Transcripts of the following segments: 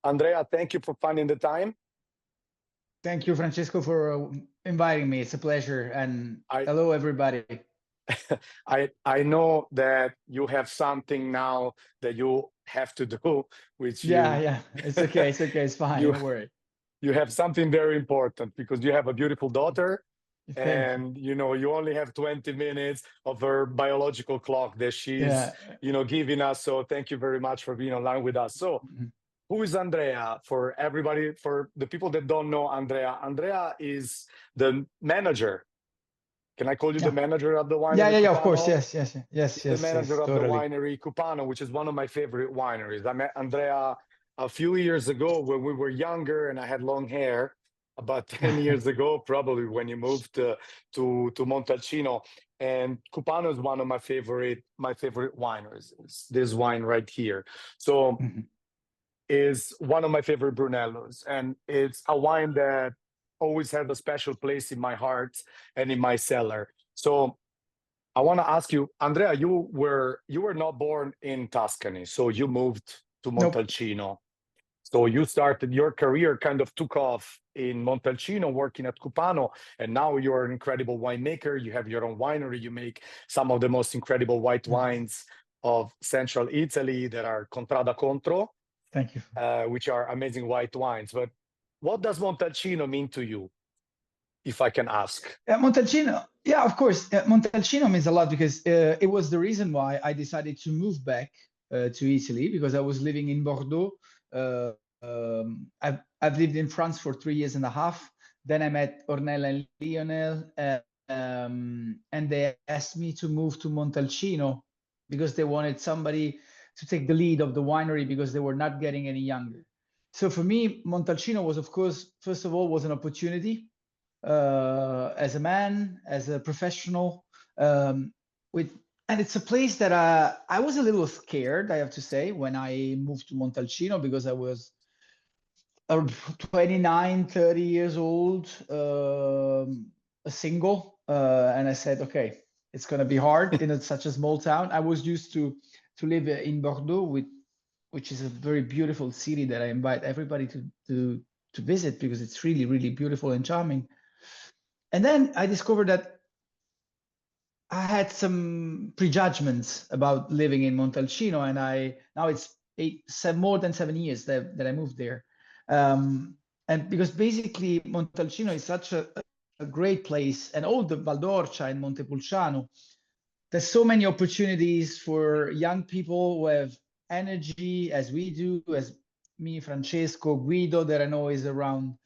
Andrea, thank you for finding the time. Thank you, Francesco, for inviting me. It's a pleasure. And hello, everybody. I know that you have something now that you have to do, which yeah, it's okay. It's okay. It's fine. Don't worry. You have something very important because you have a beautiful daughter. And you only have 20 minutes of her biological clock that she's giving us. So thank you very much for being online with us. So who is Andrea? For everybody, for the people that don't know Andrea is the manager. Can I call you the manager of the winery? Yeah, of course. Yes. The manager of totally. the winery Cupano, which is one of my favorite wineries. I met Andrea a few years ago when we were younger and I had long hair, about 10 years ago, probably, when you moved to Montalcino. And Cupano is one of my favorite wineries. It's this wine right here. So is one of my favorite Brunellos. And it's a wine that always had a special place in my heart and in my cellar. So I want to ask you, Andrea, you were not born in Tuscany, so you moved to Montalcino. Nope. So you started your career, kind of took off in Montalcino, working at Cupano, and now you're an incredible winemaker. You have your own winery. You make some of the most incredible white wines of Central Italy that are Contrada Contro. Thank you. Which are amazing white wines. But what does Montalcino mean to you, if I can ask? Montalcino, yeah, of course. Montalcino means a lot because it was the reason why I decided to move back to Italy, because I was living in Bordeaux. I've lived in France for 3 years and a half. Then I met Ornella and Lionel, and they asked me to move to Montalcino because they wanted somebody to take the lead of the winery because they were not getting any younger. So for me, Montalcino was, of course, first of all, was an opportunity as a man, as a professional, and it's a place that I was a little scared, I have to say, when I moved to Montalcino, because I was 29, 30 years old, a single, and I said, okay, it's going to be hard in such a small town. I was used to live in Bordeaux, which is a very beautiful city that I invite everybody to visit because it's really, really beautiful and charming. And then I discovered that I had some prejudgments about living in Montalcino, and now it's more than 7 years that I moved there. And because basically Montalcino is such a great place, and all the Val d'Orcia and Montepulciano, there's so many opportunities for young people who have energy, as we do, as me, Francesco, Guido, that I know is around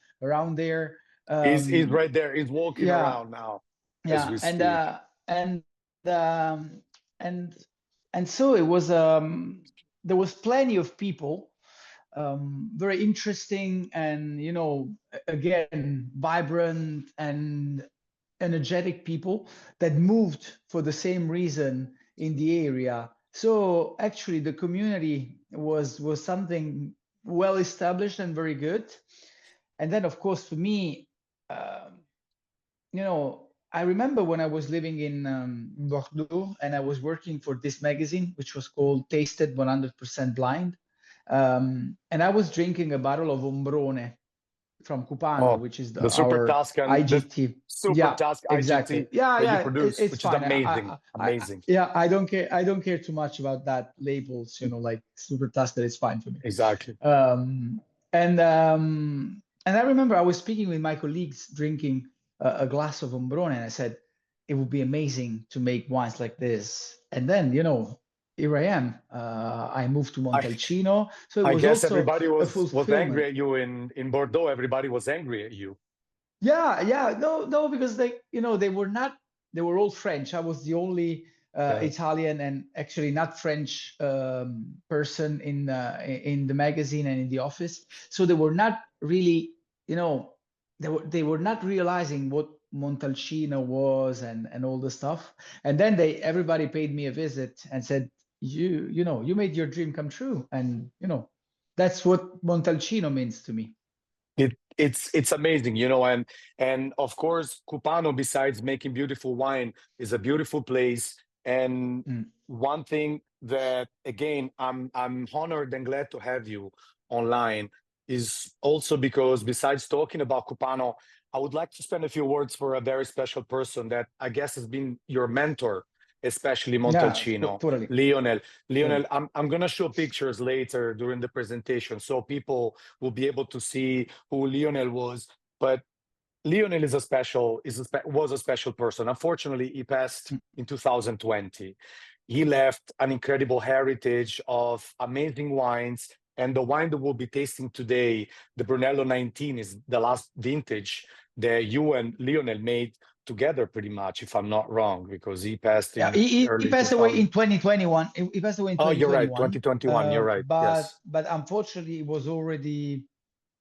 there. He's right there. He's walking around now. Yeah, and so it was. There was plenty of people, very interesting, and again, vibrant and energetic people that moved for the same reason in the area. So actually, the community was something well established and very good. And then, of course, for me, I remember when I was living in Bordeaux and I was working for this magazine, which was called Tasted 100% Blind. And I was drinking a bottle of Ombrone from Cupano, which is the Super Tuscan IGT. Super Tuscan exactly. IGT that you produce, it's which fine. is amazing. I don't care too much about that labels, like Super Tuscan is fine for me. Exactly. And I remember I was speaking with my colleagues drinking a glass of Ombrone, and I said, it would be amazing to make wines like this. And then, here I am. I moved to Montalcino. So it was, I guess, also everybody was angry at you in Bordeaux. Everybody was angry at you. Yeah. No, because they were all French. I was the only Italian and actually not French person in the magazine and in the office. So they were not really, they were not realizing what Montalcino was and all the stuff. And then everybody paid me a visit and said, you made your dream come true. And that's what Montalcino means to me. It's amazing, and of course Cupano, besides making beautiful wine, is a beautiful place. And one thing that, again, I'm honored and glad to have you online, is also because besides talking about Cupano, I would like to spend a few words for a very special person that I guess has been your mentor, especially Yeah, Montalcino, totally. Lionel. Totally. Lionel, I'm gonna show pictures later during the presentation, so people will be able to see who Lionel was. But Lionel was a special person. Unfortunately, he passed in 2020. He left an incredible heritage of amazing wines, and the wine that we'll be tasting today, the Brunello 19, is the last vintage that you and Lionel made together, pretty much, if I'm not wrong, because he passed Yeah, in he early passed away 2000. in 2021. He passed away in Oh, you're right, 2021. 2021. You're right. Yes. But unfortunately, he was already,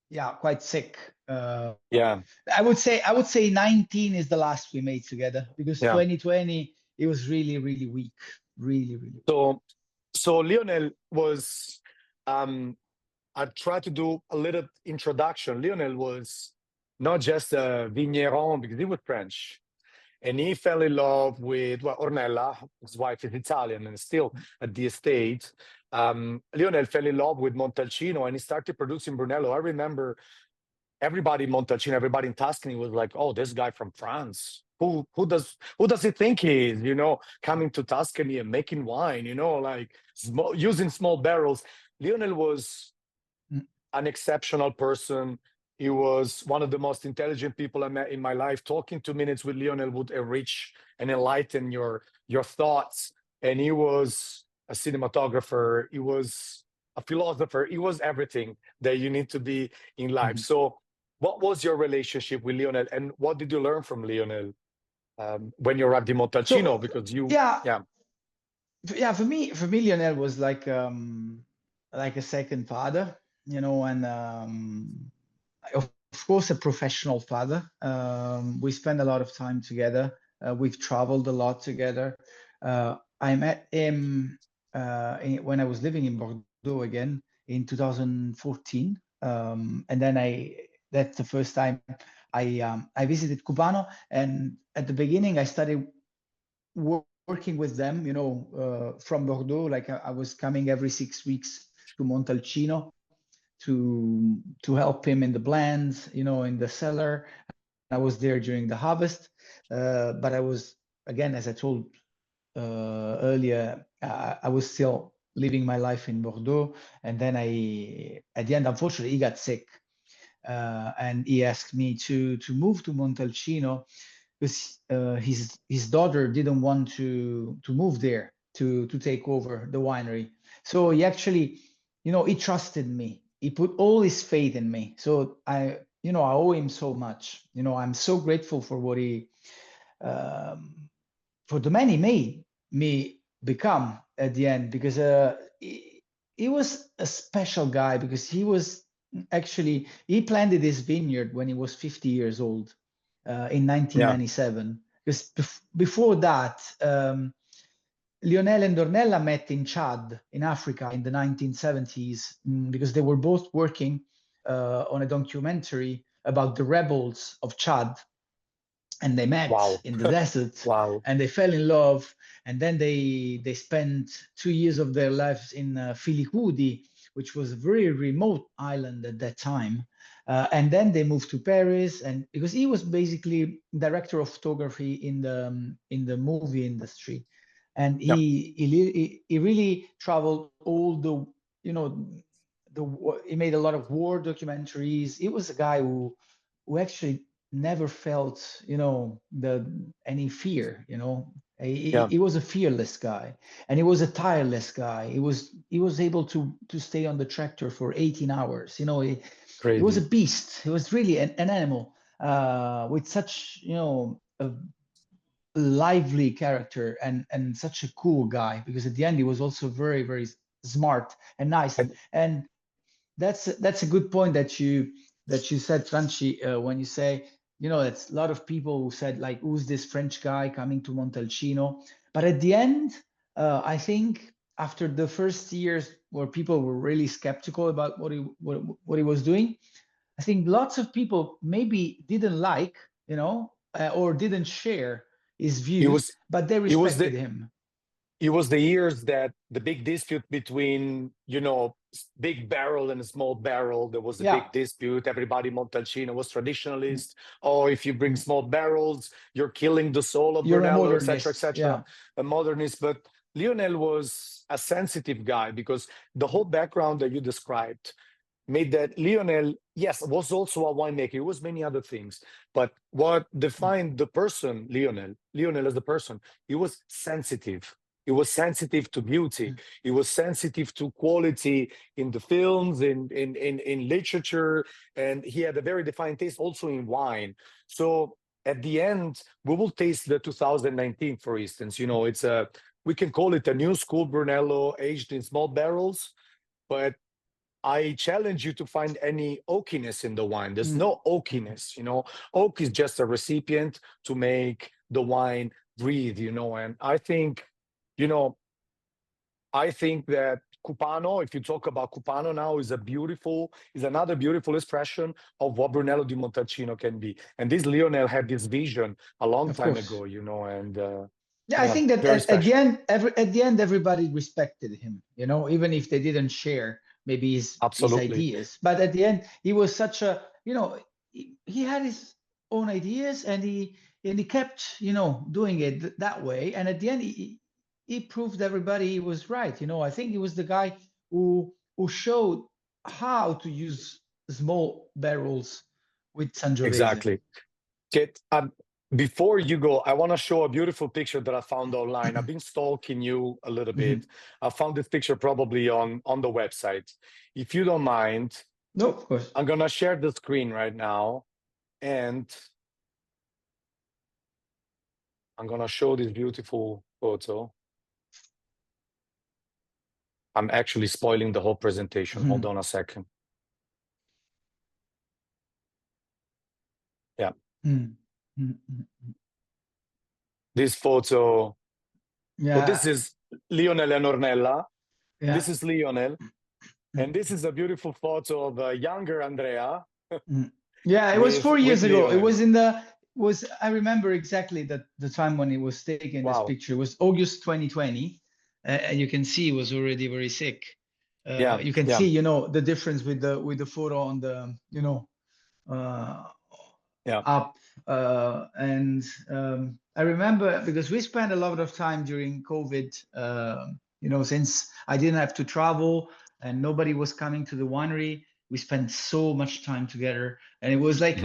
yeah, quite sick. Yeah. I would say 19 is the last we made together, because Yeah. 2020 it was really, really weak. Really, really. So Lionel was, I tried to do a little introduction. Lionel was not just a vigneron because he was French, and he fell in love with, well, Ornella. His wife is Italian and still at the estate. Lionel fell in love with Montalcino and he started producing Brunello. I remember everybody in Montalcino, everybody in Tuscany was like, "Oh, this guy from France. Who does he think he is? You know, coming to Tuscany and making wine. You know, like using small barrels." Lionel was an exceptional person. He was one of the most intelligent people I met in my life. Talking 2 minutes with Lionel would enrich and enlighten your thoughts. And he was a cinematographer. He was a philosopher. He was everything that you need to be in life. So, what was your relationship with Lionel, and what did you learn from Lionel when you arrived in Montalcino? So Because you, yeah, yeah, for me, Lionel was like a second father, you know, and of course a professional father. We spent a lot of time together. We've traveled a lot together. I met him when I was living in Bordeaux again in 2014, and then that's the first time I visited Cupano. And at the beginning, I started working with them, you know, from Bordeaux. Like I was coming every 6 weeks to Montalcino to help him in the blends, you know, in the cellar. I was there during the harvest, but I was, again, as I told earlier, I was still living my life in Bordeaux. And then at the end, unfortunately, he got sick, and he asked me to move to Montalcino because his daughter didn't want to move there to take over the winery. So he actually, you know, he trusted me. He put all his faith in me. So I owe him so much. You know, I'm so grateful for what he, for the man he made me become at the end, because he was a special guy, because he planted his vineyard when he was 50 years old in yeah, 1997. Because before that, Lionel and Ornella met in Chad, in Africa, in the 1970s, because they were both working on a documentary about the rebels of Chad. And they met wow, in the desert wow, and they fell in love. And then they spent 2 years of their lives in Filicudi, which was a very remote island at that time. And then they moved to Paris, and because he was basically director of photography in the movie industry, and yeah, he really traveled all the, you know, he made a lot of war documentaries. He was a guy who actually never felt, you know, any fear. You know, yeah, he was a fearless guy, and he was a tireless guy. He was able to stay on the tractor for 18 hours. You know, he was a crazy. beast. He was really an animal with such, you know, a lively character, and such a cool guy, because at the end he was also very, very smart and nice. And And that's a good point that you said, Franci, when you say, you know, it's a lot of people who said, like, who's this French guy coming to Montalcino? But at the end, I think after the first years where people were really skeptical about what he was doing, I think lots of people maybe didn't like, you know, or didn't share his he views, was but they he was the respected him. it was the years that the big dispute between, you know, big barrel and small barrel. There was a Yeah. big dispute. Everybody, Montalcino was traditionalist. Oh, if you bring small barrels, you're killing the soul of You're a Brunello, modernist. etc., Yeah. a modernist. But Lionel was a sensitive guy, because the whole background that you described made that Lionel, yes, was also a winemaker. It was many other things. But what defined the person, Lionel as the person, he was sensitive. He was sensitive to beauty. He was sensitive to quality in the films, in literature, and he had a very defined taste also in wine. So at the end, we will taste the 2019, for instance. You know, we can call it a new school Brunello aged in small barrels, but I challenge you to find any oakiness in the wine. There's no oakiness, you know. Oak is just a recipient to make the wine breathe, you know. And I think, you know, I think that Cupano, if you talk about Cupano now, is another beautiful expression of what Brunello di Montalcino can be. And this Lionel had this vision a long Of time course. ago, you know, and Yeah, I think that very at the special. end, everybody respected him, you know, even if they didn't share maybe his Absolutely. ideas. But at the end, he was such a, you know, he had his own ideas, and he kept, you know, doing it that way. And at the end, he proved everybody he was right. You know, I think he was the guy who showed how to use small barrels with Sangiovese. Exactly. Kit, before you go, I want to show a beautiful picture that I found online. I've been stalking you a little bit. I found this picture probably on the website. If you don't mind, No, of course. I'm going to share the screen right now, and I'm going to show this beautiful photo. I'm actually spoiling the whole presentation. Hold on a second. Yeah. This photo. Yeah. Well, this is Lionel and Ornella. Yeah. This is Lionel. And this is a beautiful photo of a younger Andrea. Yeah, it was 4 years ago. Lionel. It was I remember exactly the time when he was taking this picture. It was August 2020. And you can see he was already very sick. You can see, you know, the difference with the photo on the, you know, up. And I remember, because we spent a lot of time during COVID, you know, since I didn't have to travel and nobody was coming to the winery, we spent so much time together. And it was like,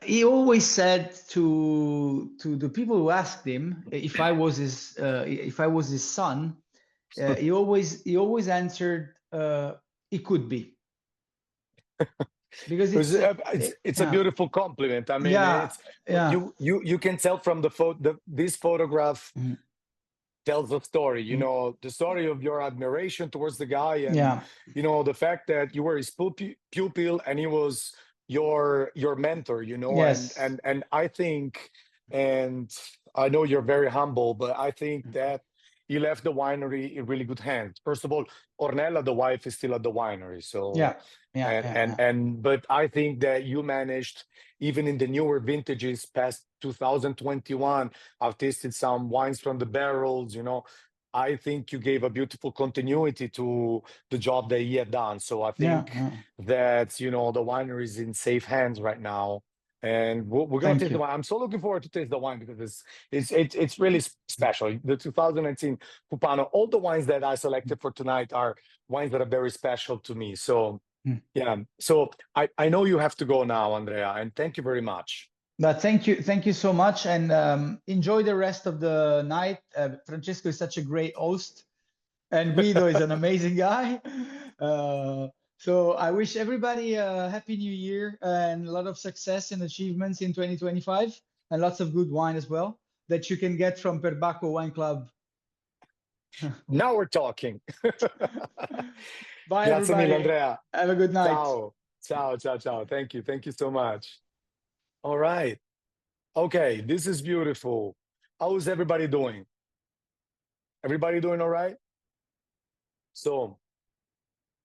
he always said to the people who asked him if I was his son, he always answered, it could be. Because it's a beautiful compliment. I mean, you can tell from the photo, this photograph tells a story, you know, the story of your admiration towards the guy, and you know, the fact that you were his pupil and he was your mentor, you know. And I think, and I know you're very humble, but I think that you left the winery in really good hands. First of all, Ornella, the wife, is still at the winery, so but I think that you managed, even in the newer vintages past 2021, I've tasted some wines from the barrels, you know. I think you gave a beautiful continuity to the job that he had done. So I think that, you know, the winery is in safe hands right now. And we're going to taste the wine. I'm so looking forward to taste the wine, because it's really special. The 2019 Cupano, all the wines that I selected for tonight are wines that are very special to me. So yeah, so I know you have to go now, Andrea, and thank you very much. But thank you so much, and enjoy the rest of the night. Francesco is such a great host, and Guido is an amazing guy. So I wish everybody a happy new year and a lot of success and achievements in 2025, and lots of good wine as well that you can get from Perbacco Wine Club. Now we're talking. Bye, everybody. Andrea. Have a good night. Ciao. Thank you so much. All right. Okay, this is beautiful. How is everybody doing? Everybody doing all right? So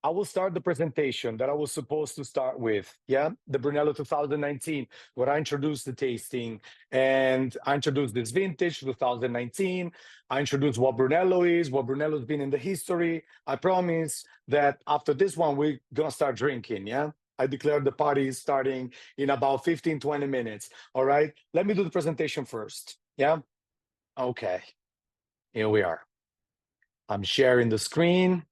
I will start the presentation that I was supposed to start with. Yeah, the Brunello 2019, where I introduced the tasting and I introduced this vintage 2019. I introduced what Brunello is, what Brunello's been in the history. I promise that after this one, we're gonna start drinking. Yeah, I declare the party is starting in about 15, 20 minutes. All right, let me do the presentation first. Yeah, okay, here we are. I'm sharing the screen.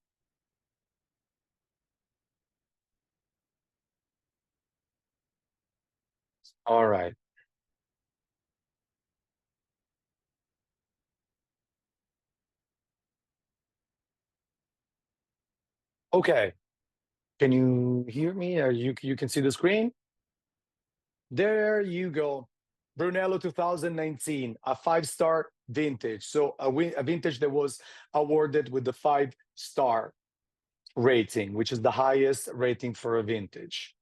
All right. Okay. Can you hear me? Or you can see the screen? There you go. Brunello 2019, a 5-star vintage. So a vintage that was awarded with the 5-star rating, which is the highest rating for a vintage.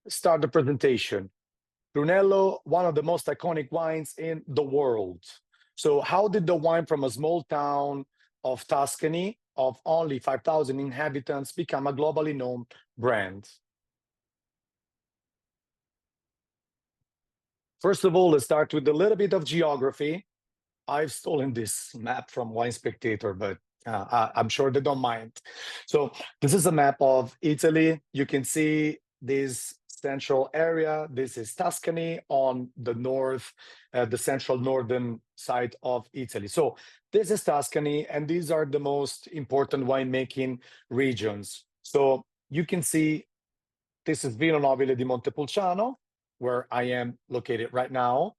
Start the presentation. Brunello, one of the most iconic wines in the world. So how did the wine from a small town of Tuscany of only 5,000 inhabitants become a globally known brand? First of all, let's start with a little bit of geography. I've stolen this map from Wine Spectator, but I'm sure they don't mind. So this is a map of Italy. You can see this central area. This is Tuscany on the north, the central northern side of Italy. So this is Tuscany, and these are the most important winemaking regions. So you can see this is Vino Nobile di Montepulciano, where I am located right now.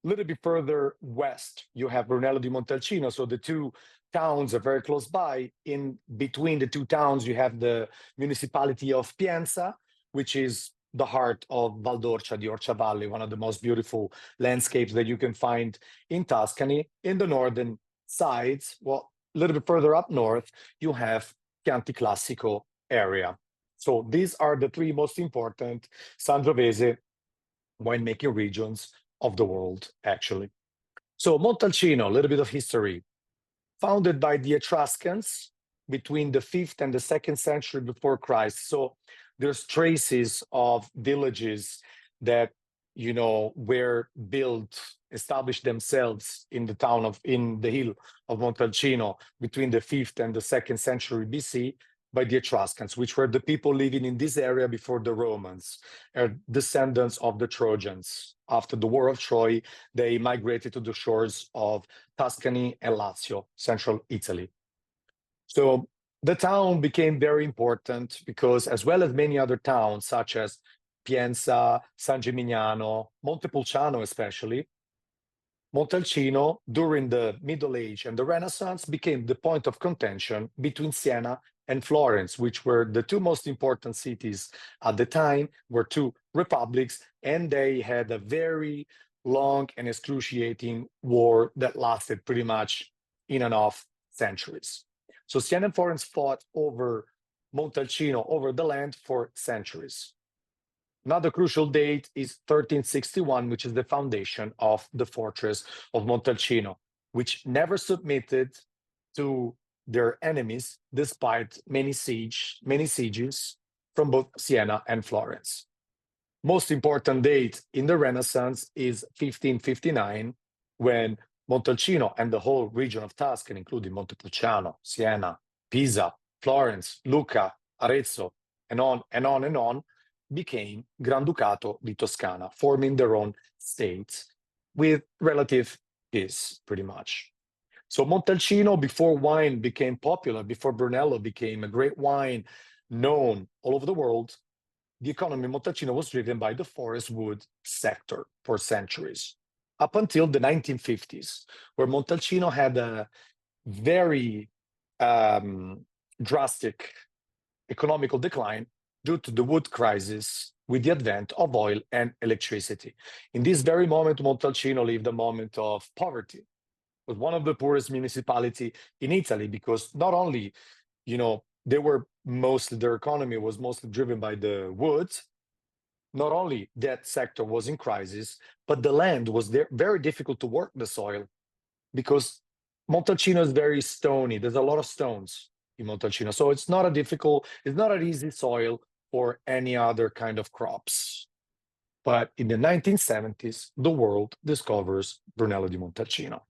A little bit further west, you have Brunello di Montalcino. So the two towns are very close by. In between the two towns, you have the municipality of Pienza, which is the heart of Val d'Orcia, the Orcia Valley, one of the most beautiful landscapes that you can find in Tuscany. In the northern sides, well, a little bit further up north, you have Chianti Classico area. So these are the three most important Sangiovese winemaking regions of the world, actually. So Montalcino, a little bit of history. Founded by the Etruscans between the 5th and the 2nd century before Christ. So there's traces of villages that, you know, were built, established themselves in the town of, in the hill of Montalcino between the 5th and the 2nd century BC by the Etruscans, which were the people living in this area before the Romans, are descendants of the Trojans. After the War of Troy, they migrated to the shores of Tuscany and Lazio, central Italy. So the town became very important because, as well as many other towns, such as Pienza, San Gimignano, Montepulciano especially, Montalcino, during the Middle Age and the Renaissance, became the point of contention between Siena and Florence, which were the two most important cities at the time, were two republics, and they had a very long and excruciating war that lasted pretty much in and off centuries. So Siena and Florence fought over Montalcino, over the land for centuries. Another crucial date is 1361, which is the foundation of the fortress of Montalcino, which never submitted to their enemies despite many sieges from both Siena and Florence. Most important date in the Renaissance is 1559, when Montalcino and the whole region of Tuscany, including Montepulciano, Siena, Pisa, Florence, Lucca, Arezzo, and on and on and on, became Granducato di Toscana, forming their own states with relative peace, pretty much. So Montalcino, before wine became popular, before Brunello became a great wine known all over the world, the economy of Montalcino was driven by the forest wood sector for centuries, up until the 1950s, where Montalcino had a very drastic economical decline due to the wood crisis with the advent of oil and electricity. In this very moment, Montalcino lived a moment of poverty. It was one of the poorest municipalities in Italy because not only, you know, their economy was mostly driven by the woods. Not only that sector was in crisis, but the land was there, very difficult to work the soil because Montalcino is very stony. There's a lot of stones in Montalcino. So it's not an easy soil for any other kind of crops. But in the 1970s, the world discovers Brunello di Montalcino.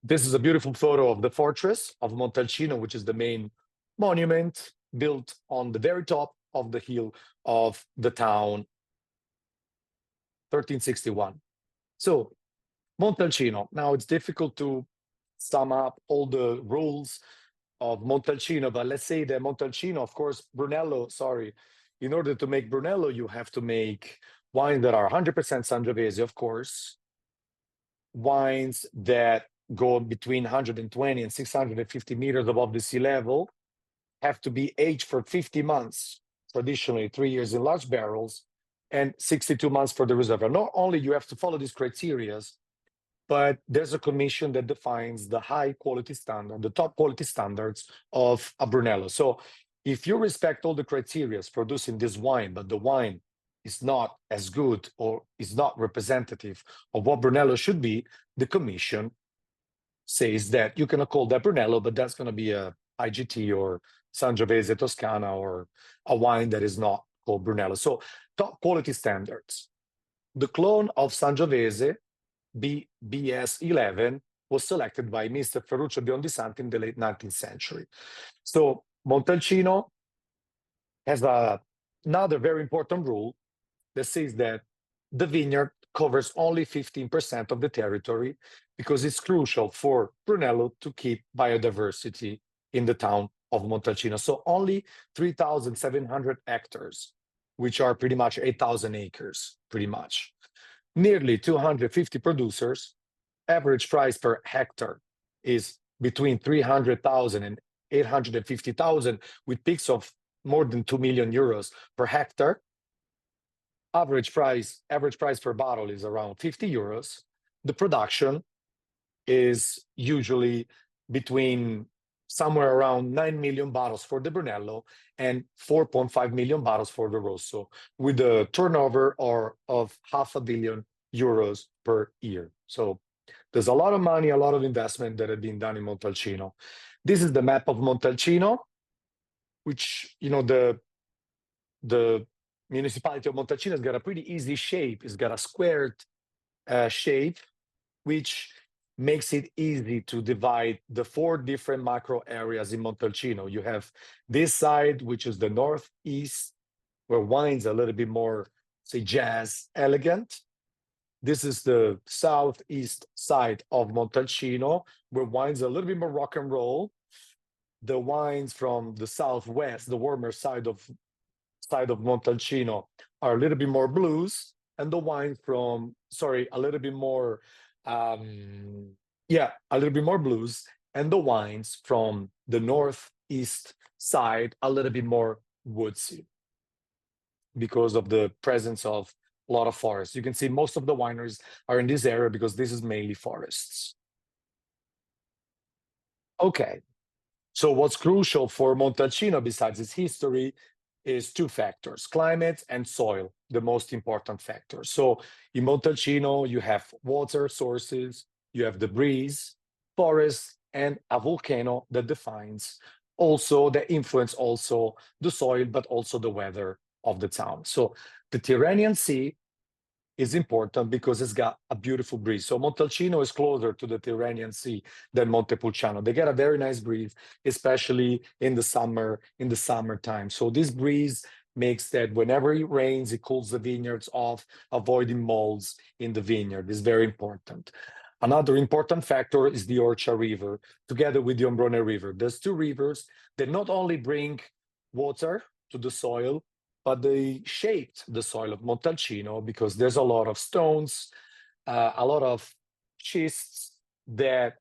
This is a beautiful photo of the fortress of Montalcino, which is the main monument built on the very top of the hill of the town, 1361. So Montalcino, now it's difficult to sum up all the rules of Montalcino, but let's say that Montalcino, of course, Brunello, sorry, in order to make Brunello, you have to make wines that are 100% Sangiovese, of course, wines that go between 120 and 650 meters above the sea level, have to be aged for 50 months, traditionally 3 years in large barrels, and 62 months for the reservoir. Not only you have to follow these criteria, but there's a commission that defines the high quality standard, the top quality standards of a Brunello. So if you respect all the criteria producing this wine, but the wine is not as good or is not representative of what Brunello should be, the commission says that you cannot call that Brunello, but that's going to be a IGT or Sangiovese Toscana or a wine that is not called Brunello. So top quality standards. The clone of Sangiovese, BS11, was selected by Mr. Ferruccio Biondisanti in the late 19th century. So Montalcino has another very important rule that says that the vineyard covers only 15% of the territory because it's crucial for Brunello to keep biodiversity in the town of Montalcino. So only 3,700 hectares, which are pretty much 8,000 acres, pretty much. Nearly 250 producers. Average price per hectare is between 300,000 and 850,000, with peaks of more than 2 million euros per hectare. Average price per bottle is around 50 euros. The production is usually between somewhere around 9 million bottles for the Brunello and 4.5 million bottles for the Rosso, with a turnover of €500 million per year. So there's a lot of money, a lot of investment that had been done in Montalcino. This is the map of Montalcino, which, you know, the municipality of Montalcino has got a pretty easy shape. It's got a squared shape, which makes it easy to divide the 4 different macro areas in Montalcino. You have this side, which is the northeast, where wine's a little bit more, say, jazz, elegant. This is the southeast side of Montalcino, where wine's a little bit more rock and roll. The wines from the southwest, the warmer side of Montalcino, are a little bit more blues, and the wine from, a little bit more, a little bit more blues, and the wines from the northeast side, a little bit more woodsy, because of the presence of a lot of forests. You can see most of the wineries are in this area because this is mainly forests. Okay, so what's crucial for Montalcino, besides its history, is 2 factors: climate and soil, the most important factors. So in Montalcino, you have water sources, you have the breeze, forest, and a volcano that influence also the soil, but also the weather of the town. So the Tyrrhenian Sea is important because it's got a beautiful breeze. So Montalcino is closer to the Tyrrhenian Sea than Montepulciano. They get a very nice breeze, especially in the summertime. So this breeze makes that whenever it rains, it cools the vineyards off, avoiding molds in the vineyard. It's very important. Another important factor is the Orcia River, together with the Ombrone River. There's 2 rivers that not only bring water to the soil, but they shaped the soil of Montalcino because there's a lot of stones, a lot of schists that,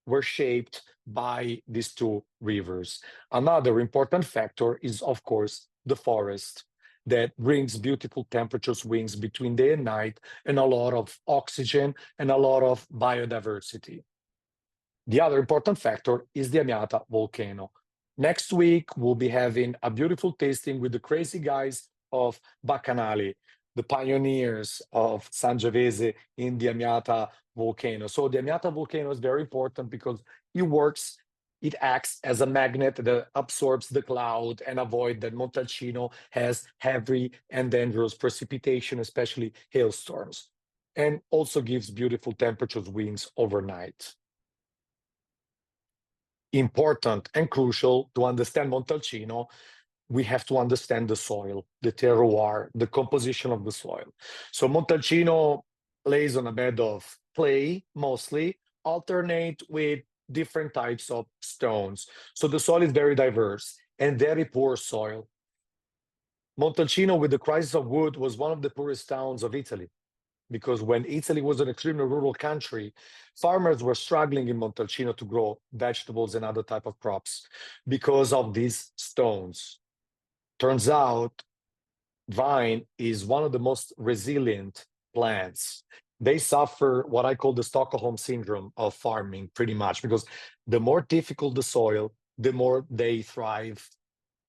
were shaped by these 2 rivers. Another important factor is, of course, the forest that brings beautiful temperature swings between day and night, and a lot of oxygen and a lot of biodiversity. The other important factor is the Amiata volcano. Next week, we'll be having a beautiful tasting with the crazy guys of Bacchanali, the pioneers of Sangiovese in the Amiata volcano. So the Amiata volcano is very important because it works it acts as a magnet that absorbs the cloud and avoid that Montalcino has heavy and dangerous precipitation, especially hailstorms, and also gives beautiful temperature swings overnight. Important and crucial to understand Montalcino, we have to understand the soil, the terroir, the composition of the soil. So Montalcino lays on a bed of clay, mostly, alternate with different types of stones. So the soil is very diverse and very poor soil. Montalcino, with the crisis of wood, was one of the poorest towns of Italy, because when Italy was an extremely rural country, farmers were struggling in Montalcino to grow vegetables and other type of crops because of these stones. Turns out vine is one of the most resilient plants. They suffer what I call the Stockholm syndrome of farming, pretty much, because the more difficult the soil, the more they thrive,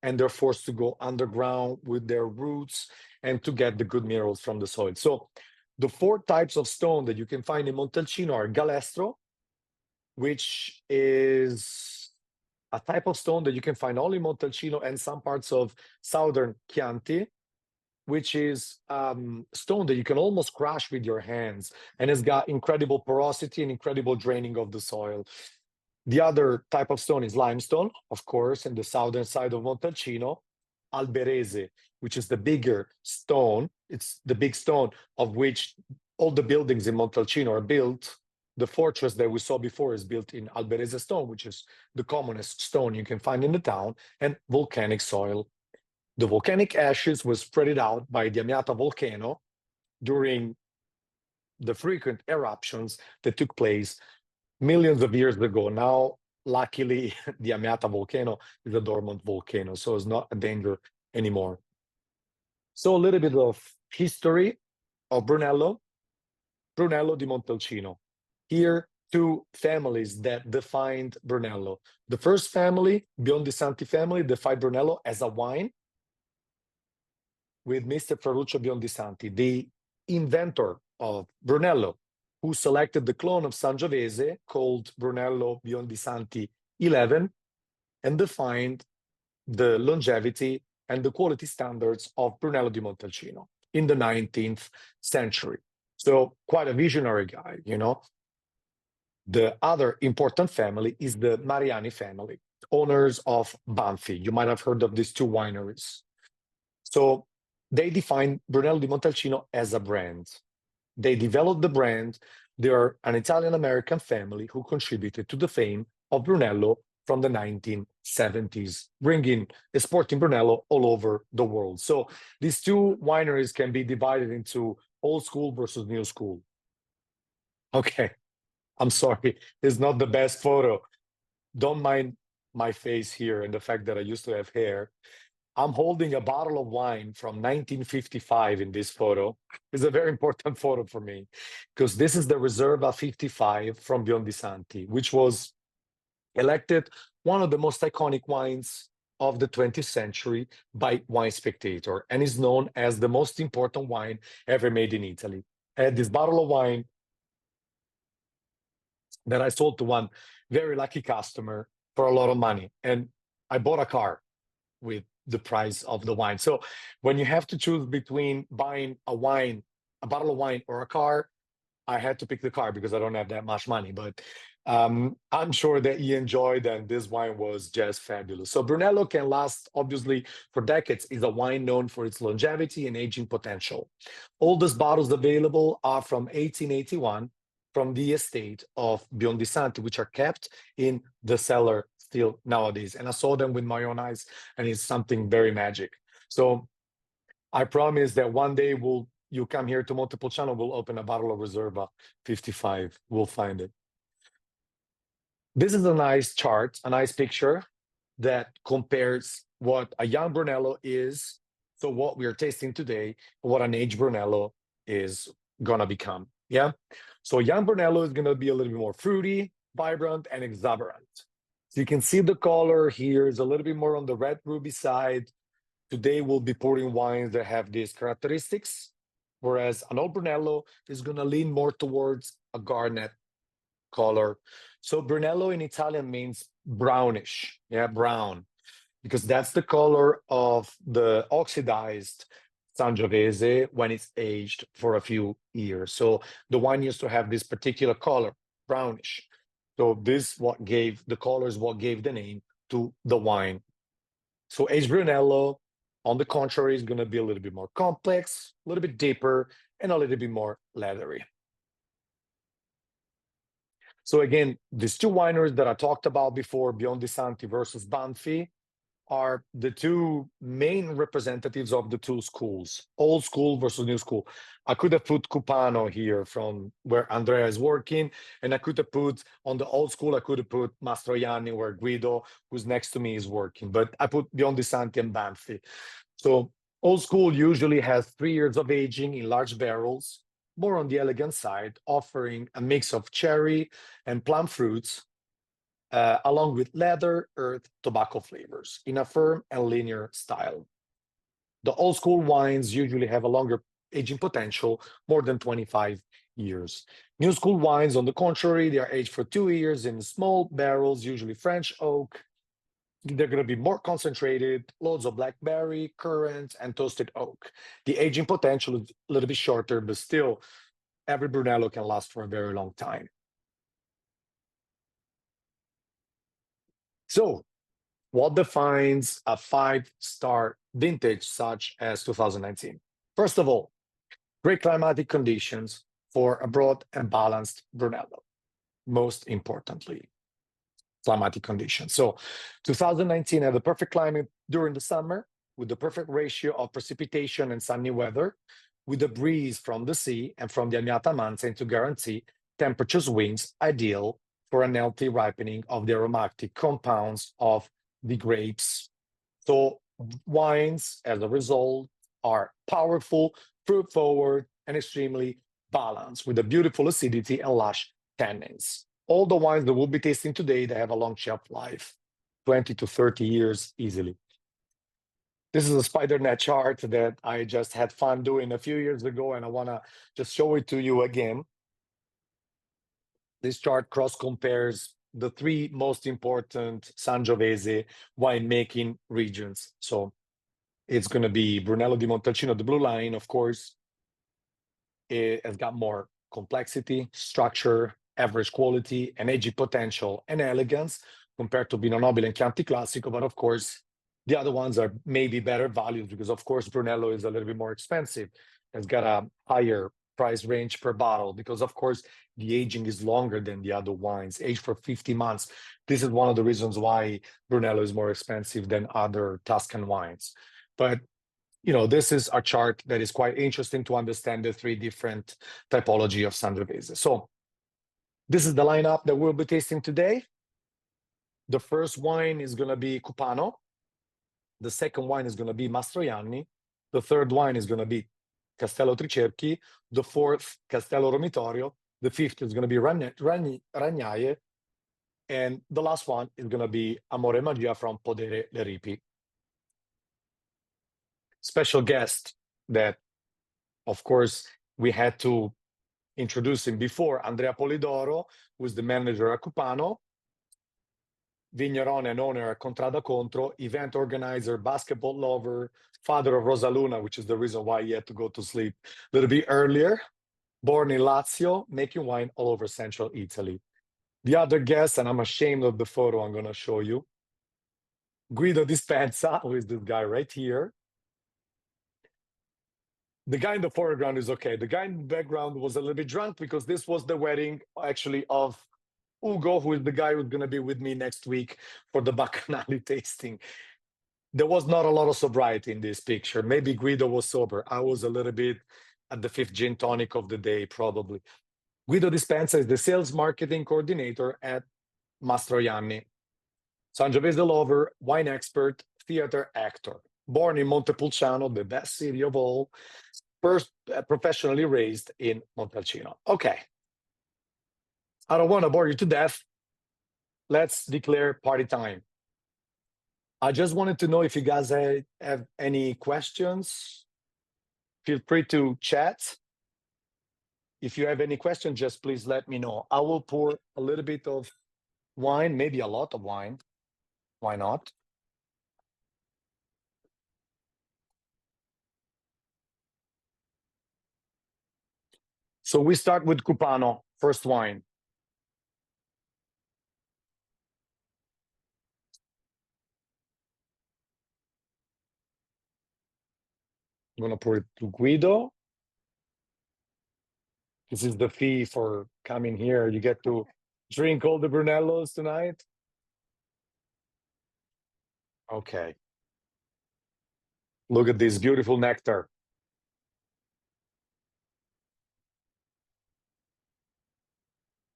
and they're forced to go underground with their roots and to get the good minerals from the soil. So the 4 types of stone that you can find in Montalcino are galestro, which is a type of stone that you can find only in Montalcino and some parts of southern Chianti, which is stone that you can almost crush with your hands, and it's got incredible porosity and incredible draining of the soil. The other type of stone is limestone, of course, in the southern side of Montalcino. Alberese, which is the bigger stone. It's the big stone of which all the buildings in Montalcino are built. The fortress that we saw before is built in Alberese stone, which is the commonest stone you can find in the town, and volcanic soil. The volcanic ashes were spread out by the Amiata volcano during the frequent eruptions that took place millions of years ago. Now, luckily, the Amiata volcano is a dormant volcano, so it's not a danger anymore. So a little bit of history of Brunello. Brunello di Montalcino. Here, 2 families that defined Brunello. The first family, Biondisanti family, defined Brunello as a wine with Mr. Ferruccio Biondisanti, the inventor of Brunello, who selected the clone of Sangiovese called Brunello Biondisanti 11 and defined the longevity and the quality standards of Brunello di Montalcino in the 19th century. So quite a visionary guy, you know. The other important family is the Mariani family, owners of Banfi. You might have heard of these 2 wineries. So they defined Brunello di Montalcino as a brand. They developed the brand. They are an Italian-American family who contributed to the fame of Brunello from the 1970s, bringing, exporting Brunello all over the world. So these 2 wineries can be divided into old school versus new school. Okay, I'm sorry, it's not the best photo. Don't mind my face here and the fact that I used to have hair. I'm holding a bottle of wine from 1955 in this photo. It's a very important photo for me because this is the Reserva 55 from Biondisanti, which was elected one of the most iconic wines of the 20th century by Wine Spectator, and is known as the most important wine ever made in Italy. I had this bottle of wine that I sold to one very lucky customer for a lot of money, and I bought a car with the price of the wine. So when you have to choose between buying a wine, a bottle of wine, or a car, I had to pick the car because I don't have that much money. But I'm sure that you enjoyed, and this wine was just fabulous. So Brunello can last, obviously, for decades. Is a wine known for its longevity and aging potential. Oldest bottles available are from 1881 from the estate of Biondisanti, which are kept in the cellar still nowadays. And I saw them with my own eyes, and it's something very magic. So I promise that one day you come here to Montepulciano, we'll open a bottle of Reserva 55. We'll find it. This is a nice chart, a nice picture that compares what a young Brunello is, so what we are tasting today, and what an aged Brunello is gonna become. Yeah. So young Brunello is gonna be a little bit more fruity, vibrant, and exuberant. So you can see the color here is a little bit more on the red ruby side. Today we'll be pouring wines that have these characteristics, whereas an old Brunello is gonna lean more towards a garnet color. So Brunello in Italian means brownish, yeah, brown, because that's the color of the oxidized Sangiovese when it's aged for a few years. So the wine used to have this particular color, brownish. So this what gave the color is what gave the name to the wine. So aged Brunello, on the contrary, is going to be a little bit more complex, a little bit deeper, and a little bit more leathery. So again, these two wineries that I talked about before, Biondisanti versus Banfi, are the two main representatives of the two schools, old school versus new school. I could have put Cupano here from where Andrea is working, and I could have put on the old school, I could have put Mastrojanni where Guido, who's next to me, is working, but I put Biondisanti and Banfi. So old school usually has 3 years of aging in large barrels, more on the elegant side, offering a mix of cherry and plum fruits, along with leather, earth, tobacco flavors in a firm and linear style. The old school wines usually have a longer aging potential, more than 25 years. New school wines, on the contrary, they are aged for 2 years in small barrels, usually French oak. They're going to be more concentrated, loads of blackberry, currant, and toasted oak. The aging potential is a little bit shorter, but still, every Brunello can last for a very long time. So, what defines a 5-star vintage such as 2019? First of all, great climatic conditions for a broad and balanced Brunello. Most importantly, climatic conditions. So 2019 had the perfect climate during the summer with the perfect ratio of precipitation and sunny weather, with a breeze from the sea and from the Amiata Mountain to guarantee temperature swings ideal for an healthy ripening of the aromatic compounds of the grapes. So wines, as a result, are powerful, fruit-forward, and extremely balanced with a beautiful acidity and lush tannins. All the wines that we'll be tasting today, they have a long shelf life, 20 to 30 years easily. This is a spider net chart that I just had fun doing a few years ago, and I want to just show it to you again. This chart cross compares the 3 most important Sangiovese winemaking regions. So it's going to be Brunello di Montalcino, the blue line, of course. It has got more complexity, structure, average quality, and aging potential and elegance compared to Pinot Nobile and Chianti Classico. But of course, the other ones are maybe better values because, of course, Brunello is a little bit more expensive. It's got a higher price range per bottle because, of course, the aging is longer than the other wines, aged for 50 months. This is one of the reasons why Brunello is more expensive than other Tuscan wines. But this is a chart that is quite interesting to understand the 3 different typology of Sangiovese. So this is the lineup that we'll be tasting today. The first wine is going to be Cupano. The second wine is going to be Mastrojanni. The third wine is going to be Castello Tricerchi. The fourth, Castello Romitorio. The fifth is going to be Ragnaie. And the last one is going to be Amore Magia from Podere, Ripi. Special guest that, of course, we had to introduce him before, Andrea Polidoro, who is the manager at Cupano, vigneron and owner at Contrada Contro, event organizer, basketball lover, father of Rosaluna, which is the reason why he had to go to sleep a little bit earlier, born in Lazio, making wine all over central Italy. The other guest, and I'm ashamed of the photo I'm going to show you, Guido Dispenza, who is this guy right here. The guy in the foreground is okay. The guy in the background was a little bit drunk because this was the wedding, actually, of Ugo, who is the guy who's going to be with me next week for the Bacchanali tasting. There was not a lot of sobriety in this picture. Maybe Guido was sober. I was a little bit at the 5th gin tonic of the day, probably. Guido Dispenza is the sales marketing coordinator at Mastrojanni. Sangiovese lover, wine expert, theater actor. Born in Montepulciano, the best city of all, first professionally raised in Montalcino. Okay. I don't want to bore you to death. Let's declare party time. I just wanted to know if you guys have any questions. Feel free to chat. if you have any question, just please let me know. I will pour a little bit of wine, maybe a lot of wine. Why not? So we start with Cupano, first wine. I'm gonna pour it to Guido. This is the fee for coming here. You get to drink all the Brunellos tonight. Okay. Look at this beautiful nectar.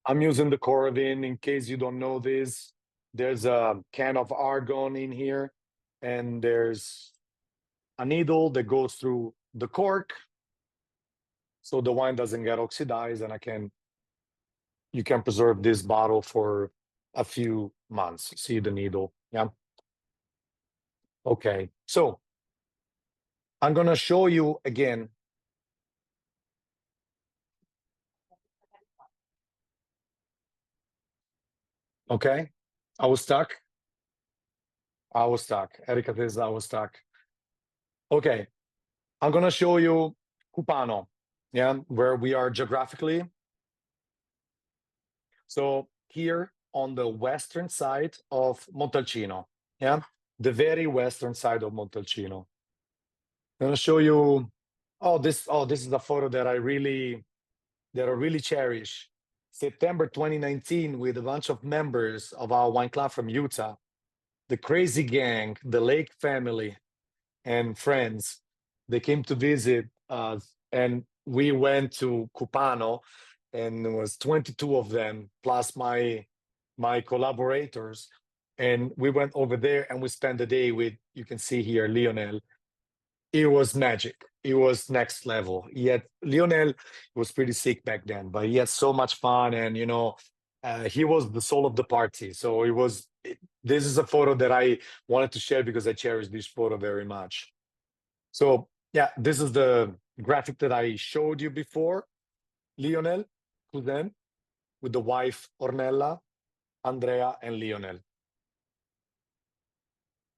I'm using the Corvin in case you don't know this. There's a can of argon in here, and there's a needle that goes through the cork so the wine doesn't get oxidized, and you can preserve this bottle for a few months. See the needle? Yeah. Okay, so I'm gonna show you again. Okay, I was stuck. Erika says I was stuck. Okay, I'm gonna show you Cupano, yeah, where we are geographically. So here on the western side of Montalcino, yeah, the very western side of Montalcino. I'm gonna show you. Oh, this is a photo that I really cherish. September 2019, with a bunch of members of our wine club from Utah, the Crazy Gang, the Lake family, and friends. They came to visit us, and we went to Cupano, and there was 22 of them plus my collaborators, and we went over there and we spent the day with, you can see here, Lionel. It was magic. It was next level. Yet Lionel was pretty sick back then, but he had so much fun, and he was the soul of the party. So this is a photo that I wanted to share because I cherish this photo very much. So yeah, this is the graphic that I showed you before. Lionel, cousin, with the wife Ornella, Andrea, and Lionel.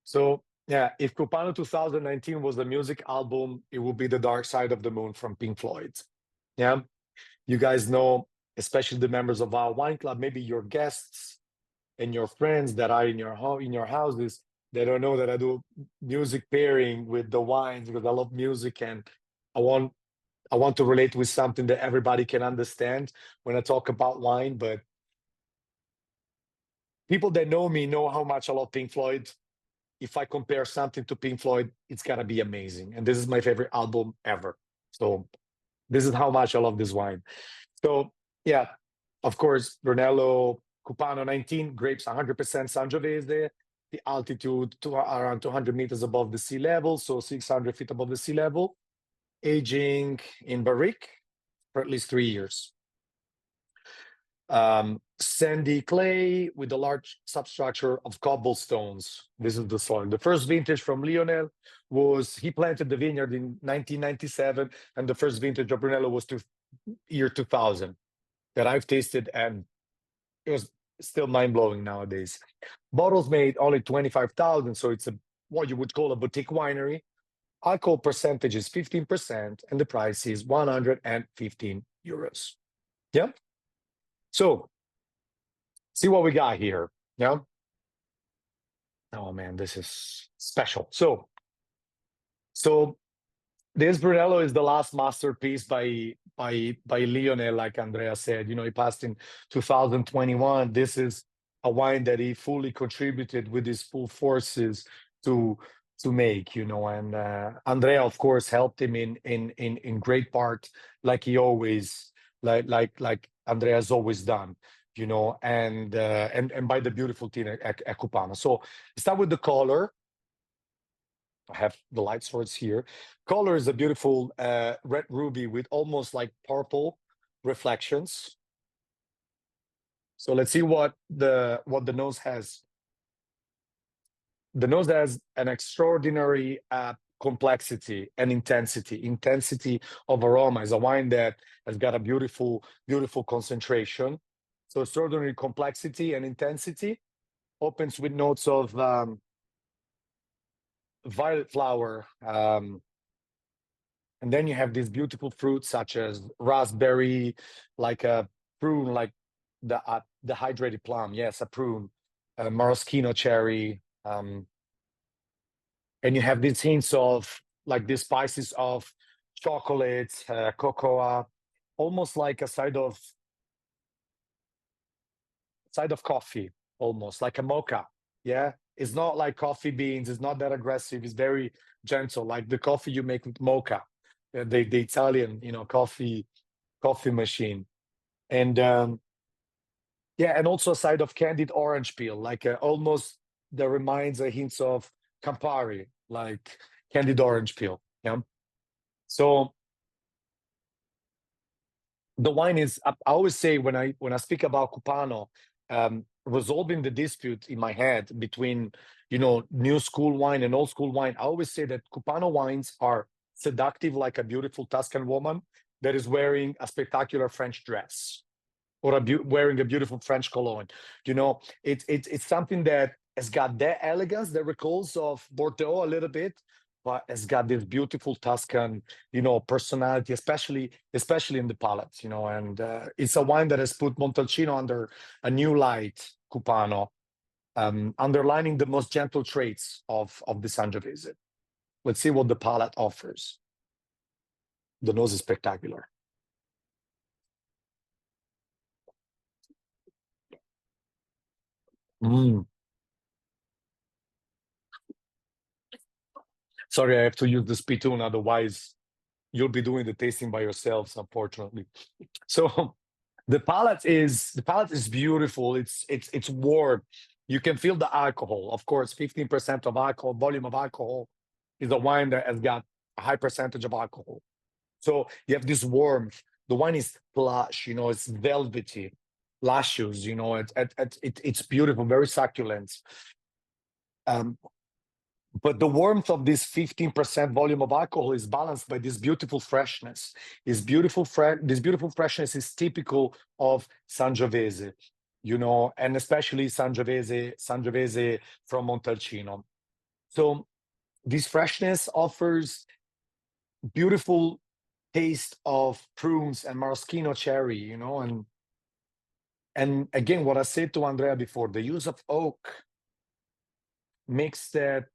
So yeah, if Cupano 2019 was the music album, it would be The Dark Side of the Moon from Pink Floyd. Yeah, you guys know, especially the members of our wine club, maybe your guests and your friends that are in your houses, they don't know that I do music pairing with the wines because I love music, and I want to relate with something that everybody can understand when I talk about wine. But people that know me know how much I love Pink Floyd. If I compare something to Pink Floyd, it's gotta be amazing. And this is my favorite album ever. So this is how much I love this wine. So yeah, of course, Brunello Cupano 19, grapes 100% Sangiovese, the altitude to around 200 meters above the sea level, so 600 feet above the sea level, aging in barrique for at least 3 years. Sandy clay with a large substructure of cobblestones. This is the soil. The first vintage from Lionel he planted the vineyard in 1997, and the first vintage of Brunello was year 2000 that I've tasted, and it was still mind-blowing nowadays. Bottles made only 25,000, so it's what you would call a boutique winery. Alcohol percentage is 15%, and the price is 115 euros. Yeah. So, see what we got here. Yeah. Oh man, this is special. So this Brunello is the last masterpiece by Lionel, like Andrea said. He passed in 2021. This is a wine that he fully contributed with his full forces to make. And Andrea, of course, helped him in great part, like he always like Andrea's always done. And by the beautiful team at Cupano. So start with the color. I have the light source here. Color is a beautiful red ruby with almost like purple reflections. So let's see what the nose has. The nose has an extraordinary complexity and intensity of aroma. Is a wine that has got a beautiful concentration. So extraordinary complexity and intensity. Opens with notes of violet flower, and then you have these beautiful fruits such as raspberry, like a prune, like the hydrated plum. Yes, a prune, maraschino cherry, and you have these hints of like these spices of chocolate, cocoa, almost like a side of coffee, almost like a mocha. Yeah, it's not like coffee beans. It's not that aggressive. It's very gentle, like the coffee you make with mocha, the Italian, coffee machine. And yeah, and also a side of candied orange peel, like almost that reminds a hints of Campari, like candied orange peel. Yeah. So the wine is, I always say when I speak about Cupano, resolving the dispute in my head between, new school wine and old school wine, I always say that Cupano wines are seductive like a beautiful Tuscan woman that is wearing a spectacular French dress, or wearing a beautiful French cologne. It's something that has got that elegance that recalls of Bordeaux a little bit, but has got this beautiful Tuscan, personality, especially in the palate, and it's a wine that has put Montalcino under a new light, Cupano, underlining the most gentle traits of the Sangiovese. Let's see what the palate offers. The nose is spectacular. Sorry, I have to use the spittoon, otherwise you'll be doing the tasting by yourselves, unfortunately. So the palate is beautiful. It's warm. You can feel the alcohol. Of course, 15% of alcohol, volume of alcohol, is a wine that has got a high percentage of alcohol. So you have this warmth. The wine is plush, it's velvety, luscious, it's beautiful, very succulent. But the warmth of this 15% volume of alcohol is balanced by this beautiful freshness. This beautiful freshness is typical of Sangiovese, and especially Sangiovese from Montalcino. So this freshness offers beautiful taste of prunes and maraschino cherry, and again, what I said to Andrea before, the use of oak makes that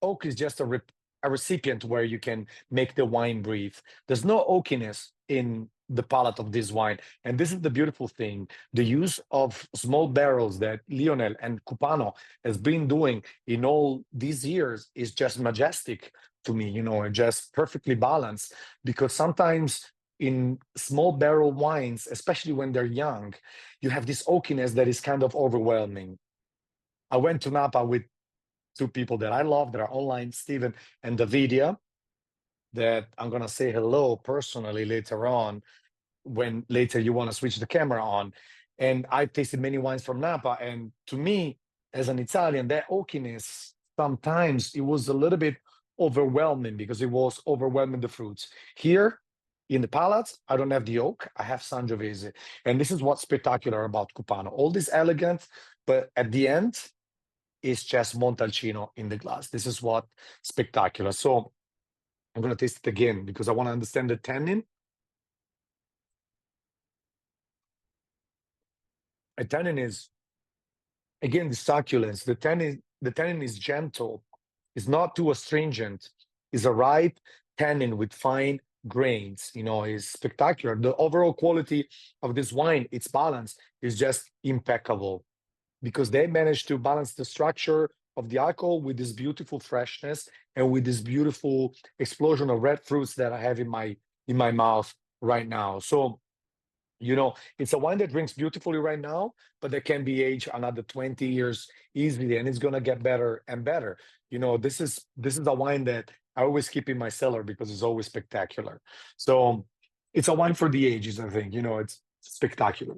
oak is just a recipient where you can make the wine breathe. There's no oakiness in the palate of this wine. And this is the beautiful thing. The use of small barrels that Lionel and Cupano has been doing in all these years is just majestic to me, and just perfectly balanced. Because sometimes in small barrel wines, especially when they're young, you have this oakiness that is kind of overwhelming. I went to Napa with two people that I love that are online, Steven and Davidia, that I'm going to say hello personally later on, when later you want to switch the camera on. And I've tasted many wines from Napa. And to me, as an Italian, that oakiness, sometimes it was a little bit overwhelming because it was overwhelming the fruits. Here, in the palate, I don't have the oak, I have Sangiovese. And this is what's spectacular about Cupano. All this elegant, but at the end, it's just Montalcino in the glass. This is what spectacular. So I'm going to taste it again because I want to understand the tannin. The tannin is, again, the succulence. The tannin is gentle. It's not too astringent. It's a ripe tannin with fine grains. Is spectacular. The overall quality of this wine, its balance, is just impeccable, because they managed to balance the structure of the alcohol with this beautiful freshness and with this beautiful explosion of red fruits that I have in my mouth right now. So, it's a wine that drinks beautifully right now, but that can be aged another 20 years easily, and it's going to get better and better. This is a wine that I always keep in my cellar because it's always spectacular. So it's a wine for the ages, I think. It's spectacular.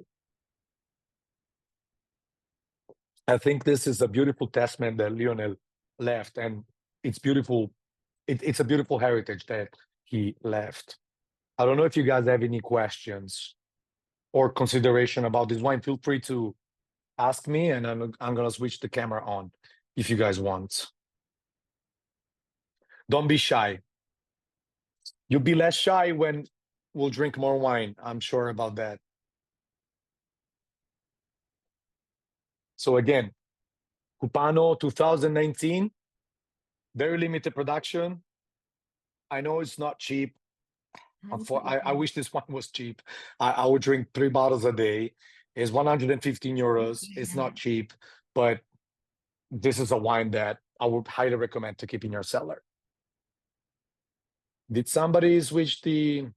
I think this is a beautiful testament that Lionel left, and it's beautiful it's a beautiful heritage that he left. I don't know if you guys have any questions or consideration about this wine. Feel free to ask me, and I'm gonna switch the camera on if you guys want. Don't be shy. You'll be less shy when we'll drink more wine. I'm sure about that. So again, Cupano 2019, very limited production. I know it's not cheap. I wish this one was cheap. I would drink 3 bottles a day. It's 115 euros. It's not cheap, but this is a wine that I would highly recommend to keep in your cellar. Did somebody switch the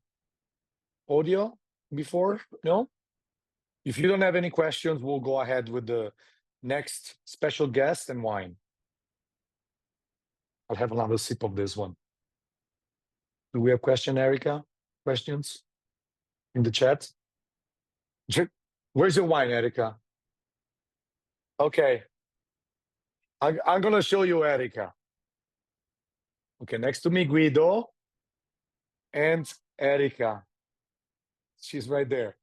audio before? No? If you don't have any questions, we'll go ahead with the next special guest and wine. I'll have another sip of this one. Do we have question, Erica? Questions in the chat? Where's your wine, Erica? Okay. I'm going to show you Erica. Okay, next to me, Guido and Erica. She's right there.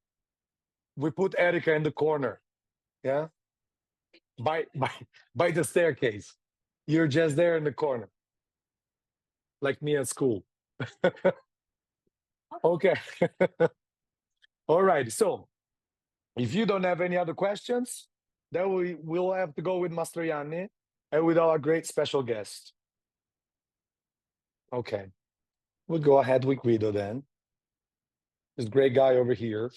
We put Erica in the corner. Yeah? By the staircase. You're just there in the corner. Like me at school. Okay. All right. So if you don't have any other questions, then we'll have to go with Mastrojanni and with our great special guest. Okay. We'll go ahead with Guido then. This great guy over here.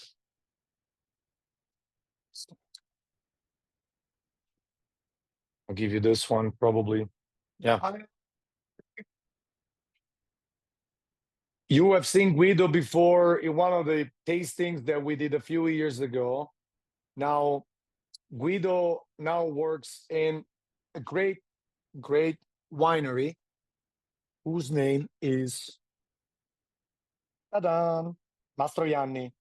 I'll give you this one probably. Yeah. You have seen Guido before in one of the tastings that we did a few years ago. Now, Guido now works in a great winery whose name is ta-da, Mastrojanni.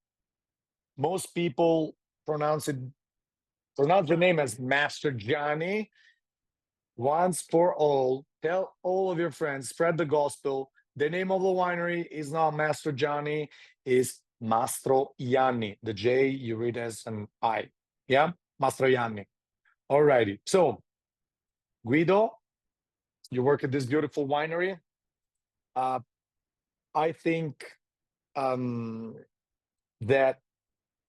Most people pronounce the name as Mastrojanni. Once for all, tell all of your friends, spread the gospel. The name of the winery is not Mastrojanni, is Mastrojanni. The J you read as an I. Yeah, Mastrojanni. All righty. So, Guido, you work at this beautiful winery. I think that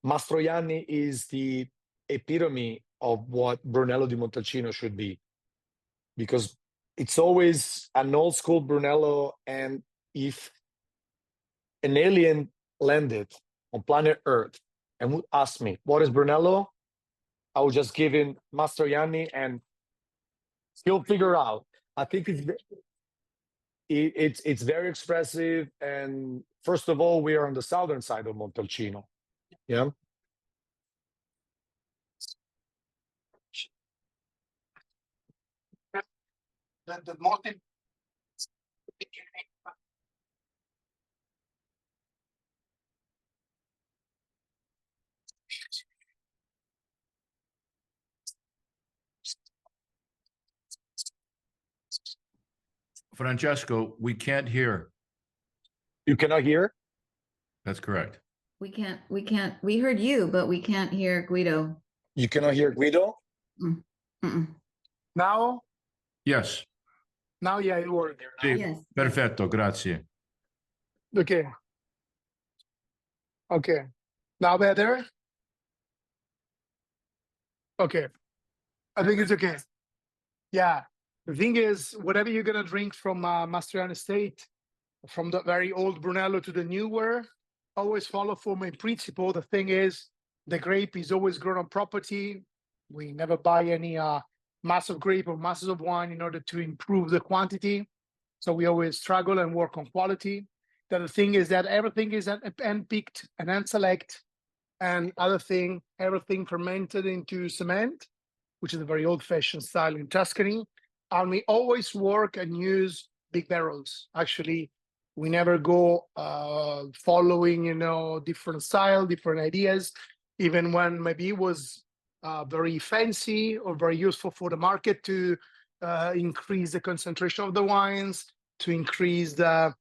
Mastrojanni is the epitome of what Brunello di Montalcino should be, because it's always an old school Brunello, and if an alien landed on planet Earth and would ask me, what is Brunello? I would just give him Mastrojanni and he'll figure out. I think it's very expressive, and first of all, we are on the southern side of Montalcino. Yeah. The motive. Francesco, we can't hear. You cannot hear? That's correct. We can't, we heard you, but we can't hear Guido. You cannot hear Guido? Now? Yes. Now, yeah, it works. Sì, Yes. perfetto, grazie. Okay. Okay. Now better? Okay. I think it's okay. Yeah. The thing is, whatever you're going to drink from Mastrojanni Estate, from the very old Brunello to the newer, always follow for my principle. The thing is, the grape is always grown on property. We never buy any mass of grape or masses of wine in order to improve the quantity. So we always struggle and work on quality. The other thing is that everything is hand-picked and hand-select. And other thing, everything fermented into cement, which is a very old-fashioned style in Tuscany. And we always work and use big barrels. Actually, we never go following, different style, different ideas, even when maybe it was very fancy or very useful for the market to increase the concentration of the wines, to increase the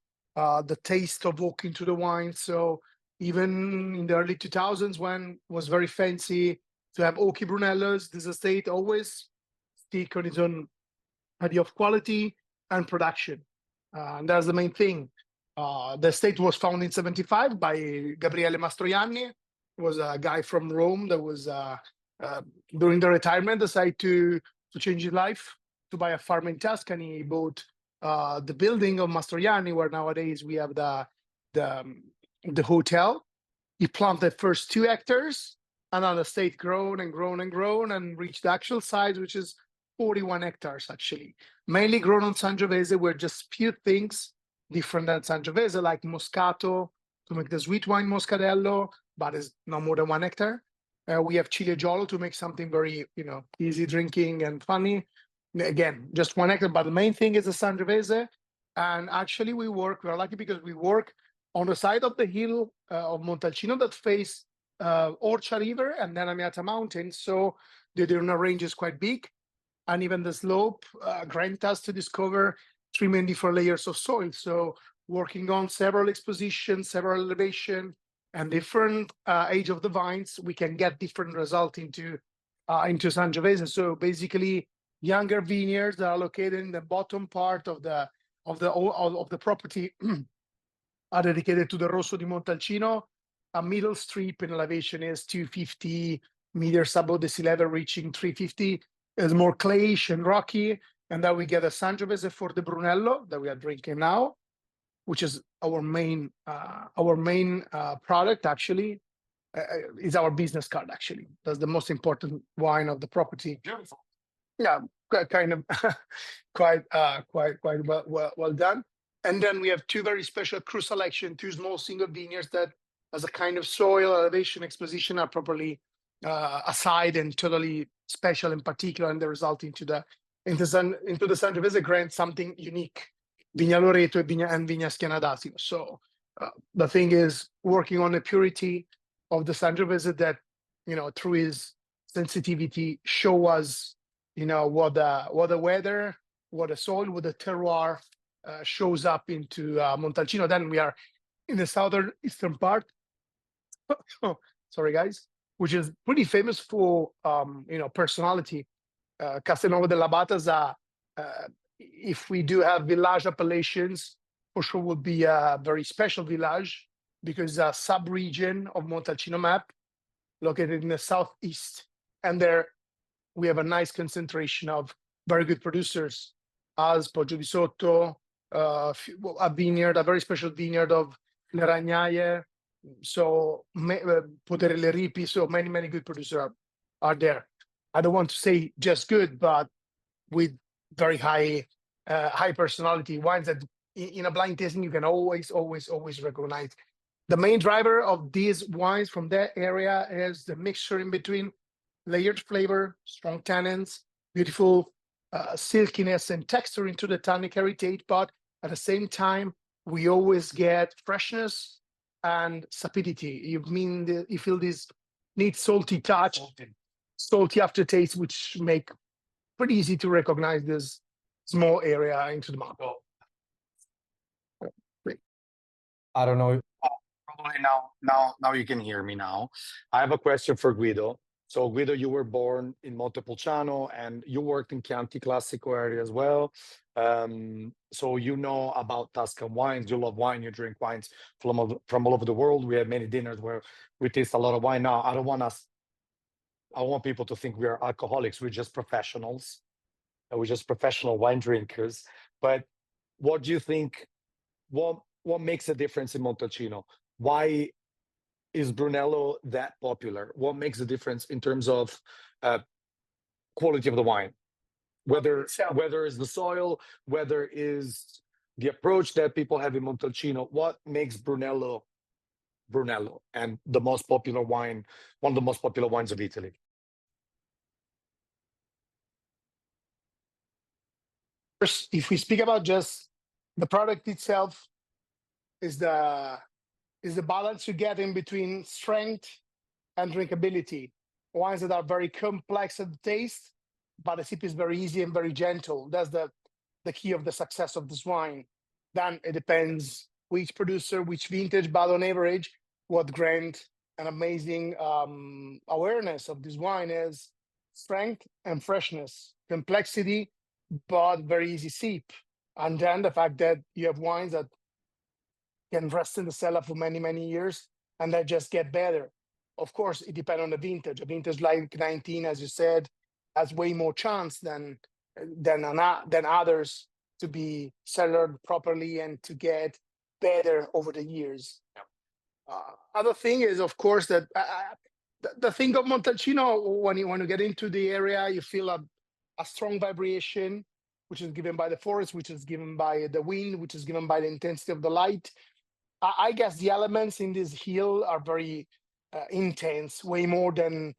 taste of walking to the wine. So even in the early 2000s, when it was very fancy to have oaky Brunellos, this estate always stick on its own idea of quality and production. And that's the main thing. The estate was founded in 75 by Gabriele Mastrojanni. He was a guy from Rome that was during the retirement decided to change his life, to buy a farm in Tuscany. He bought the building of Mastrojanni, where nowadays we have the hotel. He planted first 2 hectares, and then the estate grown and grown and grown and reached the actual size, which is 41 hectares actually. Mainly grown on Sangiovese, where just few things different than Sangiovese, like Moscato to make the sweet wine Moscadello, but it's no more than 1 hectare. We have Ciliegolo to make something very, easy drinking and funny. Again, just 1 hectare, but the main thing is the Sangiovese. And actually we're lucky because we work on the side of the hill of Montalcino that face Orcia River and then Amiata Mountain. So the Dirona range is quite big. And even the slope grant us to discover 3 main different layers of soil. So working on several expositions, several elevation, and different age of the vines, we can get different result into Sangiovese. So basically, younger vineyards that are located in the bottom part of the property are dedicated to the Rosso di Montalcino. A middle strip in elevation is 250 meters above the sea level, reaching 350. It's more clayish and rocky, and then we get a Sangiovese for the Brunello that we are drinking now, which is our main product. Actually, is our business card. Actually, that's the most important wine of the property. Beautiful. Yeah, kind of quite well done. And then we have 2 very special cru selection, 2 small single vineyards that, as a kind of soil elevation exposition, are properly aside and totally special in particular, and they result into the Sangiovese grant something unique, Vigna Loreto and Vigna Schiana d'Asino. So the thing is working on the purity of the Sangiovese that, through his sensitivity, show us, what the weather, what the soil, what the terroir shows up into Montalcino. Then we are in the southern eastern part. Sorry, guys. Which is pretty famous for, personality. Castelnuovo dell'Abate, if we do have village appellations, for sure would be a very special village because a sub-region of Montalcino map located in the southeast. And there we have a nice concentration of very good producers, as Poggio di Sotto, a vineyard, a very special vineyard of Le Ragnaie, so Podere Le Ripi, so many good producers are there. I don't want to say just good, but with very high personality wines that in a blind tasting you can always recognize. The main driver of these wines from that area is the mixture in between layered flavor, strong tannins, beautiful silkiness and texture into the tannic heritage, but at the same time we always get freshness and sapidity. You feel this neat salty touch, salty aftertaste, which make pretty easy to recognize this small area into the mouth. I don't know. Probably now you can hear me now. I have a question for Guido. So Guido, you were born in Montepulciano and you worked in Chianti Classico area as well. So you know about Tuscan wines, you love wine, you drink wines from all over the world. We have many dinners where we taste a lot of wine. Now, I want people to think we are alcoholics. We're just professionals. We're just professional wine drinkers. But what do you think, what makes a difference in Montalcino? Why is Brunello that popular? What makes a difference in terms of quality of the wine? Whether is the soil, whether is the approach that people have in Montalcino, what makes Brunello and the most popular wine, one of the most popular wines of Italy? First, if we speak about just the product itself, is the balance you get in between strength and drinkability. Wines that are very complex at the taste, but the sip is very easy and very gentle. That's the key of the success of this wine. Then it depends which producer, which vintage, but on average, what grant an amazing awareness of this wine is strength and freshness, complexity, but very easy sip. And then the fact that you have wines that can rest in the cellar for many, many years and that just get better. Of course, it depends on the vintage. A vintage like 19, as you said, has way more chance than others to be cellared properly and to get better over the years. Other thing is, of course, that the thing of Montalcino, when you get into the area, you feel a strong vibration, which is given by the forest, which is given by the wind, which is given by the intensity of the light. I guess the elements in this hill are very intense, way more than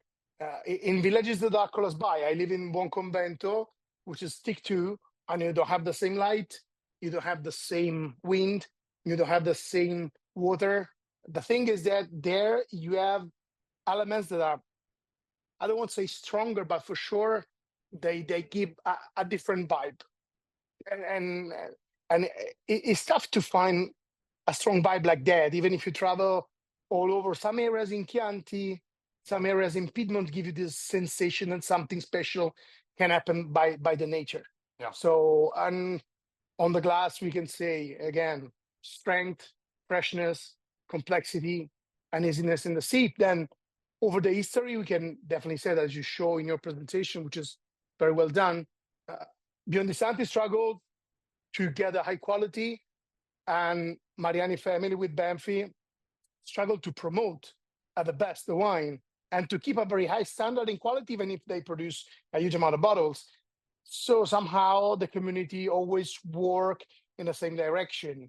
in villages that are close by. I live in Buonconvento, which is stick to, and you don't have the same light, you don't have the same wind, you don't have the same water. The thing is that there you have elements that are, I don't want to say stronger, but for sure they give a different vibe. And it's tough to find a strong vibe like that, even if you travel all over. Some areas in Chianti, some areas in Piedmont give you this sensation that something special can happen by the nature. Yeah. So, and on the glass, we can say again, strength, freshness, complexity, and easiness in the sip. Then over the history, we can definitely say that, as you show in your presentation, which is very well done. Biondisanti struggled to get a high quality, and Mariani family with Banfi struggled to promote at the best the wine and to keep a very high standard in quality, even if they produce a huge amount of bottles. So somehow the community always work in the same direction,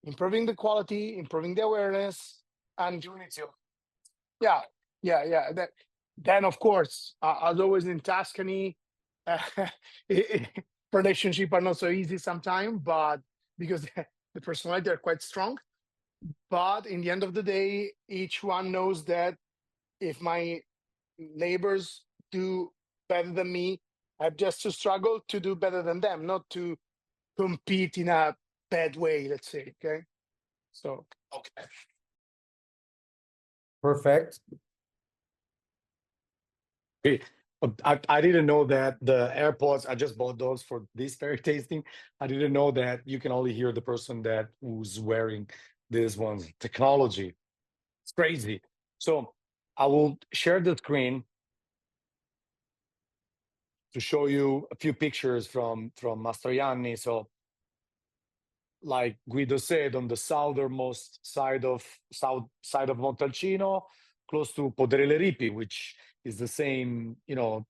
improving the quality, improving the awareness, and doing it too. Yeah. Then of course, as always in Tuscany, relationship are not so easy sometimes, but because the personality are quite strong. But in the end of the day, each one knows that if my neighbors do better than me, I have just to struggle to do better than them, not to compete in a bad way, let's say. Okay. So, Okay. Perfect. Okay. I didn't know that the AirPods, I just bought those for this very tasting. I didn't know that you can only hear the person that who's wearing this one's technology. It's crazy. So I will share the screen to show you a few pictures from Mastrojanni. So like Guido said, on the southernmost side of Montalcino, close to Podere Ripi, which is the same,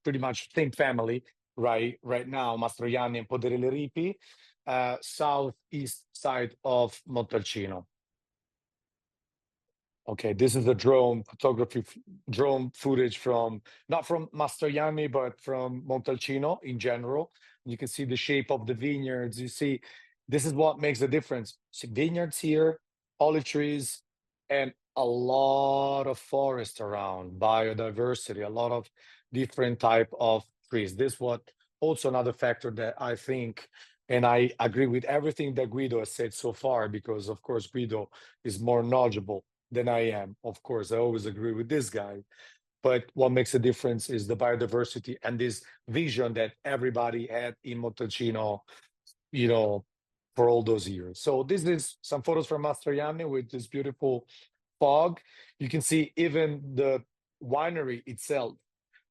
pretty much same family, right now, Mastrojanni and Podere Ripi, southeast side of Montalcino. Okay, this is the drone footage not from Mastrojanni, but from Montalcino in general. You can see the shape of the vineyards. You see, this is what makes the difference. See vineyards here, olive trees, and a lot of forest around, biodiversity, a lot of different type of trees. This what also another factor that I think, and I agree with everything that Guido has said so far, because of course Guido is more knowledgeable than I am. Of course, I always agree with this guy. But what makes a difference is the biodiversity and this vision that everybody had in Montalcino, for all those years. So this is some photos from Mastrojanni with this beautiful fog. You can see even the winery itself.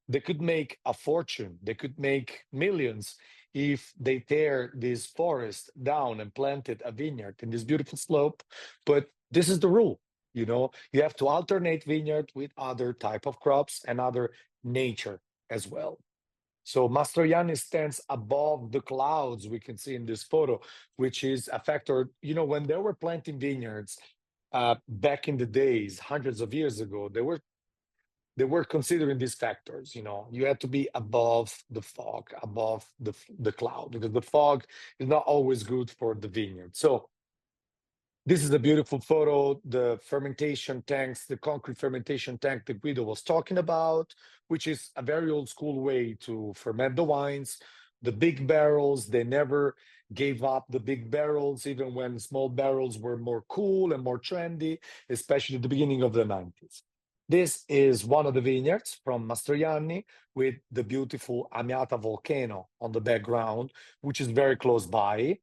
They could make a fortune. They could make millions if they tear this forest down and planted a vineyard in this beautiful slope. But this is the rule. You have to alternate vineyard with other type of crops and other nature as well. So Mastrojanni stands above the clouds we can see in this photo, which is a factor. When they were planting vineyards back in the days, hundreds of years ago, they were considering these factors. You had to be above the fog, above the cloud, because the fog is not always good for the vineyard. So this is a beautiful photo, the fermentation tanks, the concrete fermentation tank that Guido was talking about, which is a very old school way to ferment the wines. The big barrels, they never gave up the big barrels, even when small barrels were more cool and more trendy, especially at the beginning of the 90s. This is one of the vineyards from Mastrojanni with the beautiful Amiata volcano on the background, which is very close by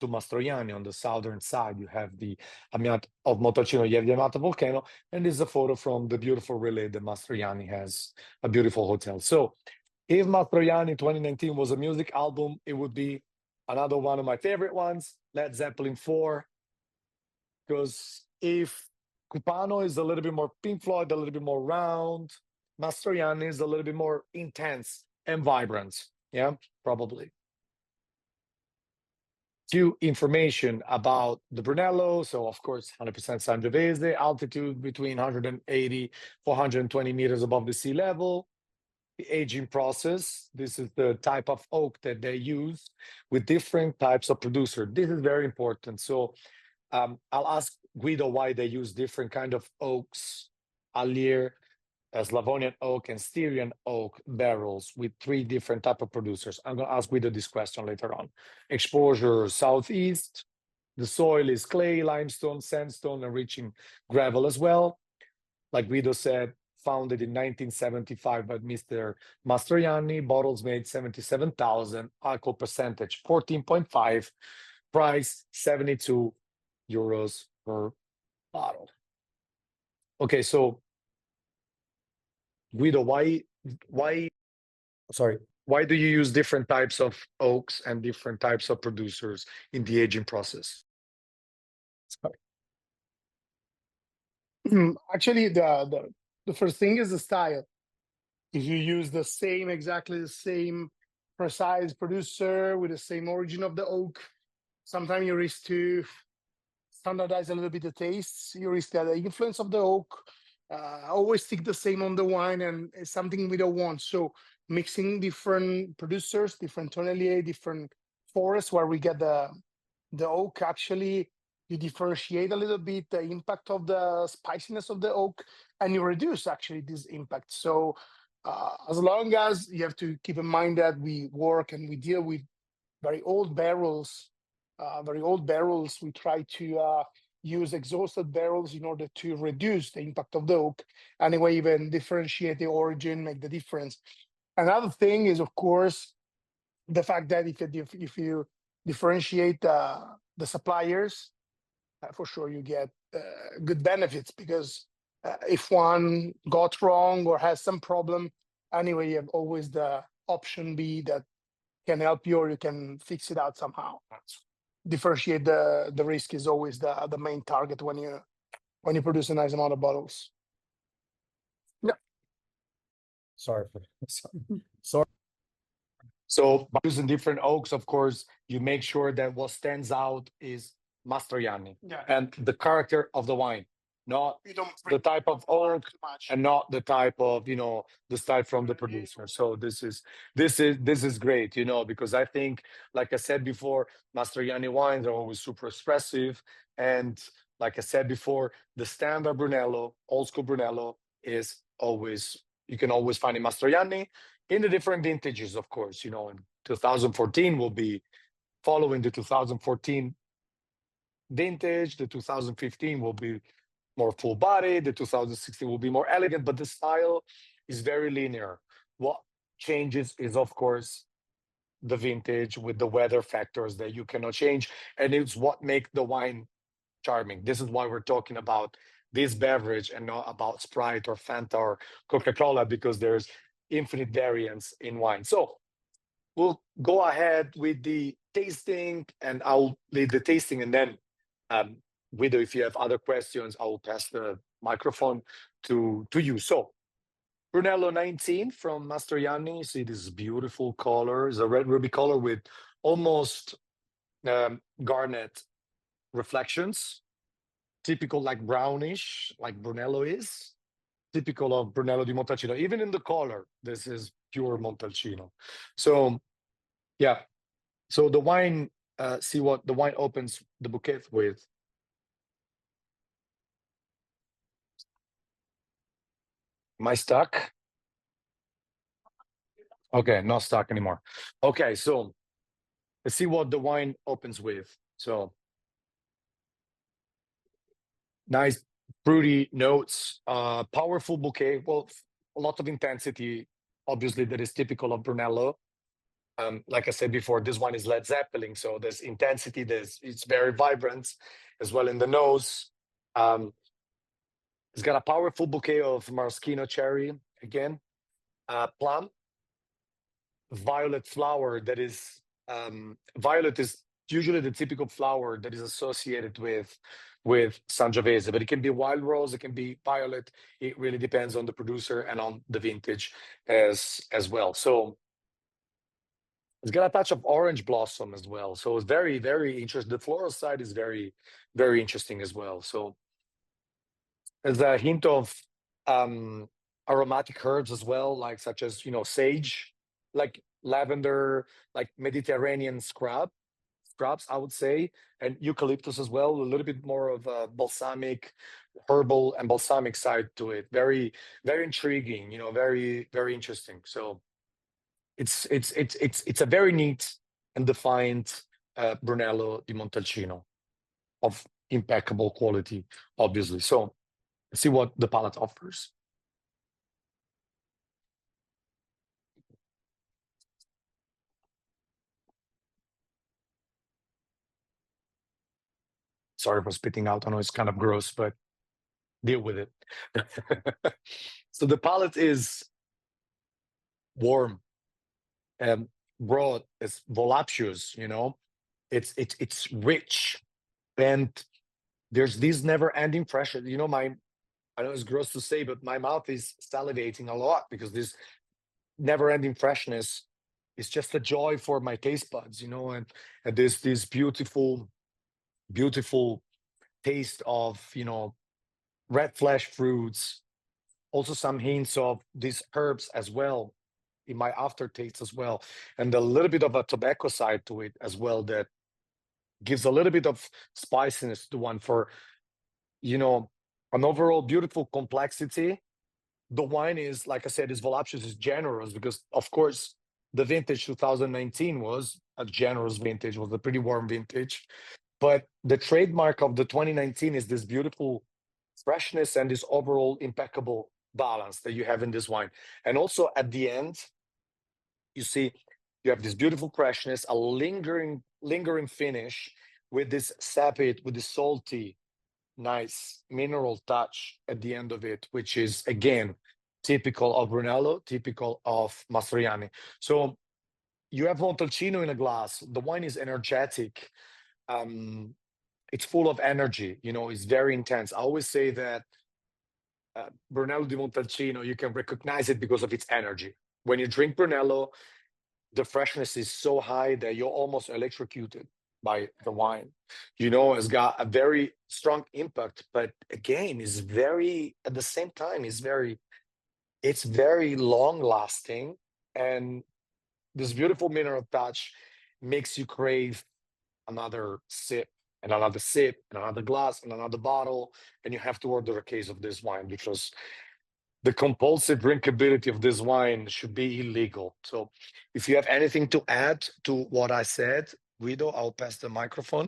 to Mastrojanni. On the southern side, you have the Amiata of Montalcino, you have the Amiata volcano, and this is a photo from the beautiful relay that Mastrojanni has, a beautiful hotel. So if Mastrojanni 2019 was a music album, it would be another one of my favorite ones, Led Zeppelin 4, because if Cupano is a little bit more Pink Floyd, a little bit more round, Mastrojanni is a little bit more intense and vibrant. Yeah, probably. Few information about the Brunello. So of course, 100% Sangiovese, altitude between 180, 420 meters above the sea level. The aging process, this is the type of oak that they use with different types of producer. This is very important. So I'll ask Guido why they use different kind of oaks, Allier, Slavonian oak, and Styrian oak barrels with 3 different type of producers. I'm going to ask Guido this question later on. Exposure southeast. The soil is clay, limestone, sandstone, and reaching gravel as well. Like Guido said, founded in 1975 by Mr. Mastrojanni. Bottles made 77,000. Alcohol percentage 14.5. Price 72 euros per bottle. Okay, so Guido, why do you use different types of oaks and different types of producers in the aging process? Actually, the first thing is the style. If you use exactly the same precise producer with the same origin of the oak, sometimes you risk to standardize a little bit the tastes. You risk the influence of the oak. Always stick the same on the wine, and it's something we don't want. So mixing different producers, different tonnelier, different forests where we get the oak, actually you differentiate a little bit the impact of the spiciness of the oak, and you reduce actually this impact. So as long as you have to keep in mind that we work and we deal with very old barrels, we try to use exhausted barrels in order to reduce the impact of the oak. Anyway, even differentiate the origin, make the difference. Another thing is, of course, the fact that if you differentiate the suppliers, for sure you get good benefits, because if one got wrong or has some problem, anyway, you have always the option B that can help you, or you can fix it out somehow. Differentiate the risk is always the main target when you produce a nice amount of bottles. Yeah. Sorry. So by using different oaks, of course, you make sure that what stands out is Mastrojanni and the character of the wine, not the type of oak and not the type of, the style from the producer. So this is great, because I think, like I said before, Mastrojanni wines are always super expressive. And like I said before, the standard Brunello, old school Brunello, is always, you can always find in Mastrojanni in the different vintages, of course. In 2014 will be following the 2014 vintage. The 2015 will be more full body. The 2016 will be more elegant, but the style is very linear. What changes is, of course, the vintage with the weather factors that you cannot change. And it's what makes the wine charming. This is why we're talking about this beverage and not about Sprite or Fanta or Coca-Cola, because there's infinite variance in wine. So we'll go ahead with the tasting, and I'll lead the tasting, and then Guido, if you have other questions, I will pass the microphone to you. So Brunello 19 from Mastrojanni. See this beautiful color. It's a red ruby color with almost garnet reflections. Typical, like brownish, like Brunello is. Typical of Brunello di Montalcino. Even in the color, this is pure Montalcino. So yeah. So the wine, see what the wine opens the bouquet with. Am I stuck? Okay, not stuck anymore. Okay, so let's see what the wine opens with. So nice fruity notes, powerful bouquet. Well, a lot of intensity, obviously, that is typical of Brunello. Like I said before, this one is Led Zeppelin, so there's intensity. It's very vibrant as well in the nose. It's got a powerful bouquet of maraschino cherry again, plum, violet flower. That is violet is usually the typical flower that is associated with Sangiovese, but it can be wild rose, it can be violet. It really depends on the producer and on the vintage as well. So it's got a touch of orange blossom as well. So it's very, very interesting. The floral side is very, very interesting as well. So there's a hint of aromatic herbs as well, like such as, sage, like lavender, like Mediterranean scrubs, I would say, and eucalyptus as well. A little bit more of a balsamic, herbal and balsamic side to it. Very, very intriguing. Very, very interesting. So it's a very neat and defined Brunello di Montalcino of impeccable quality, obviously. So let's see what the palate offers. Sorry for spitting out. I know it's kind of gross, but deal with it. So the palate is warm and broad. It's voluptuous. It's rich, and there's this never-ending pressure. I know it's gross to say, but my mouth is salivating a lot because this never-ending freshness is just a joy for my taste buds. And there's this beautiful taste of red flesh fruits, also some hints of these herbs as well in my aftertaste as well, and a little bit of a tobacco side to it as well that gives a little bit of spiciness to one for an overall beautiful complexity. The wine is, like I said, is voluptuous, is generous, because of course the vintage 2019 was a generous vintage, was a pretty warm vintage. But the trademark of the 2019 is this beautiful freshness and this overall impeccable balance that you have in this wine. And also at the end, you see, you have this beautiful freshness, a lingering finish with this sapid, with this salty, nice mineral touch at the end of it, which is again typical of Brunello, typical of Mastrojanni. So you have Montalcino in a glass. The wine is energetic. It's full of energy. It's very intense. I always say that Brunello di Montalcino, you can recognize it because of its energy. When you drink Brunello, the freshness is so high that you're almost electrocuted by the wine. It's got a very strong impact, but again, it's very, at the same time, it's very long lasting. And this beautiful mineral touch makes you crave another sip and another sip and another glass and another bottle. And you have to order a case of this wine because the compulsive drinkability of this wine should be illegal. So if you have anything to add to what I said, Guido, I'll pass the microphone.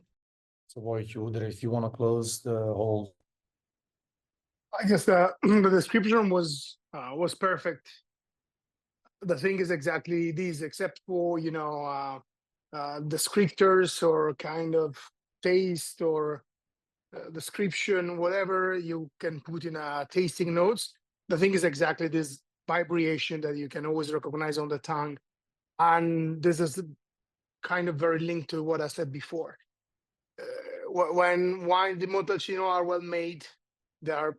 So vuoi chiudere, if you want to close the whole. I guess the description was perfect. The thing is exactly this, except for descriptors or kind of taste or description, whatever you can put in tasting notes. The thing is exactly this vibration that you can always recognize on the tongue, and this is kind of very linked to what I said before. When wine di Montalcino are well made, they are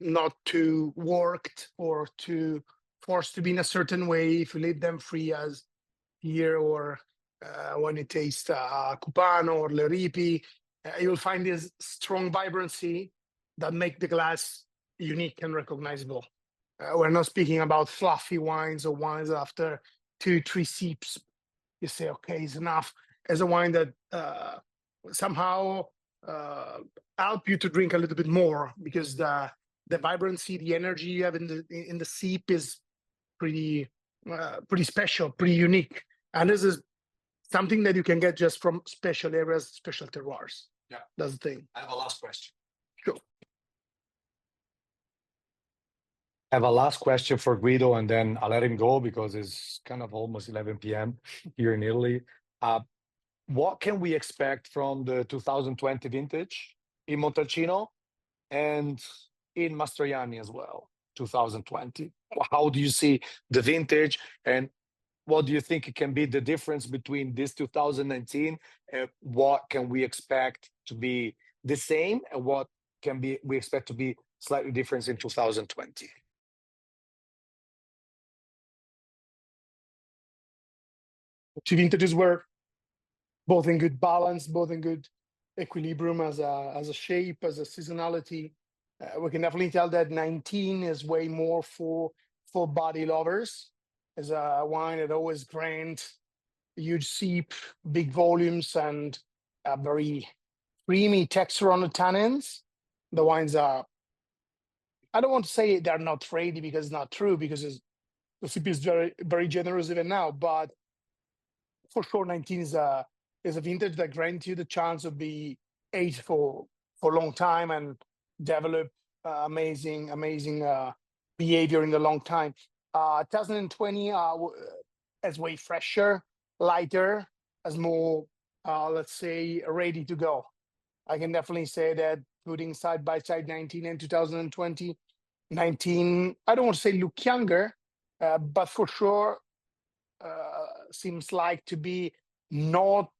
not too worked or too forced to be in a certain way. If you leave them free, as here, or when you taste Cupano or Le Ripi, you'll find this strong vibrancy that make the glass unique and recognizable. We're not speaking about fluffy wines or wines after 2-3 sips you say, okay, it's enough. As a wine that somehow help you to drink a little bit more, because the vibrancy, the energy you have in the sip is pretty special, pretty unique. And this is something that you can get just from special areas, special terroirs. Yeah. That's the thing. I have a last question. Sure. I have a last question for Guido, and then I'll let him go because it's kind of almost 11 p.m. here in Italy. What can we expect from the 2020 vintage in Montalcino and in Mastrojanni as well, 2020? How do you see the vintage, and what do you think it can be the difference between this 2019 and what can we expect to be the same, and what can be we expect to be slightly different in 2020? Two vintages were both in good balance, both in good equilibrium as a shape, as a seasonality. We can definitely tell that 19 is way more for body lovers. As a wine that always grants huge seep, big volumes, and a very creamy texture on the tannins. The wines are, I don't want to say they're not frady because it's not true, because the seep is very, very generous even now, but for sure 19 is a vintage that grants you the chance of be aged for a long time and develop amazing behavior in the long time. 2020 is way fresher, lighter, as more, let's say, ready to go. I can definitely say that putting side by side 19 and 2020, 19, I don't want to say look younger, but for sure seems like to be not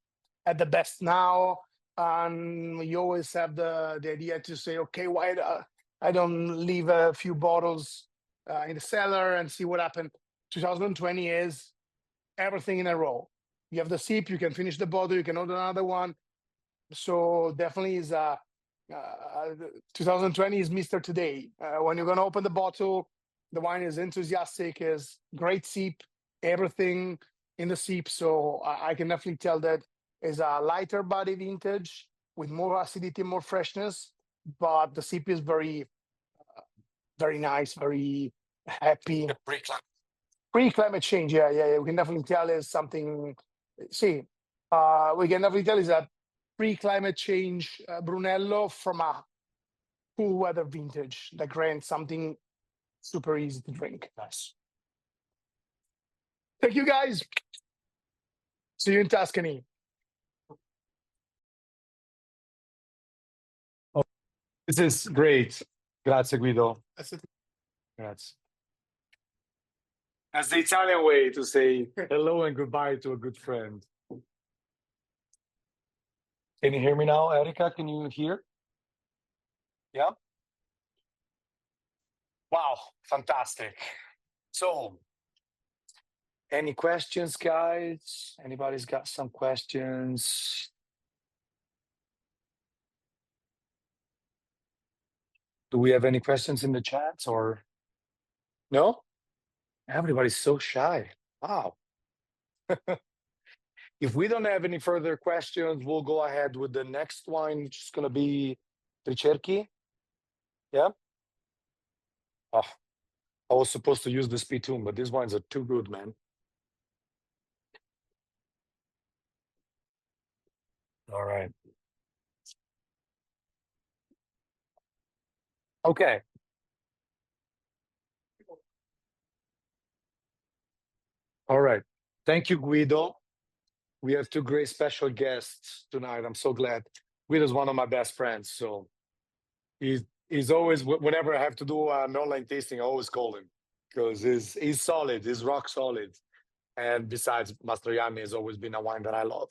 at the best now. And you always have the idea to say, okay, why I don't leave a few bottles in the cellar and see what happened. 2020 is everything in a row. You have the sip, you can finish the bottle, you can order another one. So definitely is 2020 is Mr. Today. When you're gonna open the bottle, the wine is enthusiastic, is great sip, everything in the sip. So I can definitely tell that is a lighter body vintage with more acidity, more freshness, but the sip is very, very nice, very happy. Pre-climate change, yeah. We can definitely tell is something. See, we can definitely tell is a pre-climate change Brunello from a cool weather vintage that grants something super easy to drink. Nice. Thank you, guys. See you in Tuscany. This is great. Grazie, Guido. Grazie. That's the Italian way to say hello and goodbye to a good friend. Can you hear me now, Erica? Can you hear? Yeah? Wow, fantastic. So, any questions, guys? Anybody's got some questions? Do we have any questions in the chat or no? Everybody's so shy. Wow. If we don't have any further questions, we'll go ahead with the next wine, which is going to be Tricerchi. Yeah. Oh, I was supposed to use the Spittoon, but these wines are too good, man. All right. Okay. All right. Thank you, Guido. We have two great special guests tonight. I'm so glad. Guido's one of my best friends, so he's always, whenever I have to do an online tasting, I always call him because he's solid. He's rock solid. And besides, Mastrojanni has always been a wine that I love.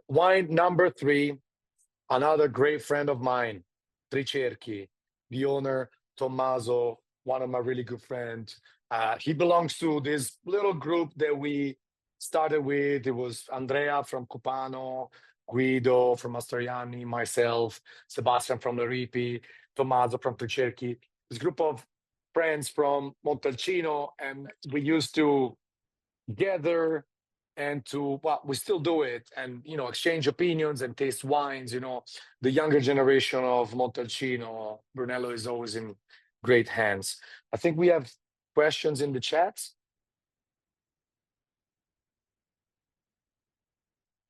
Wine number 3, another great friend of mine, Tricerchi, the owner, Tommaso, one of my really good friends. He belongs to this little group that we started with. It was Andrea from Cupano, Guido from Mastrojanni, myself, Sebastian from the Ripi, Tommaso from Tricerchi. This group of friends from Montalcino, and we used to gather and to, well, we still do it, and exchange opinions and taste wines. The younger generation of Montalcino, Brunello, is always in great hands. I think we have questions in the chat.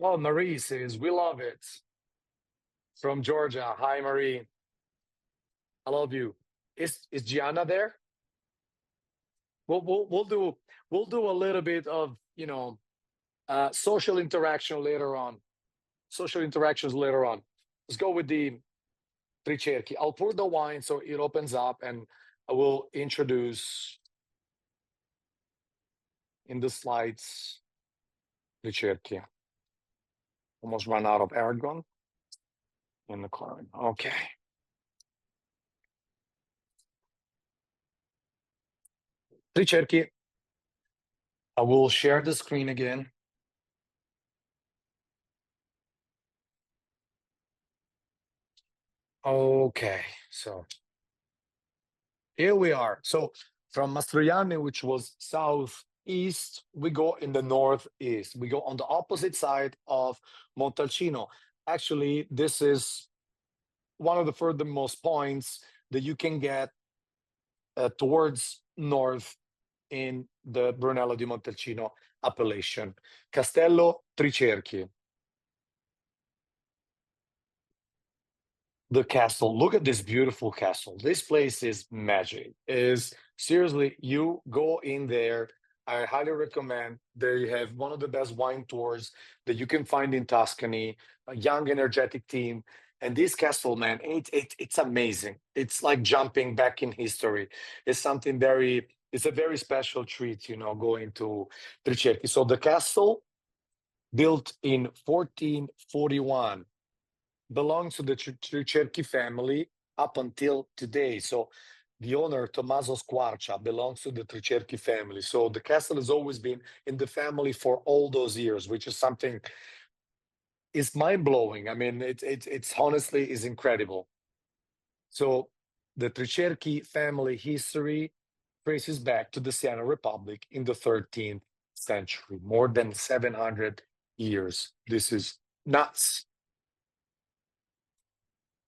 Oh, Marie says, we love it. From Georgia. Hi, Marie. I love you. Is Gianna there? We'll do a little bit of, you know, social interaction later on. Social interactions later on. Let's go with the Tricerchi. I'll pour the wine so it opens up, and I will introduce in the slides Tricerchi. Almost run out of Aragon in the car. Okay. Tricerchi. I will share the screen again. Okay, so here we are. So from Mastrojanni, which was southeast, we go in the northeast. We go on the opposite side of Montalcino. Actually, this is one of the furthermost points that you can get towards north in the Brunello di Montalcino appellation. Castello Tricerchi. The castle. Look at this beautiful castle. This place is magic. Is seriously, you go in there. I highly recommend. They have one of the best wine tours that you can find in Tuscany. A young, energetic team. And this castle, man, it's amazing. It's like jumping back in history. It's something very. It's a very special treat, you know, going to Tricerchi. So the castle, built in 1441. Belongs to the Tricerchi family up until today. So the owner, Tommaso Squarcia, belongs to the Tricerchi family. So the castle has always been in the family for all those years, which is something is mind-blowing. I mean, it's honestly is incredible. So the Tricerchi family history traces back to the Siena Republic in the 13th century, more than 700 years. This is nuts.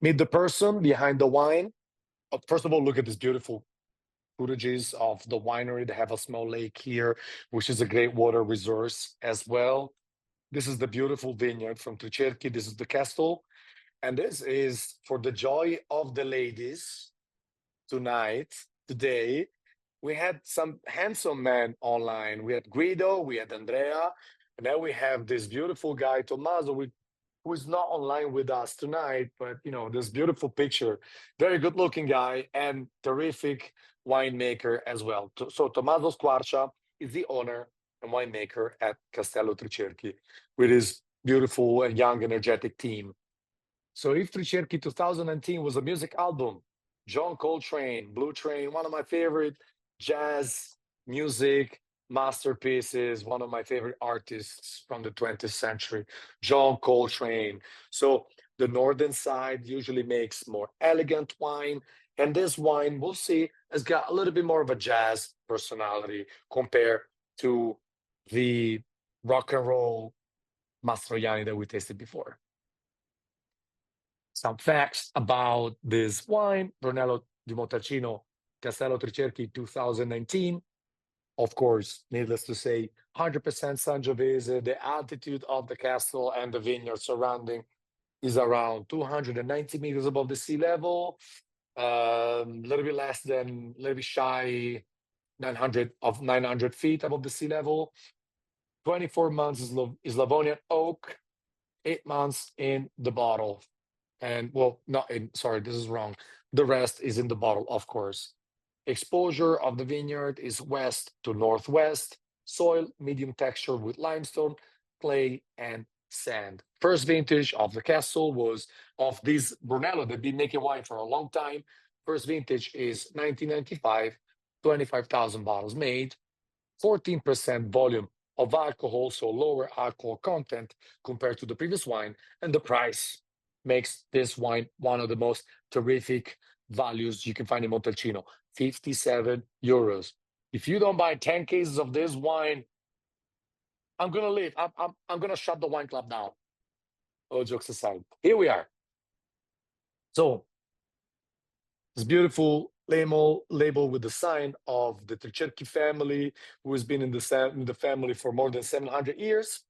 Meet the person behind the wine. First of all, look at this beautiful footages of the winery. They have a small lake here, which is a great water resource as well. This is the beautiful vineyard from Tricerchi. This is the castle. And this is for the joy of the ladies tonight, today. We had some handsome men online. We had Guido, we had Andrea, and now we have this beautiful guy, Tommaso, who is not online with us tonight, but you know, this beautiful picture, very good looking guy and terrific winemaker as well. So Tommaso Squarcia is the owner and winemaker at Castello Tricerchi with his beautiful and young, energetic team. So if Tricerchi 2019 was a music album, John Coltrane, Blue Train, one of my favorite jazz music masterpieces, one of my favorite artists from the 20th century, John Coltrane. So the northern side usually makes more elegant wine, and this wine, we'll see, has got a little bit more of a jazz personality compared to the rock and roll Mastrojanni that we tasted before. Some facts about this wine, Brunello di Montalcino, Castello Tricerchi 2019. Of course, needless to say, 100% Sangiovese. The altitude of the castle and the vineyard surrounding is around 290 meters above the sea level. A little bit less than, a little bit shy 900 feet above the sea level. 24 months is Livonian oak, 8 months in the bottle. And well, not in, sorry, this is wrong. The rest is in the bottle, of course. Exposure of the vineyard is west to northwest. Soil, medium texture with limestone, clay, and sand. First vintage of the castle was of this Brunello. They've been making wine for a long time. First vintage is 1995, 25,000 bottles made, 14% volume of alcohol, so lower alcohol content compared to the previous wine, and the price makes this wine one of the most terrific values you can find in Montalcino, 57 euros. If you don't buy 10 cases of this wine, I'm gonna leave. I'm gonna shut the wine club down. All jokes aside, here we are. So this beautiful label with the sign of the Tricerchi family, who has been in the family for more than 700 years.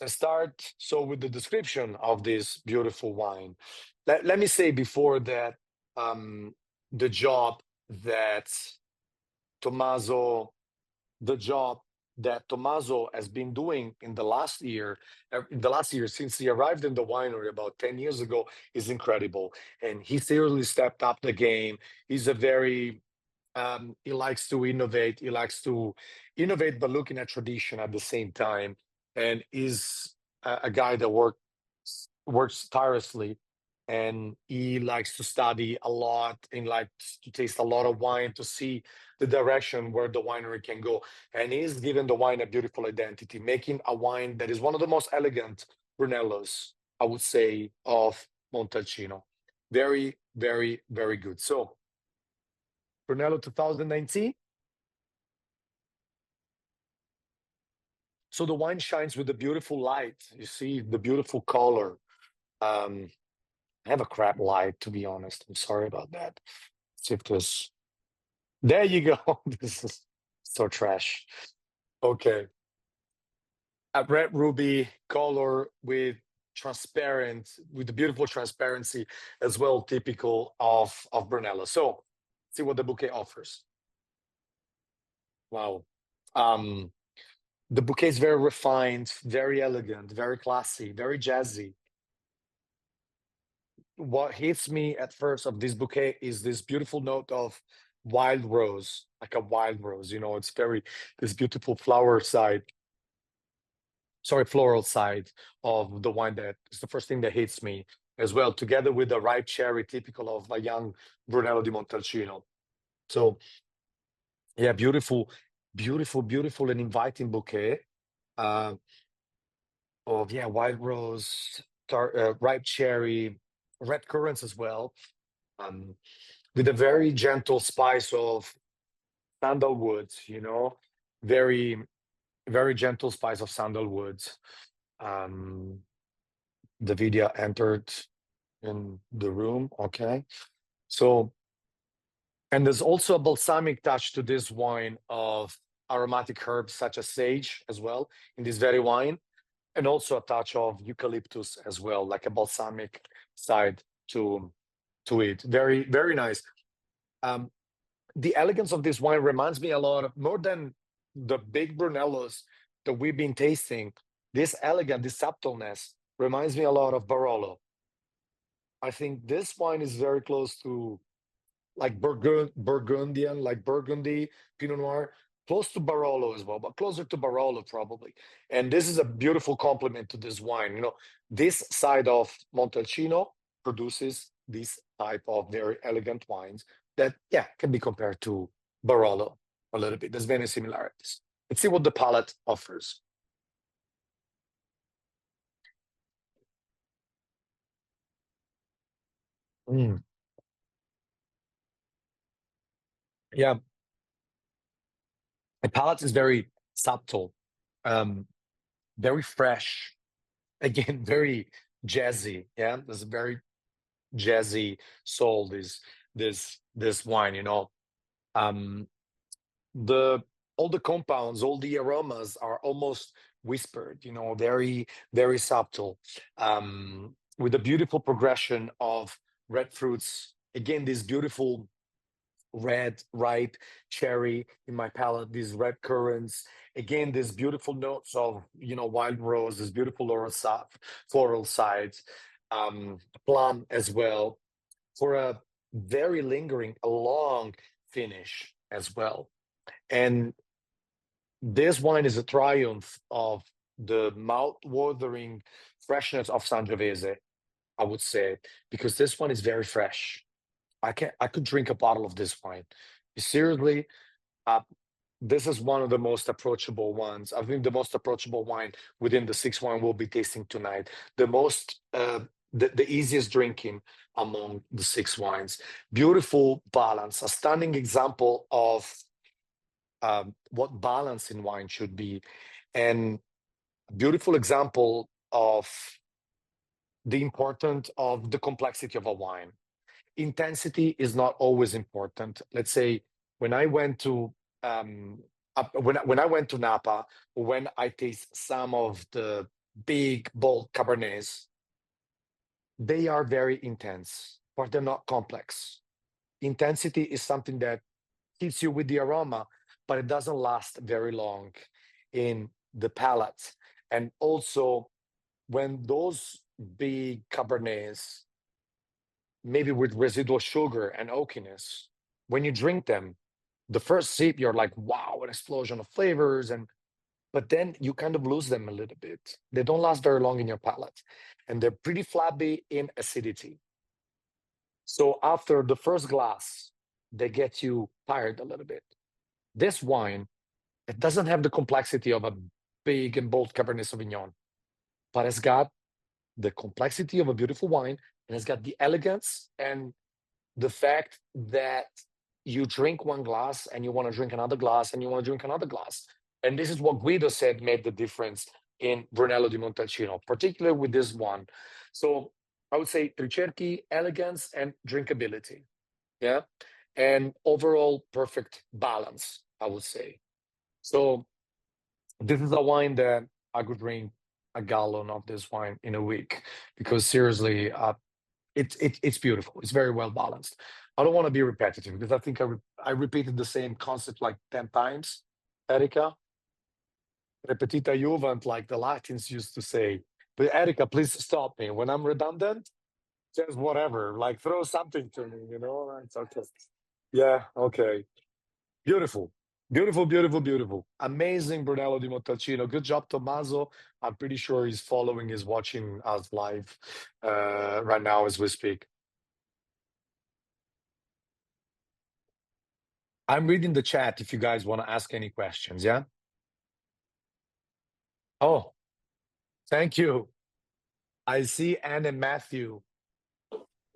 Let's start with the description of this beautiful wine. Let me say before that the job that Tommaso the job that Tommaso has been doing in the last year, since he arrived in the winery about 10 years ago, is incredible. And he seriously stepped up the game. He's a very, he likes to innovate. He likes to innovate, but looking at tradition at the same time. And is a guy that works tirelessly, and he likes to study a lot and likes to taste a lot of wine to see the direction where the winery can go. And he's given the wine a beautiful identity, making a wine that is one of the most elegant Brunellos, I would say, of Montalcino. Very, very, very good. So, Brunello 2019. So the wine shines with a beautiful light. You see the beautiful color. I have a crap light, to be honest. I'm sorry about that. Let's see if this. There you go. This is so trash. Okay. A red ruby color with the beautiful transparency as well, typical of Brunello. So, see what the bouquet offers. Wow. The bouquet is very refined, very elegant, very classy, very jazzy. What hits me at first of this bouquet is this beautiful note of wild rose, like a wild rose. It's this beautiful floral side of the wine. That is the first thing that hits me as well, together with the ripe cherry, typical of a young Brunello di Montalcino. So, yeah, beautiful, beautiful, beautiful and inviting bouquet of wild rose, ripe cherry, red currants as well, with a very gentle spice of sandalwood, very, very gentle spice of sandalwood. Davidia entered in the room. Okay. So, and there's also a balsamic touch to this wine of aromatic herbs such as sage as well in this very wine, and also a touch of eucalyptus as well, like a balsamic side to it. Very, very nice. The elegance of this wine reminds me a lot of, more than the big Brunellos that we've been tasting, this subtleness reminds me a lot of Barolo. I think this wine is very close to like Burgundian, like Burgundy, Pinot Noir, close to Barolo as well, but closer to Barolo probably. And this is a beautiful complement to this wine. This side of Montalcino produces this type of very elegant wines that, can be compared to Barolo a little bit. There's many similarities. Let's see what the palate offers. Yeah. The palate is very subtle, very fresh, again, very jazzy. Yeah, there's a very jazzy soul, this wine, all the compounds, all the aromas are almost whispered, very, very subtle, with a beautiful progression of red fruits. Again, this beautiful red, ripe cherry in my palate, these red currants. Again, these beautiful notes of, wild rose, this beautiful floral sides, plum as well, for a very lingering, a long finish as well. And this wine is a triumph of the mouth-watering freshness of Sangiovese, I would say, because this one is very fresh. I could drink a bottle of this wine. Seriously, this is one of the most approachable ones. I think the most approachable wine within the 6 wine we'll be tasting tonight. The easiest drinking among the 6 wines. Beautiful balance, a stunning example of what balance in wine should be, and a beautiful example of the importance of the complexity of a wine. Intensity is not always important. Let's say when I went to when I went to Napa, when I taste some of the big, bold Cabernets, they are very intense, but they're not complex. Intensity is something that keeps you with the aroma, but it doesn't last very long in the palate. And also, when those big Cabernets, maybe with residual sugar and oakiness, when you drink them, the first sip, you're like, wow, an explosion of flavors. But then you kind of lose them a little bit. They don't last very long in your palate. And they're pretty flabby in acidity. So after the first glass, they get you tired a little bit. This wine, it doesn't have the complexity of a big and bold Cabernet Sauvignon, but it's got the complexity of a beautiful wine, and it's got the elegance and the fact that you drink one glass and you want to drink another glass and you want to drink another glass. And this is what Guido said made the difference in Brunello di Montalcino, particularly with this one. So I would say Tricerchi, elegance and drinkability. Yeah. And overall perfect balance, I would say. So this is a wine that I could drink a gallon of this wine in a week, because seriously, it's beautiful. It's very well balanced. I don't want to be repetitive because I think I repeated the same concept like 10 times, Erika. Repetita juvent, like the Latins used to say. But Erika, please stop me. When I'm redundant, just whatever, like throw something to me, you know? It's okay. Yeah, okay. Beautiful. Beautiful, beautiful, beautiful. Amazing Brunello di Montalcino. Good job, Tommaso. I'm pretty sure he's following, he's watching us live right now as we speak. I'm reading the chat if you guys want to ask any questions, yeah? Oh, thank you. I see Anne and Matthew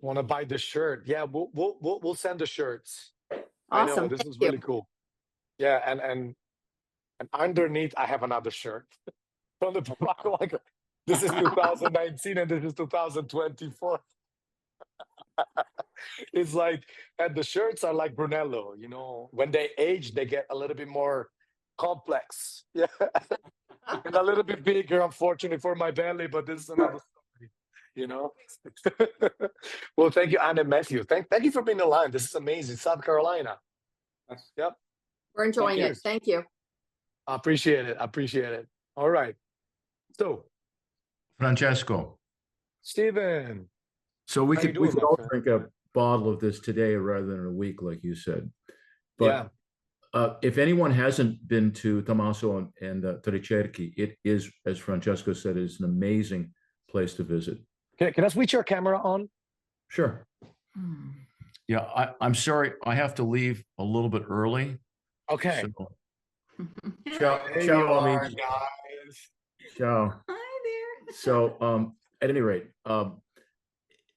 want to buy the shirt. Yeah, we'll send the shirts. I know Awesome. this Thank is you. really cool. Yeah, and underneath I have another shirt from the Perbacco. Like, this is 2019 and this is 2024. It's like, and the shirts are like Brunello, you know, when they age, they get a little bit more complex. Yeah. And a little bit bigger, unfortunately, for my belly, but this is another story, you know. Well, thank you, Anne and Matthew. Thank you for being alive. This is amazing. South Carolina. Yep. We're enjoying it. Cheers. Thank you. I appreciate it. I appreciate it. All right. So, Francesco, Stephen. so we How you could doing, my all friend? drink a bottle of this today rather than a week, like you said. But if anyone hasn't been to Tommaso and Tricerchi, it is, as Francesco said, is an amazing place to visit. Can I switch your camera on? Sure. Hmm. Yeah, I'm sorry, I have to leave a little bit early. Okay. So, ciao, There you ciao, are, amici. guys. Ciao. Hi there. So, at any rate,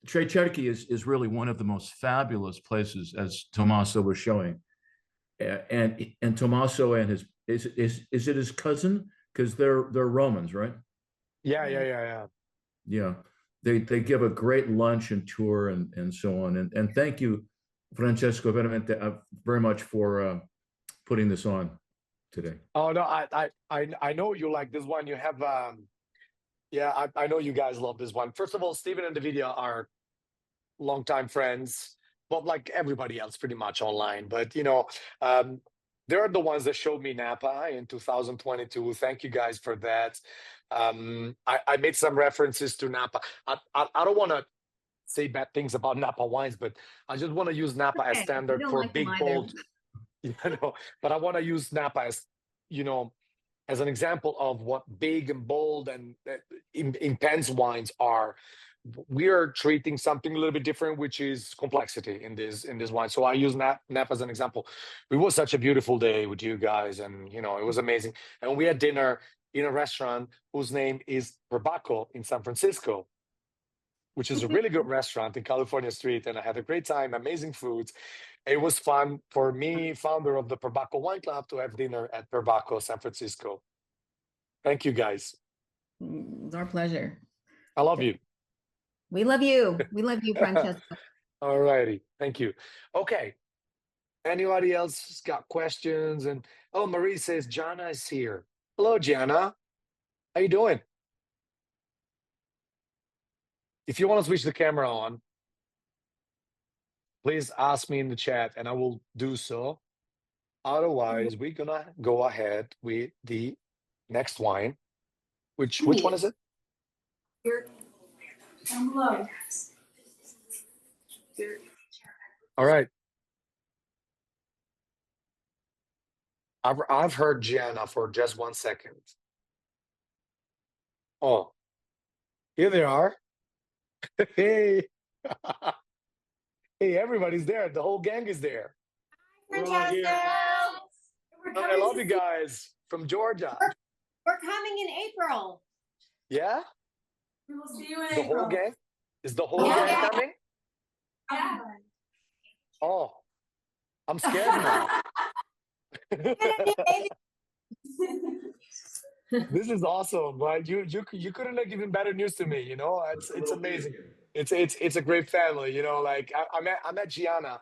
Tricerchi is really one of the most fabulous places, as Tommaso was showing. And Tommaso and his is it his cousin? Because they're Romans, right? Yeah. Yeah. They give a great lunch and tour and so on. And thank you, Francesco, very much for putting this on today. Oh no, I know you like this one. You have yeah, I know you guys love this one. First of all, Stephen and Davidia are longtime friends, but like everybody else, pretty much online. But you know, they're the ones that showed me Napa in 2022. Thank you guys for that. I made some references to Napa. I don't want to say bad things about Napa wines, but I just want to use Napa as Okay, I standard don't for like them big, either. bold, you know. But I want to use Napa as, you know, as an example of what big and bold and intense wines are. We are treating something a little bit different, which is complexity in this wine. So I use Napa as an example. It was such a beautiful day with you guys, and you know, it was amazing. And we had dinner in a restaurant whose name is Perbacco in San Francisco, which is a really good restaurant in California Street. And I had a great time, amazing foods. It was fun for me, founder of the Perbacco Wine Club, to have dinner at Perbacco, San Francisco. Thank you, guys. It's our pleasure. I love you. We love you. We love you, Francesco. All righty. Thank you. Okay. Anybody else got questions? And oh, Marie says Gianna is here. Hello, Gianna. How you doing? if you want to switch the camera on, please ask me in the chat and I will do so. Otherwise, we're gonna go ahead with the next wine. Which one is it? All right. I've heard Gianna for just 1 second. Oh, here they are. Hey. Hey, everybody's there. The whole gang is there. Francesco. I love you guys from Georgia. We're coming in April. Yeah? We will see you in The April. whole gang? Is the whole gang coming? Yeah. Oh, I'm scared now. This is awesome, right? You couldn't have given better news to me, you know? It's amazing. It's a great family, you know, like I met Gianna.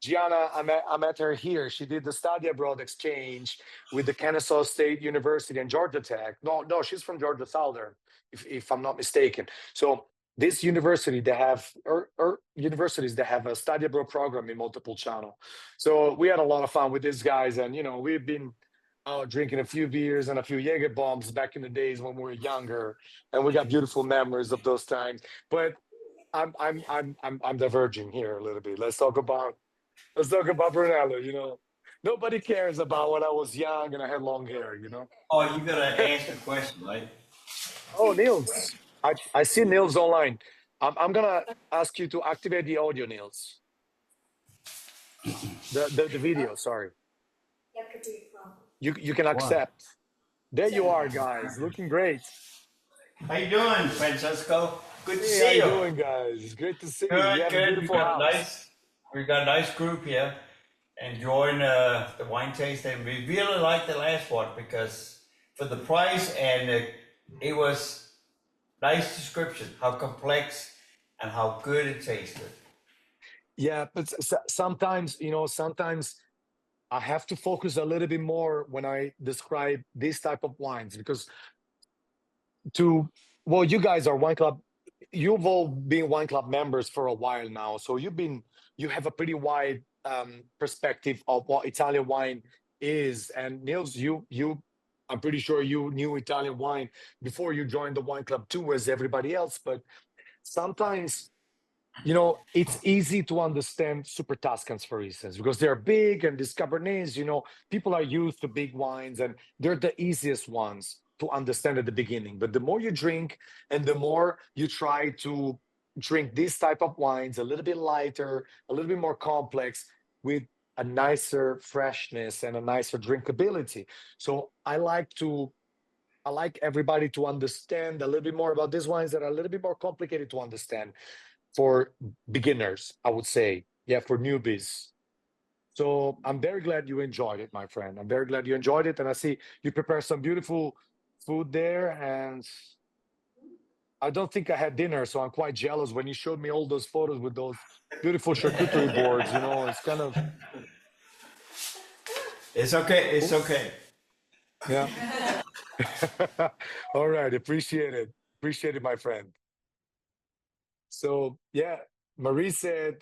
Gianna, I met her here. She did the study abroad exchange with the Kennesaw State University and Georgia Tech. No, she's from Georgia Southern, if I'm not mistaken. So this university, they have universities that have a study abroad program in multiple channel. So we had a lot of fun with these guys, and you know, we've been out drinking a few beers and a few Jaeger bombs back in the days when we were younger, and we got beautiful memories of those times. But I'm diverging here a little bit. Let's talk about Brunello. You know, nobody cares about when I was young and I had long hair. You know. Oh, you gotta ask the question, right? Oh, Niels, I see Niels online. I'm gonna ask you to activate the audio, Niels. The video. Sorry. You can accept. There you are, guys. Looking great. How you doing, Francesco? Good to Hey, see how you. you doing, guys? Great to see you. Good, You have a good. beautiful house. We got a nice group here, enjoying the wine tasting. We really liked the last one because for the price and it was nice description, how complex and how good it tasted. Yeah, but sometimes, you know, sometimes I have to focus a little bit more when I describe this type of wines because well, you guys are wine club. You've all been wine club members for a while now, so you have a pretty wide perspective of what Italian wine is. And Niels, I'm pretty sure you knew Italian wine before you joined the wine club too, as everybody else. But sometimes, you know, it's easy to understand Super Tuscans, for instance, because they're big, and these Cabernets, you know, people are used to big wines and they're the easiest ones to understand at the beginning. But the more you drink and the more you try to drink this type of wines, a little bit lighter, a little bit more complex, with a nicer freshness and a nicer drinkability. So I like everybody to understand a little bit more about these wines that are a little bit more complicated to understand for beginners, I would say. Yeah, for newbies. So I'm very glad you enjoyed it, my friend. I'm very glad you enjoyed it. And I see you prepare some beautiful food there. And I don't think I had dinner, so I'm quite jealous when you showed me all those photos with those beautiful charcuterie boards. You know, it's kind of... It's okay, it's okay. Yeah. All right, appreciate it. Appreciate it, my friend. So, yeah, Marie said,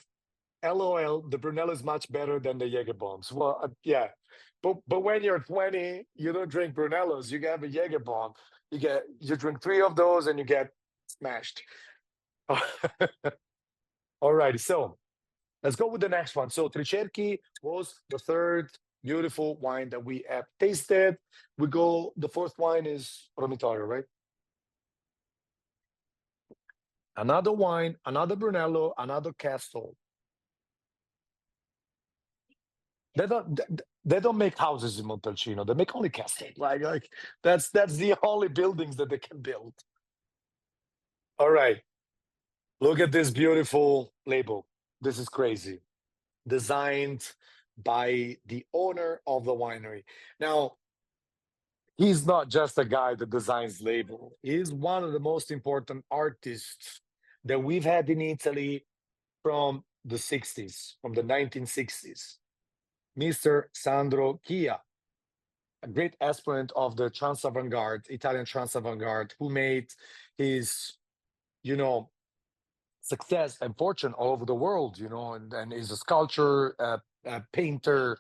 LOL, the Brunello is much better than the Jaeger bombs. Well, yeah, but when you're 20, you don't drink Brunellos. You have a Jaeger bomb. You drink 3 of those and you get smashed. All righty, so let's go with the next one. So Tricerchi was the third beautiful wine that we have tasted. The fourth wine is Romitorio, right? Another wine, another Brunello, another Castello. They don't make houses in Montalcino. They make only castles. Like that's the only buildings that they can build. All right. Look at this beautiful label. This is crazy. Designed by the owner of the winery. Now, he's not just a guy that designs label. He's one of the most important artists that we've had in Italy from the 60s, from the 1960s. Mr. Sandro Chia, a great exponent of the trance avant-garde, Italian trance avant-garde, who made his, you know, success and fortune all over the world, you know, and is a sculptor, a painter,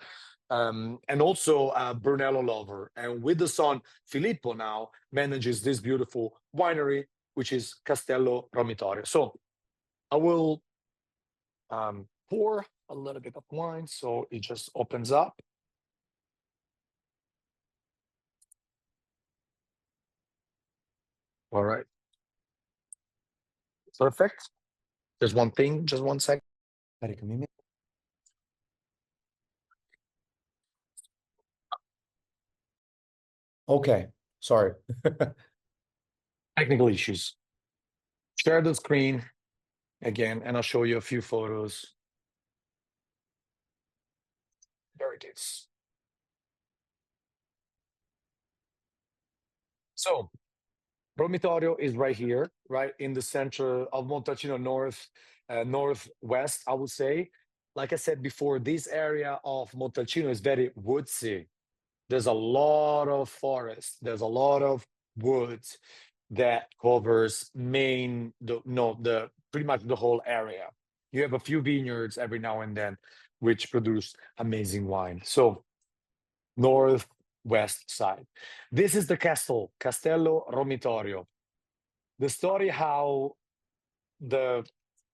and also a Brunello lover. And with the son, Filippo now manages this beautiful winery, which is Castello Romitorio. So I will pour a little bit of wine so it just opens up. All right. Perfect. There's one thing, just one second. Okay, sorry. Technical issues. Share the screen again, and I'll show you a few photos. There it is. So, Romitorio is right here, right in the center of Montalcino, northwest, I would say. Like I said before, this area of Montalcino is very woodsy. There's a lot of forest. There's a lot of woods that covers pretty much the whole area. You have a few vineyards every now and then, which produce amazing wine. So, northwest side. This is the castle, Castello Romitorio. The story how the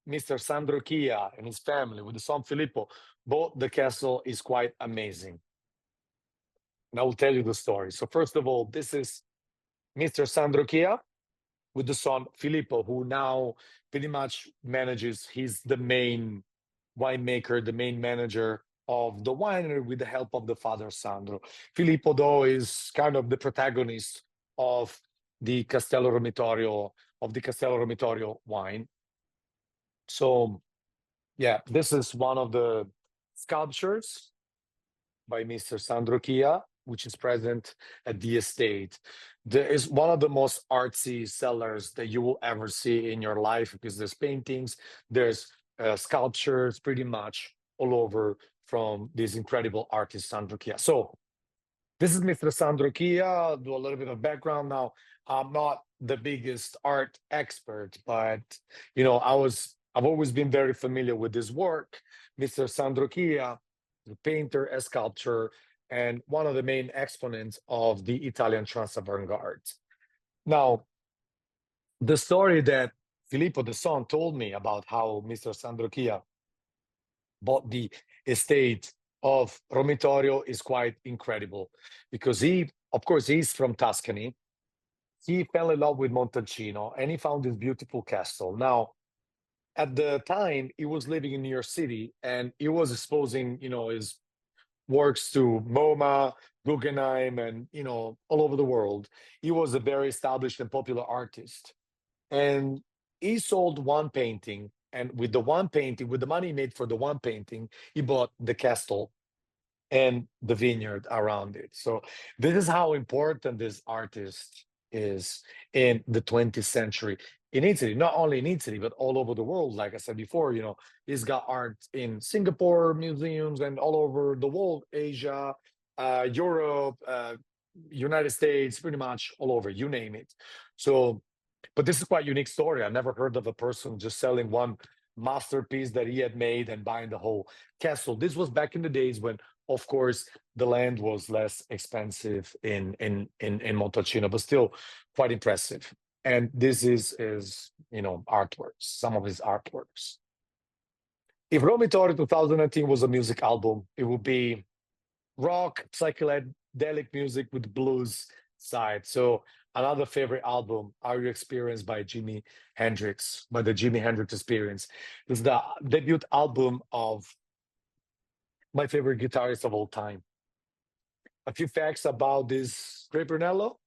Mr. Sandro Chia and his family with the son Filippo bought the castle is quite amazing. And I will tell you the story. So first of all, this is Mr. Sandro Chia with the son Filippo, who now pretty much manages, he's the main winemaker, the main manager of the winery with the help of the father Sandro. Filippo, though, is kind of the protagonist of the Castello Romitorio, wine. So, yeah, this is one of the sculptures by Mr. Sandro Chia, which is present at the estate. There is one of the most artsy cellars that you will ever see in your life, because there's paintings, there's sculptures pretty much all over from this incredible artist, Sandro Chia. So this is Mr. Sandro Chia. I'll do a little bit of background now. I'm not the biggest art expert, but, you know, I've always been very familiar with his work. Mr. Sandro Chia, a painter, a sculptor, and one of the main exponents of the Italian trans-avant-garde. Now, the story that Filippo, the son, told me about how Mr. Sandro Chia bought the estate of Romitorio is quite incredible, because he, of course, he's from Tuscany. He fell in love with Montalcino and he found this beautiful castle. Now, at the time, he was living in New York City and he was exposing, you know, his works to MoMA, Guggenheim, and, you know, all over the world. He was a very established and popular artist. And he sold one painting. And with the one painting, with the money he made for the one painting, he bought the castle and the vineyard around it. So this is how important this artist is in the 20th century in Italy, not only in Italy, but all over the world. Like I said before, you know, he's got art in Singapore museums and all over the world, Asia, Europe, United States, pretty much all over, you name it. So, but this is quite a unique story. I never heard of a person just selling one masterpiece that he had made and buying the whole castle. This was back in the days when, of course, the land was less expensive in Montalcino, but still quite impressive. And this is you know, artworks, some of his artworks. If Romitorio 2019 was a music album, it would be rock, psychedelic music with blues side. So another favorite album, Are You Experienced by Jimi Hendrix, by the Jimi Hendrix Experience. It's the debut album of my favorite guitarist of all time. A few facts about this great Brunello.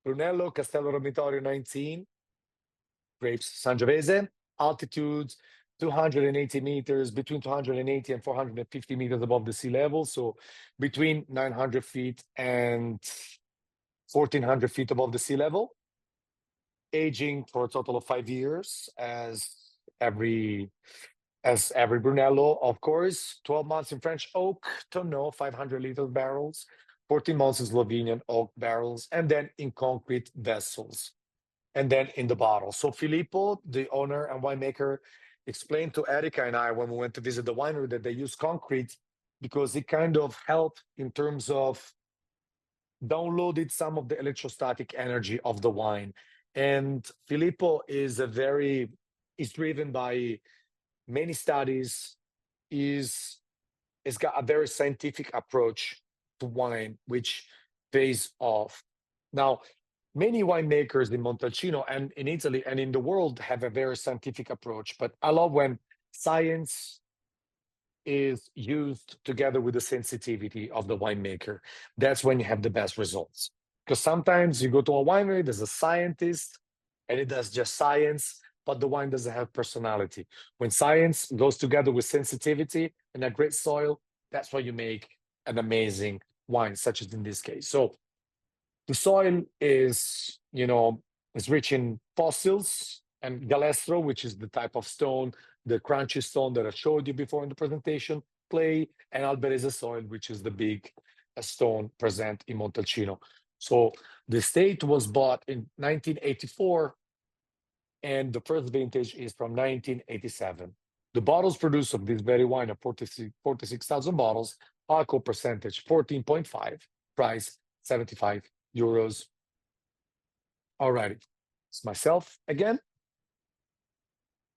Brunello, Castello Romitorio 19, grapes Sangiovese, altitudes 280 meters, between 280 and 450 meters above the sea level. So between 900 feet and 1,400 feet above the sea level. Aging for a total of 5 years, as every Brunello, of course. 12 months in French oak, tonneau, 500-liter barrels, 14 months in Slovenian oak barrels, and then in concrete vessels. and then in the bottle. So Filippo, the owner and winemaker, explained to Erika and I when we went to visit the winery that they use concrete because it kind of helped in terms of downloaded some of the electrostatic energy of the wine. And Filippo is driven by many studies, has got a very scientific approach to wine, which pays off. Now, many winemakers in Montalcino and in Italy and in the world have a very scientific approach, but I love when science is used together with the sensitivity of the winemaker. That's when you have the best results. Because sometimes you go to a winery, there's a scientist, and it does just science, but the wine doesn't have personality. When science goes together with sensitivity and a great soil, that's why you make an amazing wine, such as in this case. So the soil is, is rich in fossils and galestro, which is the type of stone, the crunchy stone that I showed you before in the presentation, clay, and alberese soil, which is the big stone present in Montalcino. So the estate was bought in 1984, and the first vintage is from 1987. The bottles produced of this very wine are 46,000 bottles, alcohol percentage 14.5, price 75 euros. All righty, it's myself again.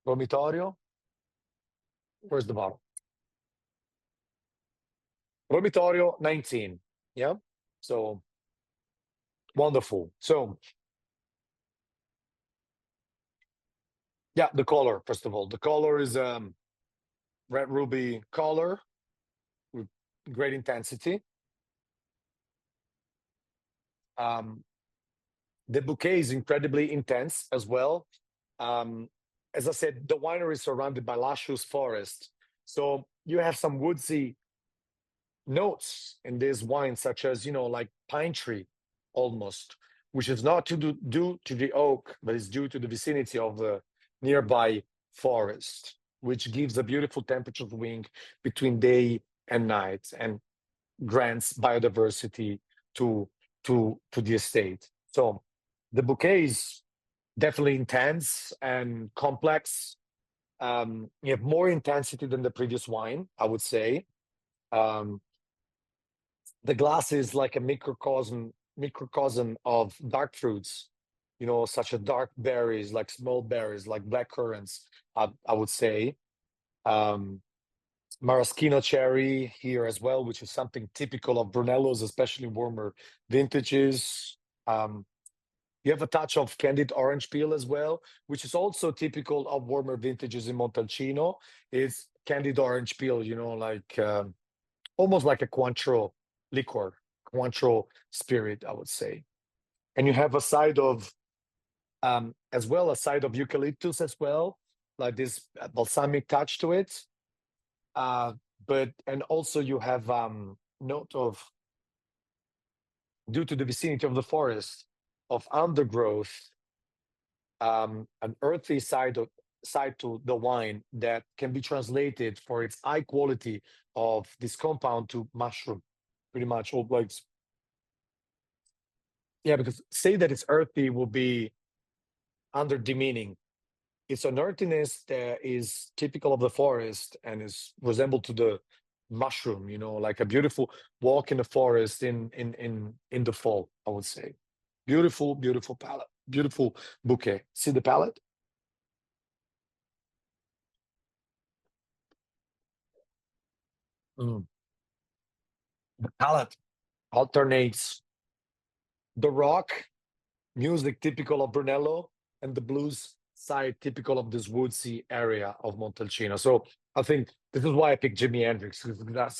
Romitorio. Where's the bottle? Romitorio 19. Yeah. So wonderful. So yeah, the color, first of all. The color is red ruby color with great intensity. The bouquet is incredibly intense as well. As I said, the winery is surrounded by luscious forest. So you have some woodsy notes in this wine, such as, like pine tree almost, which is not due to the oak, but is due to the vicinity of the nearby forest, which gives a beautiful temperature swing between day and night and grants biodiversity to the estate. So the bouquet is definitely intense and complex. You have more intensity than the previous wine, I would say. The glass is like a microcosm of dark fruits, such as dark berries, like small berries, like black currants, I would say. Maraschino cherry here as well, which is something typical of Brunello's, especially warmer vintages. You have a touch of candied orange peel as well, which is also typical of warmer vintages in Montalcino. It's candied orange peel, like almost like a Cointreau liquor, Cointreau spirit, I would say. And you have a side of, as well, a side of eucalyptus as well, like this balsamic touch to it. And also you have note of, due to the vicinity of the forest, of undergrowth, an earthy side to the wine that can be translated for its high quality of this compound to mushroom, pretty much all like. Yeah, because say that it's earthy will be under demeaning. It's an earthiness that is typical of the forest and is resembled to the mushroom, like a beautiful walk in the forest in the fall, I would say. Beautiful, beautiful palette, beautiful bouquet. See the palette? The palette alternates the rock music typical of Brunello and the blues side typical of this woodsy area of Montalcino. So I think this is why I picked Jimi Hendrix. It's got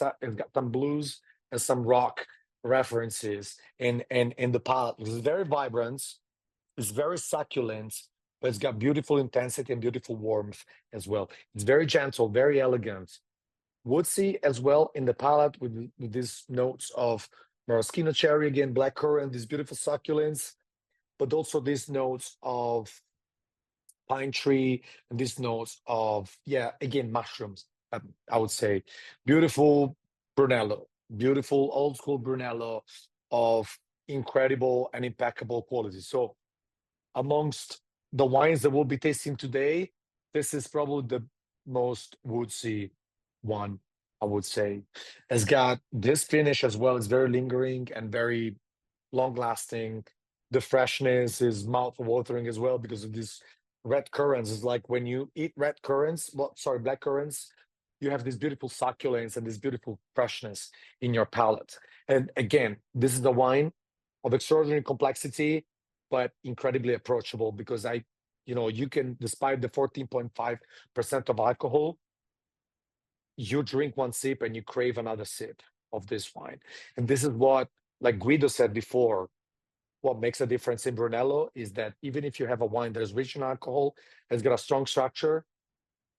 some blues and some rock references in the palette. It's very vibrant, it's very succulent, but it's got beautiful intensity and beautiful warmth as well. It's very gentle, very elegant. Woodsy as well in the palette with these notes of maraschino cherry, again, black currant, these beautiful succulents, but also these notes of pine tree and these notes of, again, mushrooms, I would say. Beautiful Brunello, beautiful old school Brunello of incredible and impeccable quality. So amongst the wines that we'll be tasting today, this is probably the most woodsy one, I would say. It's got this finish as well. It's very lingering and very long lasting. The freshness is mouth watering as well because of these red currants. It's like when you eat red currants, well, sorry, black currants, you have this beautiful succulence and this beautiful freshness in your palate. And again, this is the wine of extraordinary complexity, but incredibly approachable because you can, despite the 14.5% of alcohol, you drink one sip and you crave another sip of this wine. And this is what, like Guido said before, what makes a difference in Brunello is that even if you have a wine that is rich in alcohol, has got a strong structure,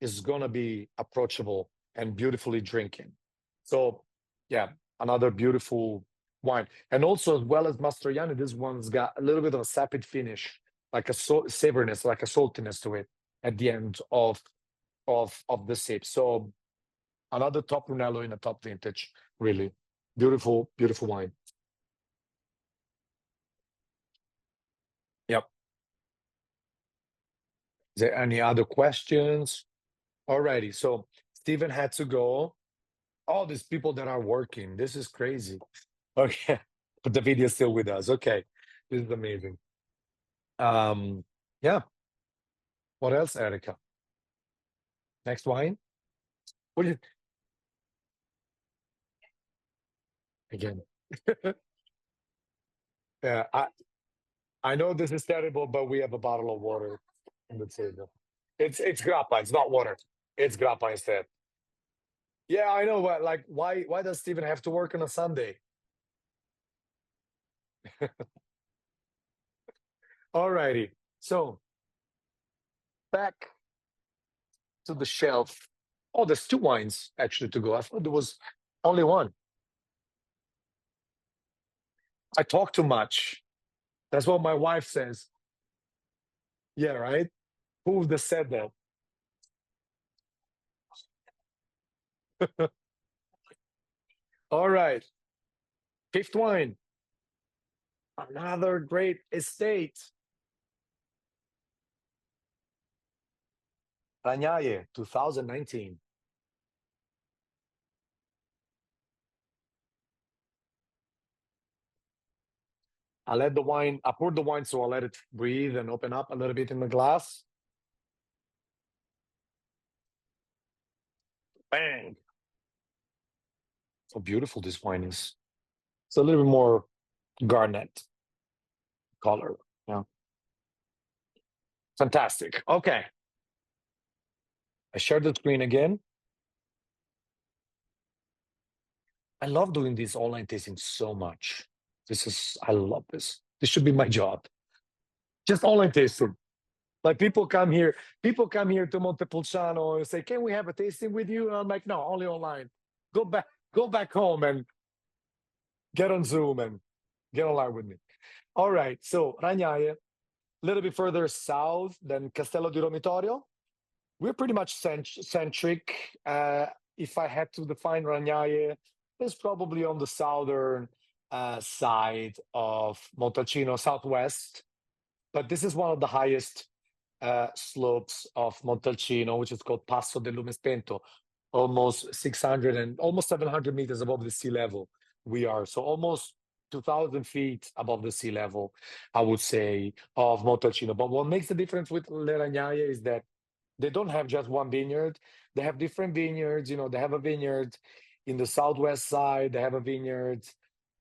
is going to be approachable and beautifully drinking. So yeah, another beautiful wine. And also, as well as Mastrojanni, this one's got a little bit of a sapid finish, like a savoriness, like a saltiness to it at the end of the sip. So another top Brunello in a top vintage, really beautiful, beautiful wine. Yep. Is there any other questions? Alrighty, so Stephen had to go. All these people that are working, this is crazy. Okay, but the video is still with us. Okay, this is amazing. Yeah. What else, Erica? Next wine? What do you again? Yeah, I know this is terrible, but we have a bottle of water on the table. It's grappa, it's not water. It's grappa instead. Yeah, I know, but like why does Stephen have to work on a Sunday? Alrighty. So back to the shelf. Oh, there's two wines actually to go. I thought there was only one. I talk too much. That's what my wife says. Yeah, right? Who would have said that? All right. Fifth wine. Another great estate. Ragnaie, 2019. I poured the wine, so I'll let it breathe and open up a little bit in the glass. Bang. So beautiful this wine is. It's a little bit more garnet color. Yeah. Fantastic. Okay. I share the screen again. I love doing these online tastings so much. I love this. This should be my job. Just online tasting. Like people come here to Montepulciano and say, "Can we have a tasting with you?" And I'm like, "No, only online. Go back home and get on Zoom and get online with me." All right, so Ragnaie, a little bit further south than Castello di Romitorio. We're pretty much centric. If I had to define Ragnaie, it's probably on the southern side of Montalcino, southwest. But this is one of the highest slopes of Montalcino, which is called Passo del Lume Spento, almost 600 and almost 700 meters above the sea level. We are so almost 2,000 feet above the sea level, I would say, of Montalcino. But what makes the difference with Le Ragnaie is that they don't have just one vineyard. They have different vineyards. They have a vineyard in the southwest side. They have a vineyard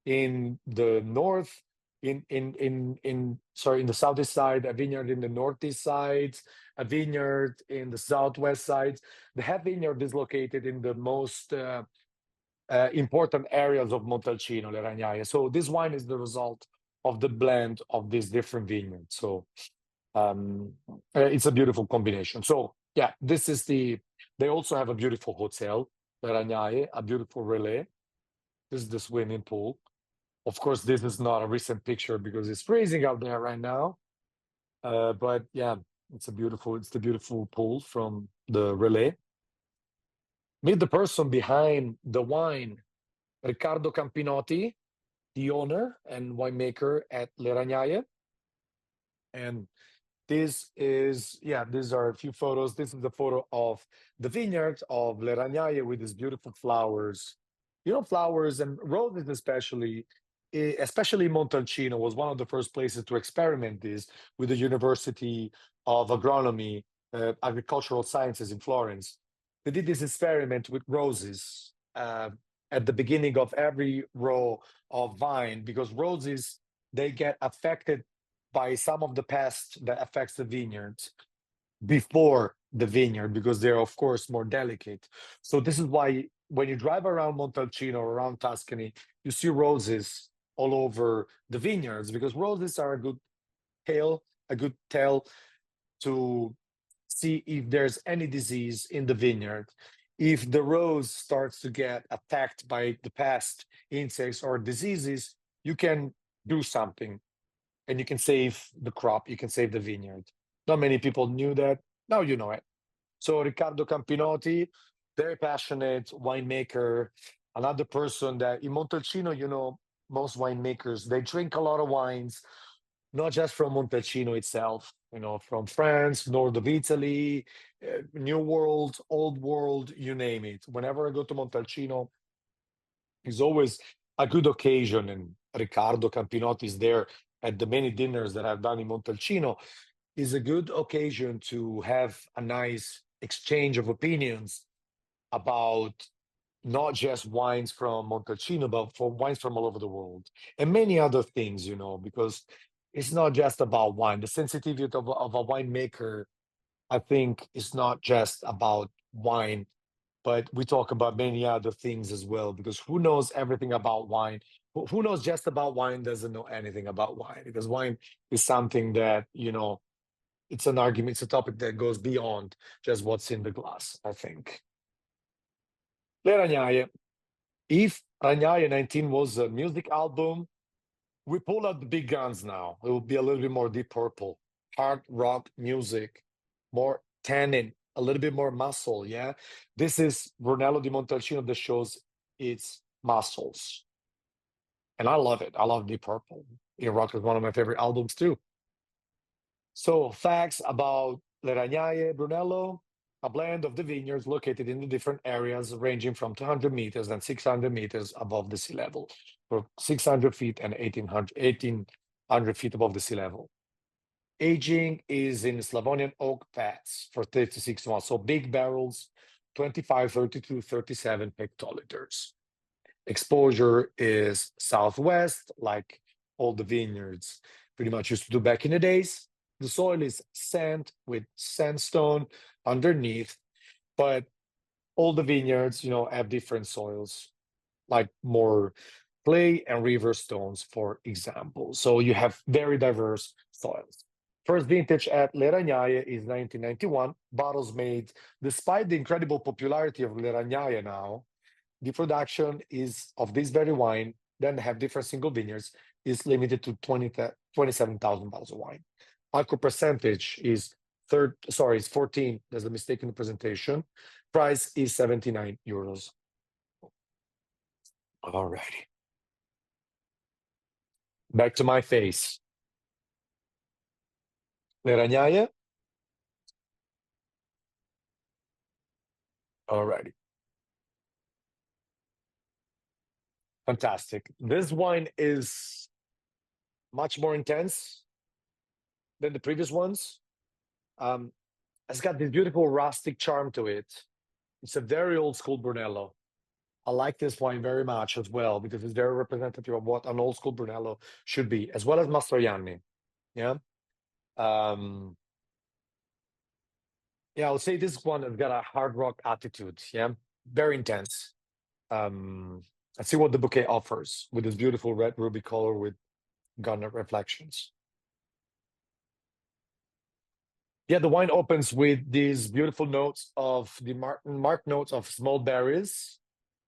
in the north. In the southeast side, a vineyard in the northeast side, a vineyard in the southwest side. The head vineyard is located in the most important areas of Montalcino, Le Ragnaie. So this wine is the result of the blend of these different vineyards. So it's a beautiful combination. So yeah, they also have a beautiful hotel, Le Ragnaie, a beautiful relay. This is the swimming pool. Of course, this is not a recent picture because it's freezing out there right now. But yeah, it's the beautiful pool from the relay. Meet the person behind the wine, Riccardo Campinotti, the owner and winemaker at Le Ragnaie. And this is, yeah, these are a few photos. This is the photo of the vineyard of Le Ragnaie with these beautiful flowers. You know, flowers and roses especially, especially Montalcino was one of the first places to experiment this with the University of Agronomy, Agricultural Sciences in Florence. They did this experiment with roses at the beginning of every row of vine because roses, they get affected by some of the pest that affects the vineyards before the vineyard because they're of course more delicate. So this is why when you drive around Montalcino or around Tuscany, you see roses all over the vineyards because roses are a good tell to see if there's any disease in the vineyard. If the rose starts to get attacked by the pest, insects, or diseases, you can do something and you can save the crop, you can save the vineyard. Not many people knew that. Now you know it. So Riccardo Campinotti, very passionate winemaker, another person that in Montalcino, you know, most winemakers, they drink a lot of wines, not just from Montalcino itself, you know, from France, north of Italy, New World, Old World, you name it. Whenever I go to Montalcino, it's always a good occasion, and Riccardo Campinotti is there at the many dinners that I've done in Montalcino. Is a good occasion to have a nice exchange of opinions about not just wines from Montalcino, but for wines from all over the world and many other things, you know, because it's not just about wine. The sensitivity of a winemaker, I think, is not just about wine, but we talk about many other things as well, because who knows everything about wine? Who knows just about wine doesn't know anything about wine, because wine is something that, you know, it's an argument, it's a topic that goes beyond just what's in the glass, I think. Le Ragnaie. If Ragnaie 19 was a music album, we pull out the big guns now. It will be a little bit more Deep Purple, hard rock music, more tannin, a little bit more muscle, yeah? This is Brunello di Montalcino that shows its muscles. And I love it. I love Deep Purple. Rock is one of my favorite albums too. So facts about Le Ragnaie Brunello, a blend of the vineyards located in the different areas ranging from 200 meters and 600 meters above the sea level, or 600 feet and 1800 feet above the sea level. Aging is in Slavonian oak vats for 36 months, so big barrels, 25, 32, 37 hectoliters. Exposure is southwest, like all the vineyards pretty much used to do back in the days. The soil is sand with sandstone underneath, but all the vineyards, you know, have different soils, like more clay and river stones, for example. So you have very diverse soils. First vintage at Le Ragnaie is 1991. Bottles made, despite the incredible popularity of Le Ragnaie now, the production is of this very wine, then have different single vineyards, is limited to 27,000 bottles of wine. Alcohol percentage is 14. There's a mistake in the presentation. Price is 79 euros. All righty. Back to my face. Le Ragnaie. All righty. Fantastic. This wine is much more intense than the previous ones. It's got this beautiful rustic charm to it. It's a very old school Brunello. I like this wine very much as well because it's very representative of what an old school Brunello should be, as well as Mastrojanni. Yeah. Yeah, I would say this one has got a hard rock attitude. Yeah, very intense. Let's see what the bouquet offers with this beautiful red ruby color with garnet reflections. Yeah, the wine opens with these beautiful notes of the marked notes of small berries,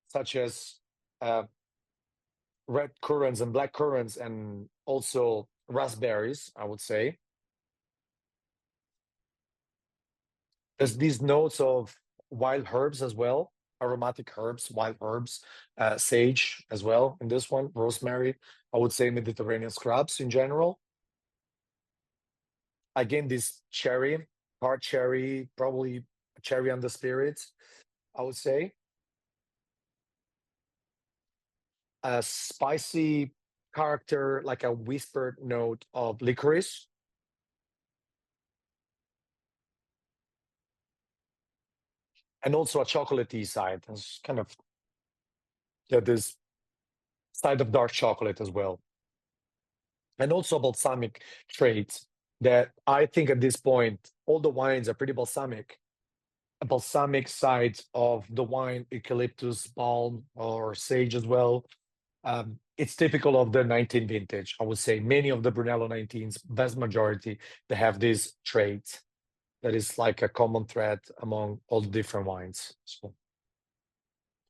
such as red currants and black currants, and also raspberries, I would say. There's these notes of wild herbs as well, aromatic herbs, wild herbs, sage as well in this one, rosemary, I would say Mediterranean scrubs in general. again, this cherry, hard cherry, probably cherry on the spirits, I would say. A spicy character, like a whispered note of licorice. And also a chocolatey side. It's kind of, yeah, this side of dark chocolate as well. And also balsamic traits that I think at this point, all the wines are pretty balsamic. A balsamic side of the wine, eucalyptus, balm, or sage as well. It's typical of the 19 vintage. I would say many of the Brunello 19s, vast majority, they have these traits. That is like a common thread among all the different wines. So,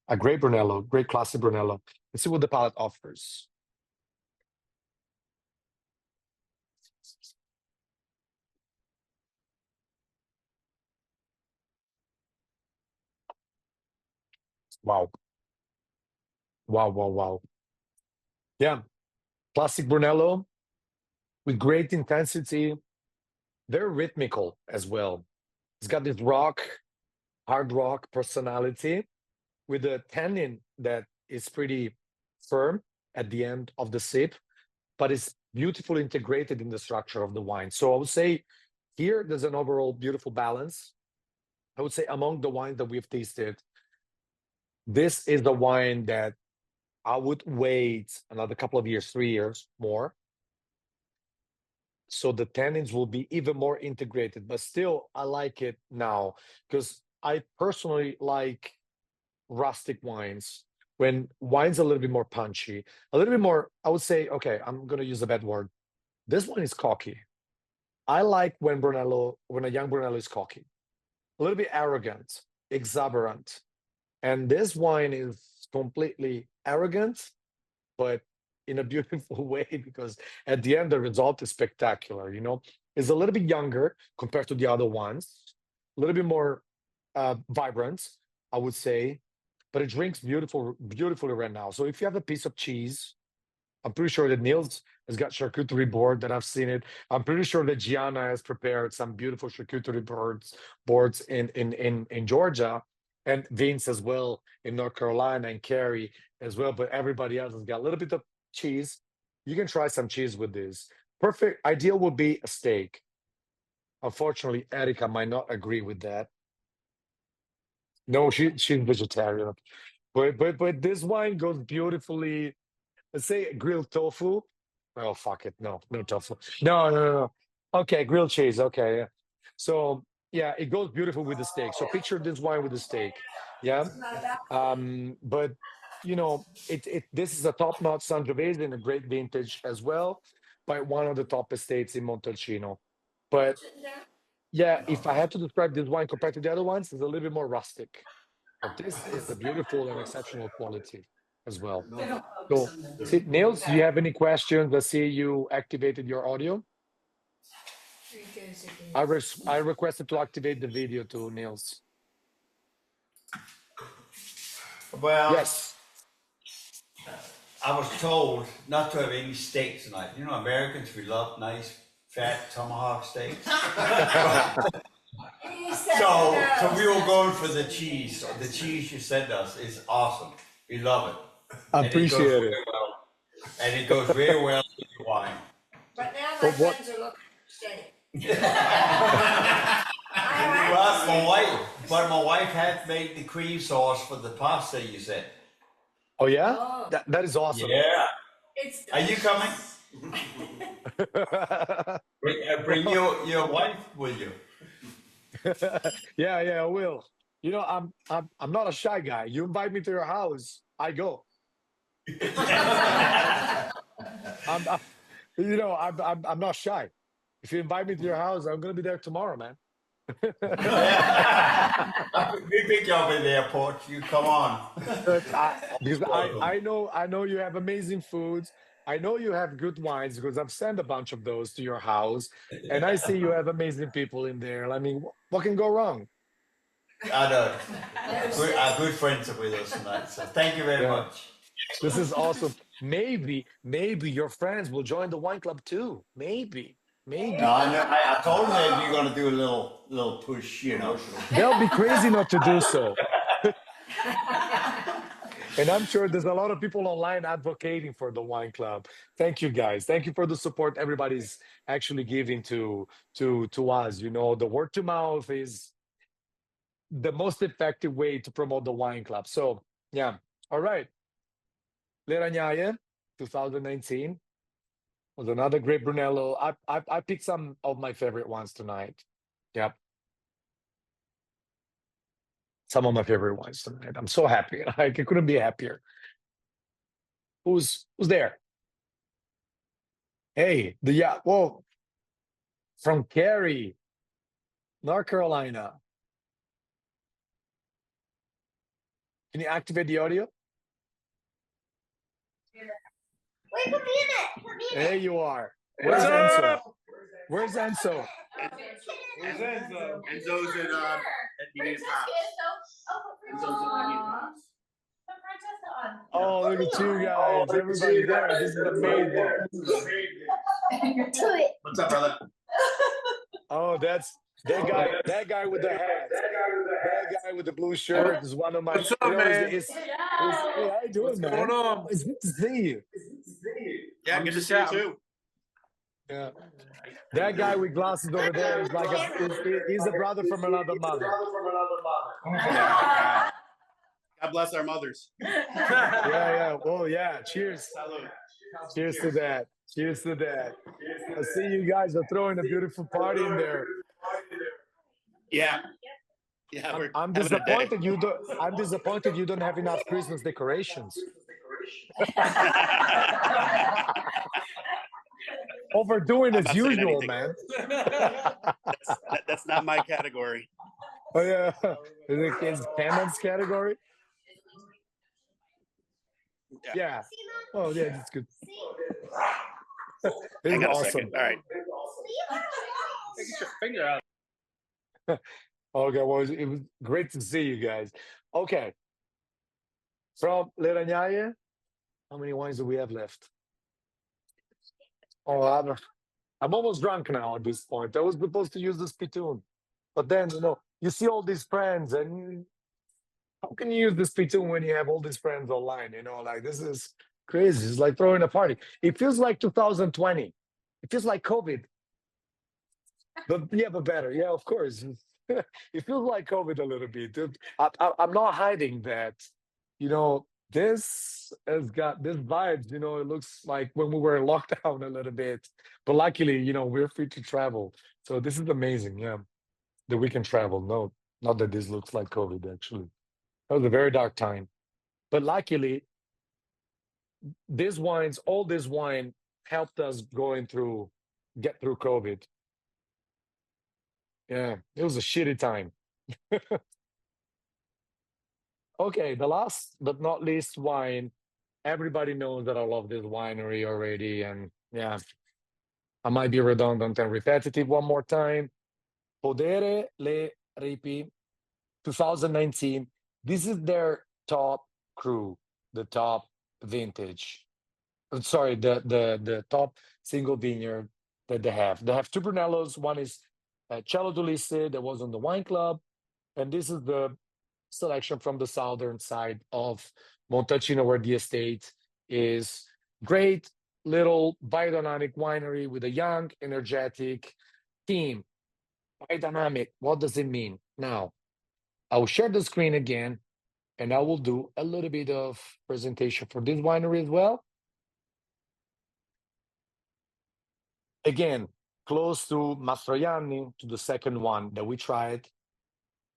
a great Brunello, great classic Brunello. Let's see what the palate offers. Wow. Wow, wow, wow. Yeah, classic Brunello with great intensity, very rhythmical as well. It's got this hard rock personality with a tannin that is pretty firm at the end of the sip, but it's beautifully integrated in the structure of the wine. So I would say here there's an overall beautiful balance. I would say among the wines that we've tasted, this is the wine that I would wait another couple of years, 3 years more. So the tannins will be even more integrated, but still I like it now because I personally like rustic wines. When wine's a little bit more punchy, a little bit more, I would say, okay, I'm going to use a bad word. This one is cocky. I like when a young Brunello is cocky, a little bit arrogant, exuberant. And this wine is completely arrogant, but in a beautiful way, because at the end, the result is spectacular. It's a little bit younger compared to the other ones, a little bit more vibrant, I would say, but it drinks beautifully right now. So if you have a piece of cheese, I'm pretty sure that Niels has got charcuterie board that I've seen it. I'm pretty sure that Gianna has prepared some beautiful charcuterie boards in Georgia, and Vince as well in North Carolina, and Carrie as well. But everybody else has got a little bit of cheese. You can try some cheese with this. Perfect. Ideal would be a steak. Unfortunately, Erica might not agree with that. No, she's vegetarian. But this wine goes beautifully. Let's say grilled tofu. Oh, fuck it. No tofu. No. Okay, grilled cheese. Okay. Yeah. So yeah, it goes beautiful with the steak. So picture this wine with the steak. Yeah. But this is a top-notch Sangiovese in a great vintage as well, by one of the top estates in Montalcino. But yeah, if I had to describe this wine compared to the other ones, it's a little bit more rustic. But this is a beautiful and exceptional quality as well. So, Niels, do you have any questions? I see you activated your audio. I requested to activate the video to Niels. Well, Yes. I was told not to have any steak tonight. Americans, we love nice, fat tomahawk steaks. So we were going for the cheese. So the cheese you sent us is awesome. We love it. I appreciate it. And it goes very well with the wine. But now my friends are looking for steak. My wife had made the cream sauce for the pasta you said. Oh yeah, Oh. that is awesome. Yeah. It's Are you coming? Bring your wife with you. Yeah, I will. I'm not a shy guy. You invite me to your house, I go. I'm not shy. If you invite me to your house, I'm gonna be there tomorrow, man. We pick you up in the airport. You come on. Because I know you have amazing foods. I know you have good wines because I've sent a bunch of those to your house, and I see you have amazing people in there. I mean, what can go wrong? I know. Our good friends are with us tonight, so thank you very much. This is awesome. Maybe your friends will join the wine club too. Maybe. Maybe. No, I told him that you're gonna do a little push, you know. They'll be crazy not to do so. And I'm sure there's a lot of people online advocating for the wine club. Thank you, guys. Thank you for the support everybody's actually giving to us. You know, the word to mouth is the most effective way to promote the wine club. So yeah, all right. Le Ragnaie, 2019 was another great Brunello. I picked some of my favorite ones tonight. Yep. Some of my favorite ones tonight. I'm so happy. I couldn't be happier. Who's there? Hey, whoa, from Cary, North Carolina. Can you activate the audio? Wait, put me in it. Put me in There it. you are. Where's Enzo? Where's Enzo? Where's Enzo? Enzo's in at Nina's house. Enzo's at Nina's house. Oh, look at you guys. Everybody there. This is amazing. What's up, brother? Oh, that's that guy with the hat. That guy with the blue shirt is one of my. What's up, man? Hey, how you doing, What's man? going on? It's good to see you. Yeah, good to see you too. Yeah. That guy with glasses over there is like he's a brother from another mother. Yeah. God bless our mothers. Yeah. Well, yeah. Cheers. Salud. Cheers to that. Cheers to that. I see you guys are throwing a beautiful party in there. Yeah. Yeah, we're I'm having a day. disappointed you don't. I'm disappointed you don't have enough Christmas decorations. Overdoing I'm as not saying usual, anything. man. That's not my category. Oh yeah, is Hammond's category? Yeah. Oh yeah, that's good. This Hang is on a awesome. second. All right. Get your finger out. Okay, well, it was great to see you guys. Okay. From Le Ragnaie, how many wines do we have left? Oh, I'm almost drunk now at this point. I was supposed to use the spittoon. But then, you see all these friends, and how can you use the spittoon when you have all these friends online? Like this is crazy. It's like throwing a party. It feels like 2020. It feels like COVID. But better. Yeah, of course. It feels like COVID a little bit. I'm not hiding that. This has got this vibes. It looks like when we were in lockdown a little bit. But luckily, we're free to travel. So this is amazing. Yeah, that we can travel. No, not that this looks like COVID. Actually, that was a very dark time. But luckily, all this wine helped us get through COVID. Yeah, it was a shitty time. Okay, the last but not least wine. Everybody knows that I love this winery already. And yeah, I might be redundant and repetitive one more time. Podere le Ripi, 2019. This is their top cru, the top vintage. Sorry, the top single vineyard that they have. They have two Brunellos. One is Cello d'Ulisse that was on the wine club. And this is the selection from the southern side of Montalcino, where the estate is. Great little biodynamic winery with a young, energetic team. Biodynamic, what does it mean? Now, I will share the screen again, and I will do a little bit of presentation for this winery as well. Again, close to Mastrojanni, to the second one that we tried,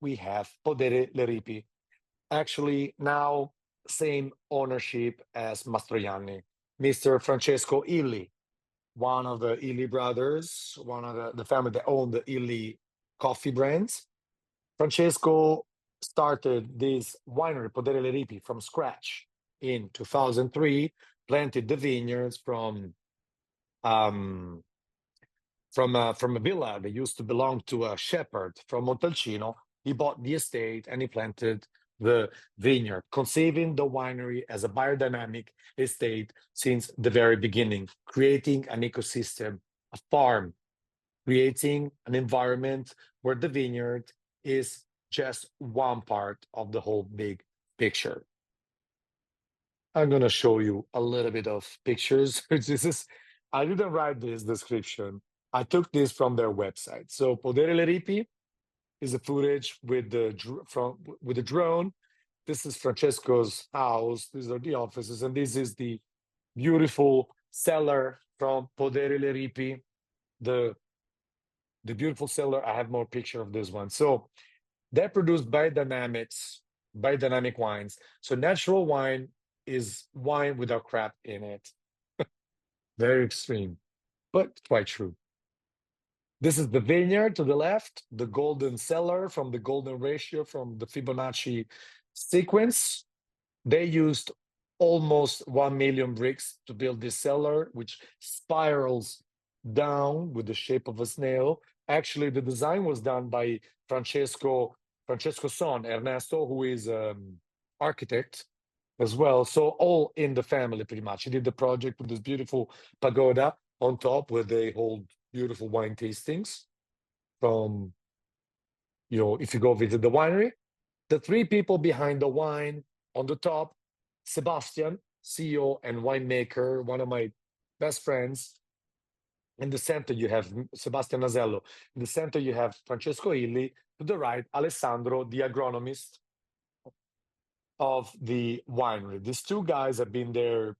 we have Podere le Ripi. Actually, now same ownership as Mastrojanni. Mr. Francesco Illy, one of the Illy brothers, one of the family that owned the Illy coffee brands. Francesco started this winery, Podere le Ripi, from scratch in 2003, planted the vineyards from a villa that used to belong to a shepherd from Montalcino. He bought the estate and he planted the vineyard, conceiving the winery as a biodynamic estate since the very beginning, creating an ecosystem, a farm creating an environment where the vineyard is just one part of the whole big picture. I'm going to show you a little bit of pictures. I didn't write this description. I took this from their website. So Podere le Ripi is a footage with the drone. This is Francesco's house. These are the offices, and this is the beautiful cellar from Podere le Ripi. The beautiful cellar. I have more picture of this one. So they're produced biodynamic wines. So natural wine is wine without crap in it. Very extreme, but quite true. This is the vineyard to the left, the golden cellar from the golden ratio from the Fibonacci sequence. They used almost 1 million bricks to build this cellar, which spirals down with the shape of a snail. Actually, the design was done by Francesco's son, Ernesto, who is architect as well. So all in the family, pretty much. He did the project with this beautiful pagoda on top where they hold beautiful wine tastings from, if you go visit the winery. The three people behind the wine on the top, Sebastian, CEO and winemaker, one of my best friends. In the center, you have Sebastian Nasello. In the center, you have Francesco Illi. To the right, Alessandro, the agronomist of the winery. These two guys have been there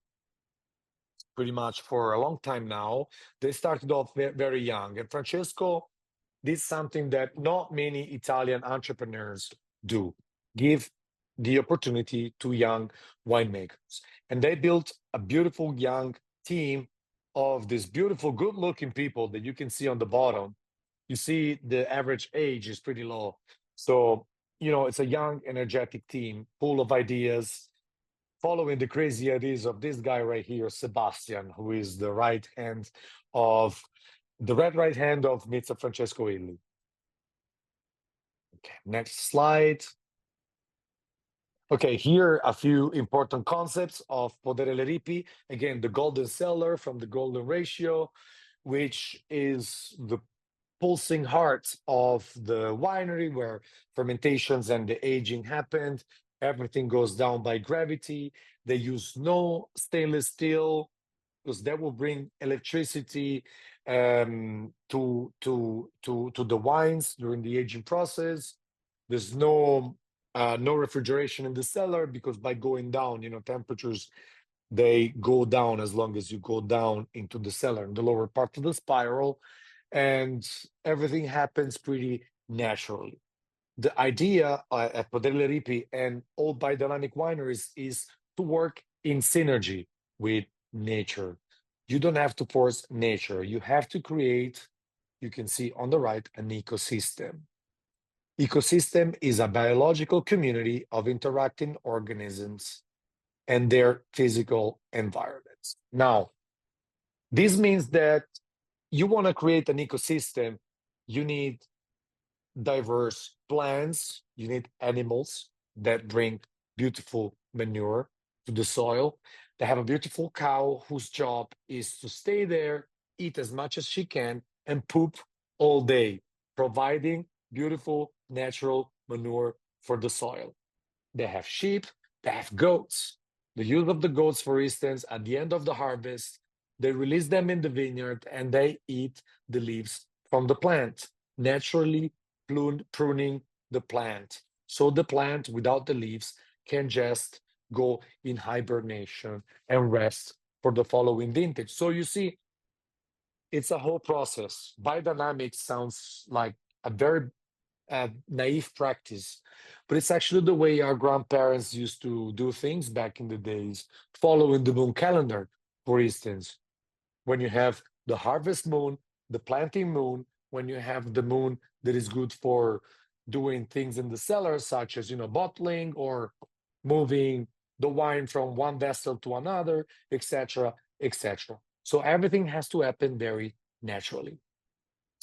pretty much for a long time now. They started off very young. And Francesco did something that not many Italian entrepreneurs do, give the opportunity to young winemakers. And they built a beautiful young team of these beautiful, good-looking people that you can see on the bottom. You see the average age is pretty low. So, it's a young, energetic team, full of ideas, following the crazy ideas of this guy right here, Sebastian, who is the right hand of Mr. Francesco Illi. Okay, next slide. Okay, here a few important concepts of Podere le Ripi. Again, the golden cellar from the golden ratio, which is the pulsing heart of the winery where fermentations and the aging happened. Everything goes down by gravity. They use no stainless steel because that will bring electricity to the wines during the aging process. There's no refrigeration in the cellar because by going down, temperatures, they go down as long as you go down into the cellar in the lower part of the spiral, and everything happens pretty naturally. The idea at Podere le Ripi and all biodynamic wineries is to work in synergy with nature. You don't have to force nature. You have to create, you can see on the right, an ecosystem. Ecosystem is a biological community of interacting organisms and their physical environments. Now, this means that you want to create an ecosystem, you need diverse plants, you need animals that bring beautiful manure to the soil. They have a beautiful cow whose job is to stay there, eat as much as she can, and poop all day, providing beautiful natural manure for the soil. They have sheep, they have goats. The use of the goats, for instance, at the end of the harvest, they release them in the vineyard and they eat the leaves from the plant, naturally pruning the plant. So the plant without the leaves can just go in hibernation and rest for the following vintage. So you see, it's a whole process. Biodynamics sounds like a very naive practice, but it's actually the way our grandparents used to do things back in the days, following the moon calendar, for instance. When you have the harvest moon, the planting moon, when you have the moon that is good for doing things in the cellar, such as, bottling or moving the wine from one vessel to another, etc., etc. So everything has to happen very naturally.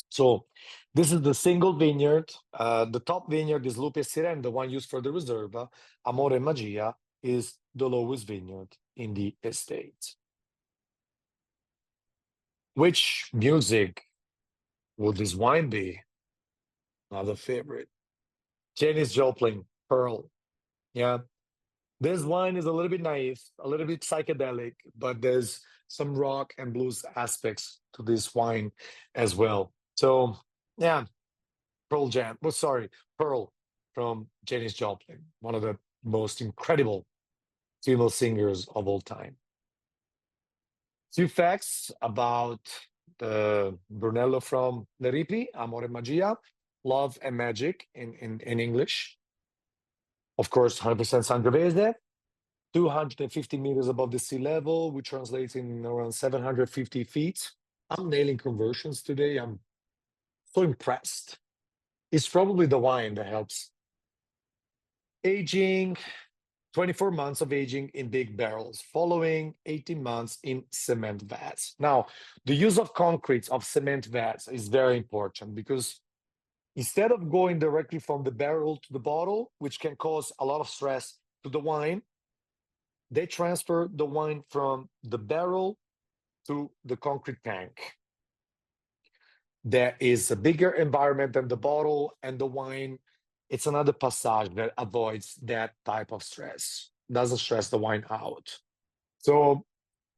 So this is the single vineyard. The top vineyard is Lupe Siren, the one used for the Reserva. Amore and Magia is the lowest vineyard in the estate. Which music would this wine be? Another favorite. Janis Joplin, Pearl. Yeah. This wine is a little bit naive, a little bit psychedelic, but there's some rock and blues aspects to this wine as well. So, yeah, Pearl Jam. Oh, sorry, Pearl from Janis Joplin, one of the most incredible female singers of all time. Few facts about the Brunello from the Ripi, Amore Magia, Love and Magic in English. Of course, 100% Sangiovese, 250 meters above the sea level, which translates in around 750 feet. I'm nailing conversions today. I'm so impressed. It's probably the wine that helps. Aging, 24 months of aging in big barrels, following 18 months in cement vats. Now, the use of concrete of cement vats is very important because instead of going directly from the barrel to the bottle, which can cause a lot of stress to the wine, they transfer the wine from the barrel to the concrete tank. There is a bigger environment than the bottle, and the wine, it's another passage that avoids that type of stress, doesn't stress the wine out. So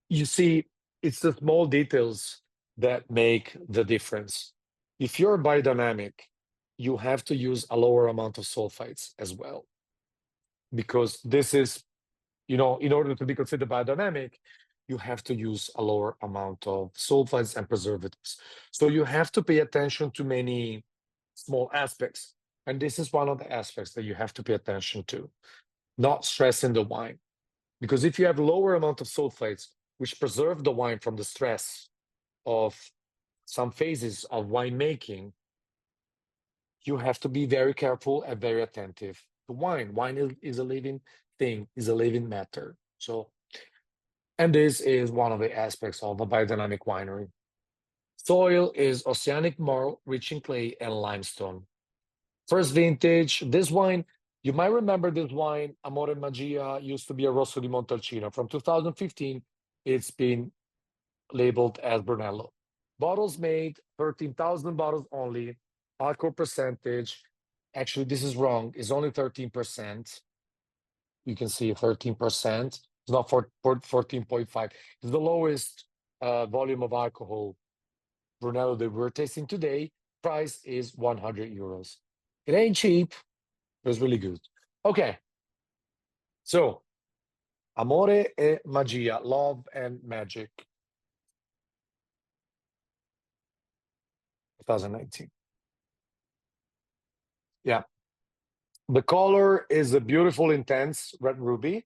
you see, it's the small details that make the difference. If you're biodynamic, you have to use a lower amount of sulfites as well, because this is, in order to be considered biodynamic, you have to use a lower amount of sulfites and preservatives. So you have to pay attention to many small aspects. And this is one of the aspects that you have to pay attention to, not stressing the wine. Because if you have lower amount of sulfites, which preserve the wine from the stress of some phases of winemaking, you have to be very careful and very attentive to wine. Wine is a living thing, is a living matter. So, and this is one of the aspects of a biodynamic winery. Soil is oceanic marl, rich in clay and limestone. First vintage, this wine, you might remember this wine, Amore Magia, used to be a Rosso di Montalcino. From 2015, it's been labeled as Brunello. Bottles made, 13,000 bottles only. Alcohol percentage, actually, this is wrong, it's only 13%. You can see 13%. It's not 14.5. It's the lowest volume of alcohol Brunello that we're tasting today. Price is 100 euros. It ain't cheap, but it's really good. Okay. So, Amore e Magia, Love and Magic. 2019. Yeah. The color is a beautiful, intense red ruby.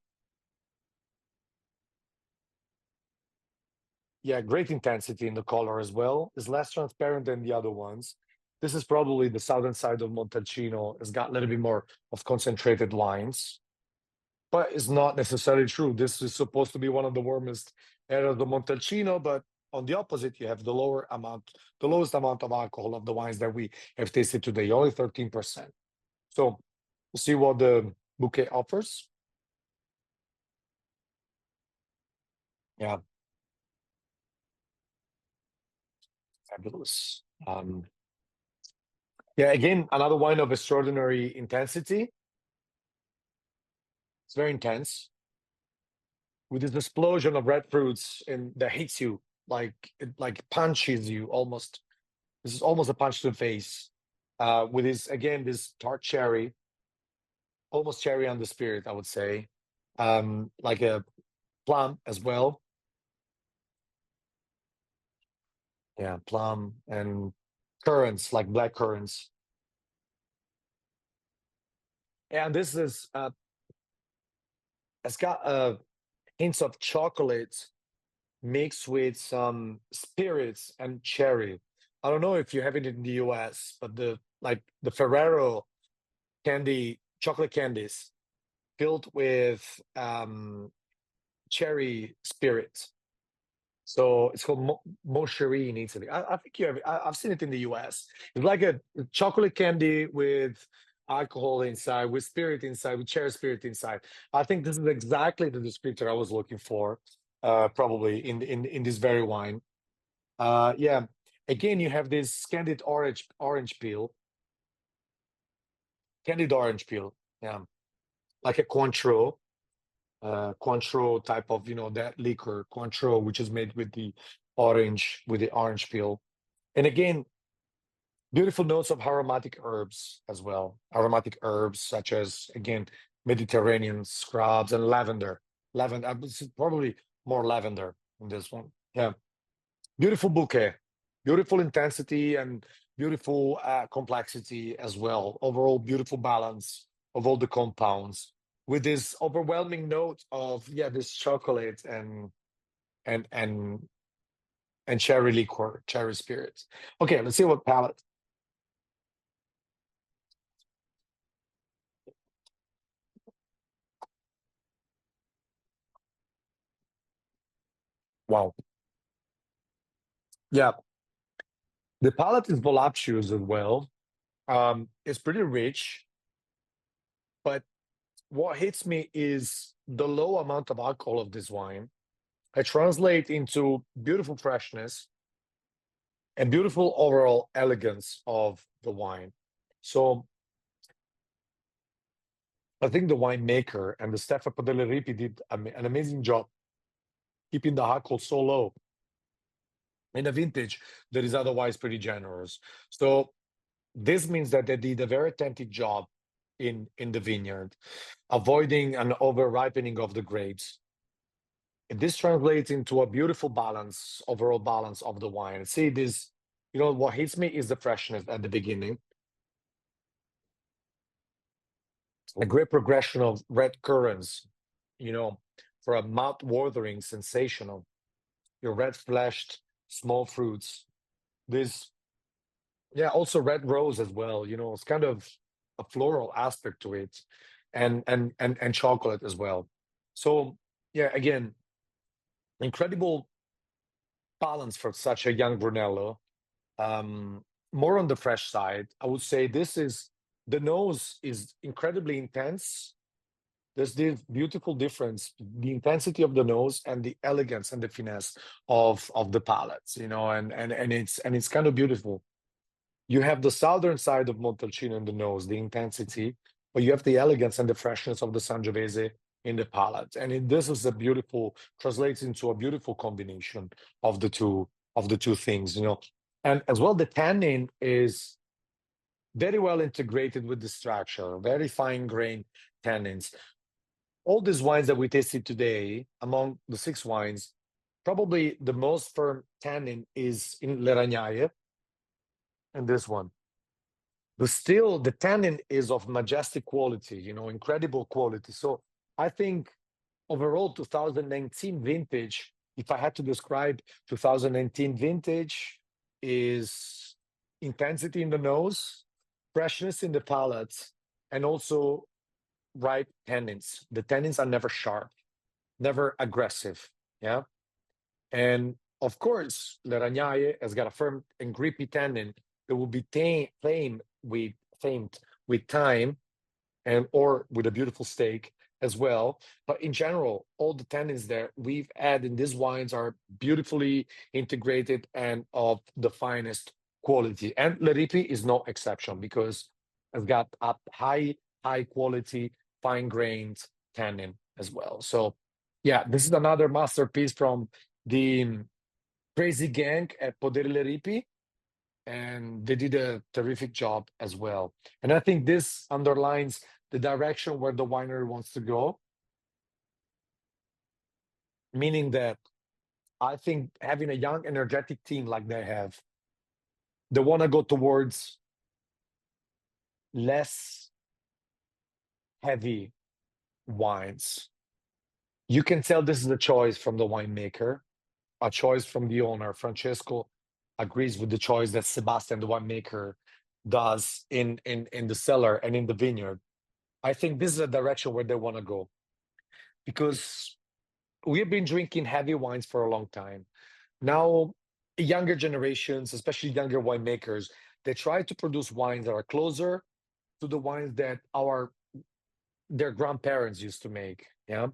Yeah, great intensity in the color as well. It's less transparent than the other ones. This is probably the southern side of Montalcino. It's got a little bit more of concentrated wines, but it's not necessarily true. This is supposed to be one of the warmest areas of Montalcino, but on the opposite, you have the lowest amount of alcohol of the wines that we have tasted today, only 13%. So we'll see what the bouquet offers. Yeah. Fabulous. Yeah, again, another wine of extraordinary intensity. It's very intense, with this explosion of red fruits and that hits you, like it punches you almost. This is almost a punch to the face. With this tart cherry, almost cherry on the spirit, I would say. Like a plum as well. Yeah, plum and currants, like black currants. And this is it's got hints of chocolate mixed with some spirits and cherry. I don't know if you have it in the US, but the Ferrero chocolate candies filled with cherry spirit. So it's called Moscherie in Italy. I think you have it. I've seen it in the US. It's like a chocolate candy with alcohol inside, with spirit inside, with cherry spirit inside. I think this is exactly the descriptor I was looking for, probably in this very wine. Yeah. Again, you have this candied orange peel, yeah, like a Cointreau, type of, that liquor, Cointreau, which is made with the orange peel. And again, beautiful notes of aromatic herbs as well. Aromatic herbs such as, again, Mediterranean scrubs and lavender. Probably more lavender in this one. Yeah. Beautiful bouquet, beautiful intensity, and beautiful complexity as well. Overall, beautiful balance of all the compounds with this overwhelming note of, this chocolate and and and cherry liqueur, cherry spirits. Okay, let's see what palate. Wow. Yeah, the palate is voluptuous as well. It's pretty rich, but what hits me is the low amount of alcohol of this wine. I translate into beautiful freshness and beautiful overall elegance of the wine. So I think the winemaker and the staff at Podere Ripi did an amazing job keeping the alcohol so low in a vintage that is otherwise pretty generous. So this means that they did a very attentive job in the vineyard, avoiding an over ripening of the grapes. And this translates into a beautiful balance, overall balance of the wine. See this, what hits me is the freshness at the beginning. A great progression of red currants, for a mouth-watering sensation of your red-fleshed small fruits. This, also red rose as well. It's kind of a floral aspect to it, and chocolate as well. So again, incredible balance for such a young Brunello. More on the fresh side, I would say the nose is incredibly intense. There's this beautiful difference, the intensity of the nose and the elegance and the finesse of the palates, and it's kind of beautiful. You have the southern side of Montalcino in the nose, the intensity, but you have the elegance and the freshness of the Sangiovese in the palate. And this is translates into a beautiful combination of the two things, And as well, the tannin is very well integrated with the structure, very fine grained tannins. All these wines that we tasted today, among the 6 wines, probably the most firm tannin is in Le Ragnaie and this one. But still, the tannin is of majestic quality, incredible quality. So I think overall 2019 vintage, if I had to describe 2019 vintage, is intensity in the nose, freshness in the palate, and also ripe tannins. The tannins are never sharp, never aggressive. Yeah. And of course, Le Ragnaie has got a firm and grippy tannin that will be tamed with time or with a beautiful steak as well. But in general, all the tannins that we've had in these wines are beautifully integrated and of the finest quality. And Le Ripi is no exception because it's got a high quality, fine grained tannin as well. So this is another masterpiece from the crazy gang at Podere Le Ripi, and they did a terrific job as well. And I think this underlines the direction where the winery wants to go, meaning that I think having a young, energetic team like they have, they want to go towards less heavy wines. You can tell this is a choice from the winemaker, a choice from the owner. Francesco agrees with the choice that Sebastian, the winemaker, does in the cellar and in the vineyard. I think this is a direction where they want to go, because we've been drinking heavy wines for a long time. Now, younger generations, especially younger winemakers, they try to produce wines that are closer to the wines that their grandparents used to make. Yeah.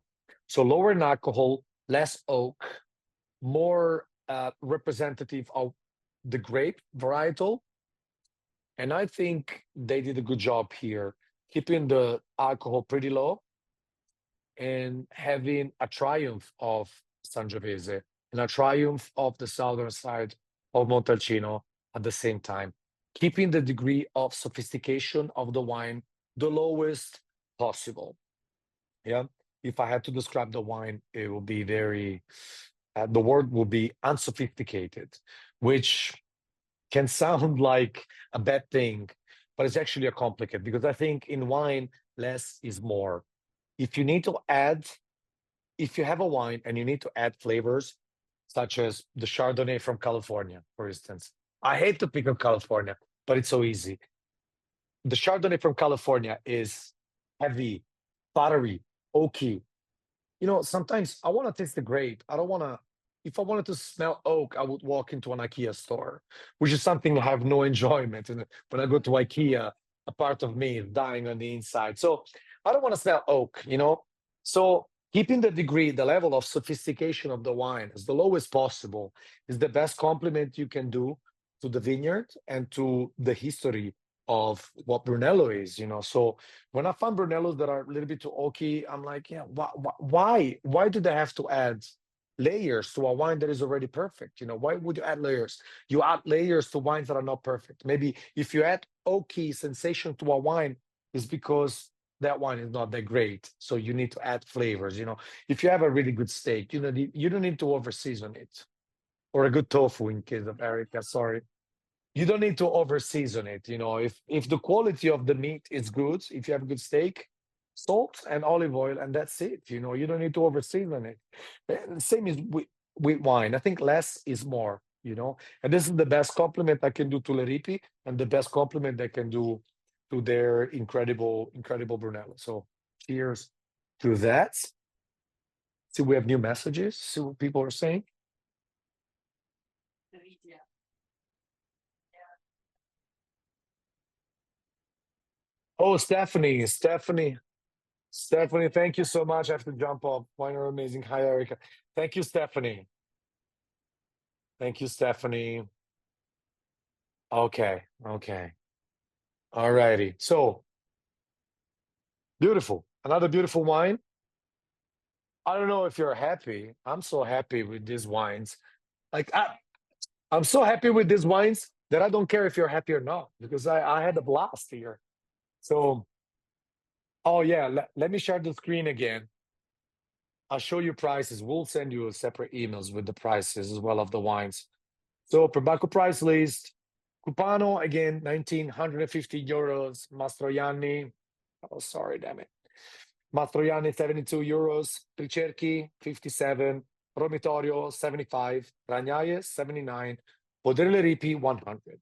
So lower in alcohol, less oak, more representative of the grape varietal. And I think they did a good job here, keeping the alcohol pretty low and having a triumph of Sangiovese and a triumph of the southern side of Montalcino at the same time, keeping the degree of sophistication of the wine the lowest possible. Yeah. If I had to describe the wine, it would be very, the word would be unsophisticated, which can sound like a bad thing, but it's actually a complicated because I think in wine, less is more. If you need to add, if you have a wine and you need to add flavors, such as the Chardonnay from California, for instance, I hate to pick on California, but it's so easy. The Chardonnay from California is heavy, buttery, oaky. You know, sometimes I want to taste the grape. I don't want to, if I wanted to smell oak, I would walk into an IKEA store, which is something I have no enjoyment. And when I go to IKEA, a part of me is dying on the inside. So I don't want to smell oak, you know? So keeping the degree, the level of sophistication of the wine as the lowest possible is the best compliment you can do to the vineyard and to the history of what Brunello is, you know. So when I find Brunellos that are a little bit too oaky, I'm like, yeah, why do they have to add layers to a wine that is already perfect? You know, why would you add layers? You add layers to wines that are not perfect. Maybe if you add oaky sensation to a wine, it's because that wine is not that great. So you need to add flavors. You know, if you have a really good steak, you know, you don't need to over season it, or a good tofu in case of Erica. Sorry, you don't need to over season it. You know, if the quality of the meat is good, if you have a good steak, salt and olive oil, and that's it. You know, you don't need to over season it. The same is with wine. I think less is more. You know, and this is the best compliment I can do to Le Ripi, and the best compliment I can do to their incredible Brunello. So cheers to that. See, we have new messages. See what people are saying. Oh, Stephanie, thank you so much. I have to jump off. Wine are amazing. Hi, Erica. Thank you, Stephanie. Thank you, Stephanie. Okay. All righty. So beautiful. Another beautiful wine. I don't know if you're happy. I'm so happy with these wines. Like I'm so happy with these wines that I don't care if you're happy or not, because I had a blast here. So, oh yeah, let me share the screen again. I'll show you prices. We'll send you separate emails with the prices as well of the wines. So Perbacco price list, Cupano again, 1,950 euros. Mastrojanni, oh sorry, damn it. Mastrojanni, 72 euros. Tricerchi, 57. Romitorio, 75. Ragnaie, 79. Podere Ripi, 100.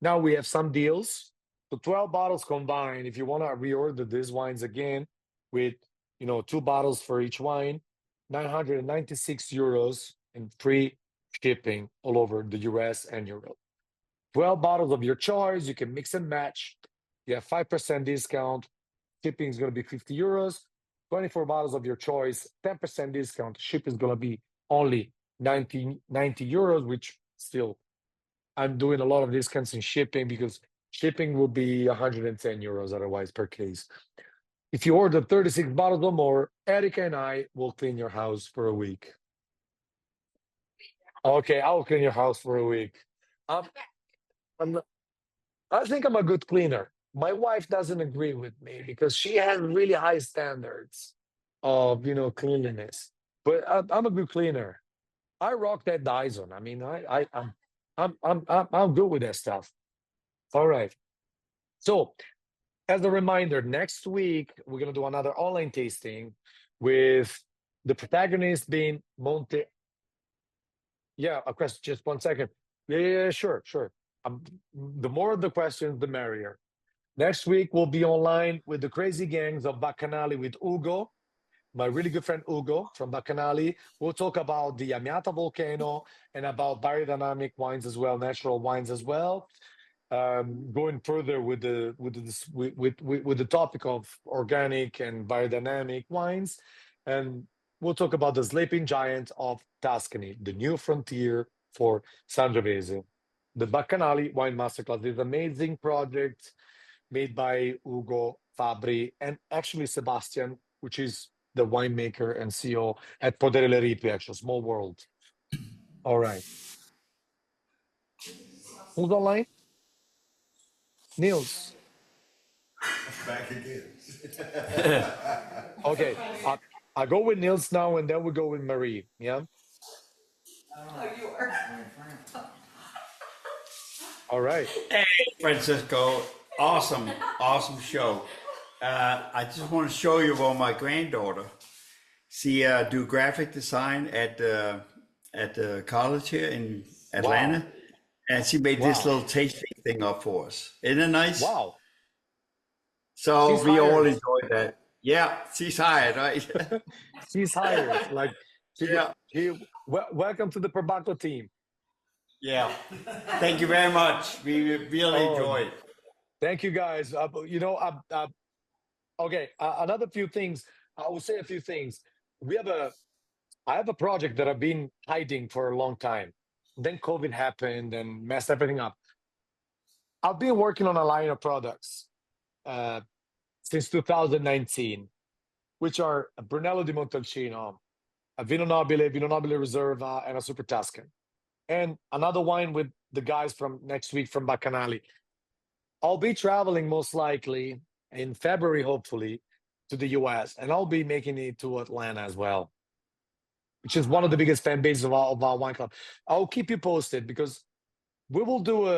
Now we have some deals. So 12 bottles combined. If you want to reorder these wines again with, you know, 2 bottles for each wine, 996 euros and free shipping all over the US and Europe. 12 bottles of your choice. You can mix and match. You have 5% discount. Shipping is going to be 50 euros. 24 bottles of your choice, 10% discount. Shipping is going to be only 90 euros, which still, I'm doing a lot of discounts in shipping because shipping will be 110 euros otherwise per case. If you order 36 bottles or more, Erica and I will clean your house for a week. Okay, I'll clean your house for a week. I think I'm a good cleaner. My wife doesn't agree with me because she has really high standards of, you know, cleanliness. But I'm a good cleaner. I rock that Dyson. I mean, I'm good with that stuff. All right. So, as a reminder, next week we're gonna do another online tasting with the protagonist being Monte. Yeah, a question. Just 1 second. Yeah, sure. The more of the questions, the merrier. Next week we'll be online with the crazy gangs of Bacchanali with Ugo, my really good friend Ugo from Bacchanali. We'll talk about the Amiata volcano and about biodynamic wines as well, natural wines as well. Going further with the topic of organic and biodynamic wines, and we'll talk about the sleeping giant of Tuscany, the new frontier for Sangiovese. the Bacchanali Wine Masterclass. This amazing project made by Ugo Fabri and actually Sebastian, which is the winemaker and CEO at Podere Ripi, actually, small world. All right. Who's online? Niels. Back again. Okay. I go with Niels now, and then we go with Marie. Yeah. All right. Hey, Francisco, awesome, awesome show. I just want to show you about my granddaughter. She do graphic design at the college here in Atlanta, Wow. and she made this Wow. little tasting thing up for us. Isn't it nice? Wow. So She's we all hired. enjoyed that. Yeah, she's hired, right? She's hired. Like, Yeah. welcome to the Perbacco team. Yeah. Thank you very much. We really Oh, enjoyed it. Thank you, guys. Okay. Another few things. I will say a few things. I have a project that I've been hiding for a long time. Then COVID happened and messed everything up. I've been working on a line of products since 2019, which are a Brunello di Montalcino, a Vino Nobile Reserva, and a Super Tuscan. And another wine with the guys from next week from Bacchanali. I'll be traveling most likely in February, hopefully, to the US, and I'll be making it to Atlanta as well, which is one of the biggest fan bases of our wine club. I'll keep you posted because I will do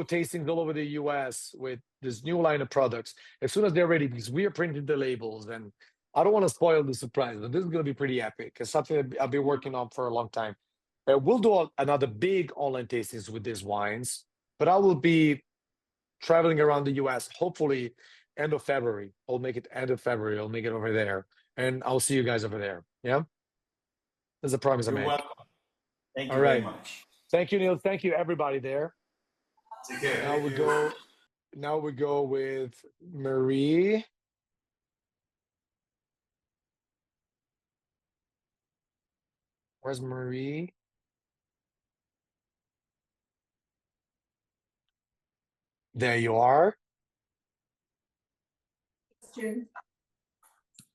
a tasting all over the US with this new line of products as soon as they're ready, because we are printing the labels, and I don't want to spoil the surprise, but this is going to be pretty epic. It's something that I've been working on for a long time. We'll do another big online tastings with these wines, but I will be traveling around the US, hopefully end of February. I'll make it end of February. I'll make it over there, and I'll see you guys over there. Yeah? That's a promise I You're made. welcome. Thank you All very right. much. Thank you, Neil. Thank you, everybody there. Take care. Now we go with Marie. Where's Marie? There you are.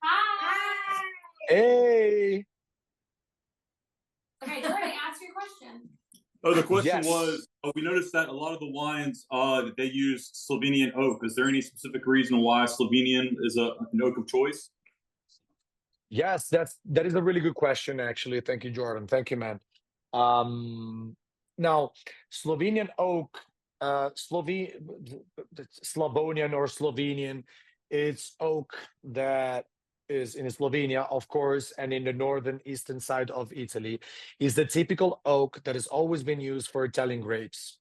Hi. Hey. Okay, go ahead and ask your question. Oh, the question Yes. was, we noticed that a lot of the wines that they use Slovenian oak. Is there any specific reason why Slovenian is an oak of choice? Yes, that is a really good question, actually. Thank you, Jordan. Thank you, man. Now, Slovenian oak, Slavonian or Slovenian, it's oak that is in Slovenia, of course, and in the northern eastern side of Italy, is the typical oak that has always been used for Italian grapes,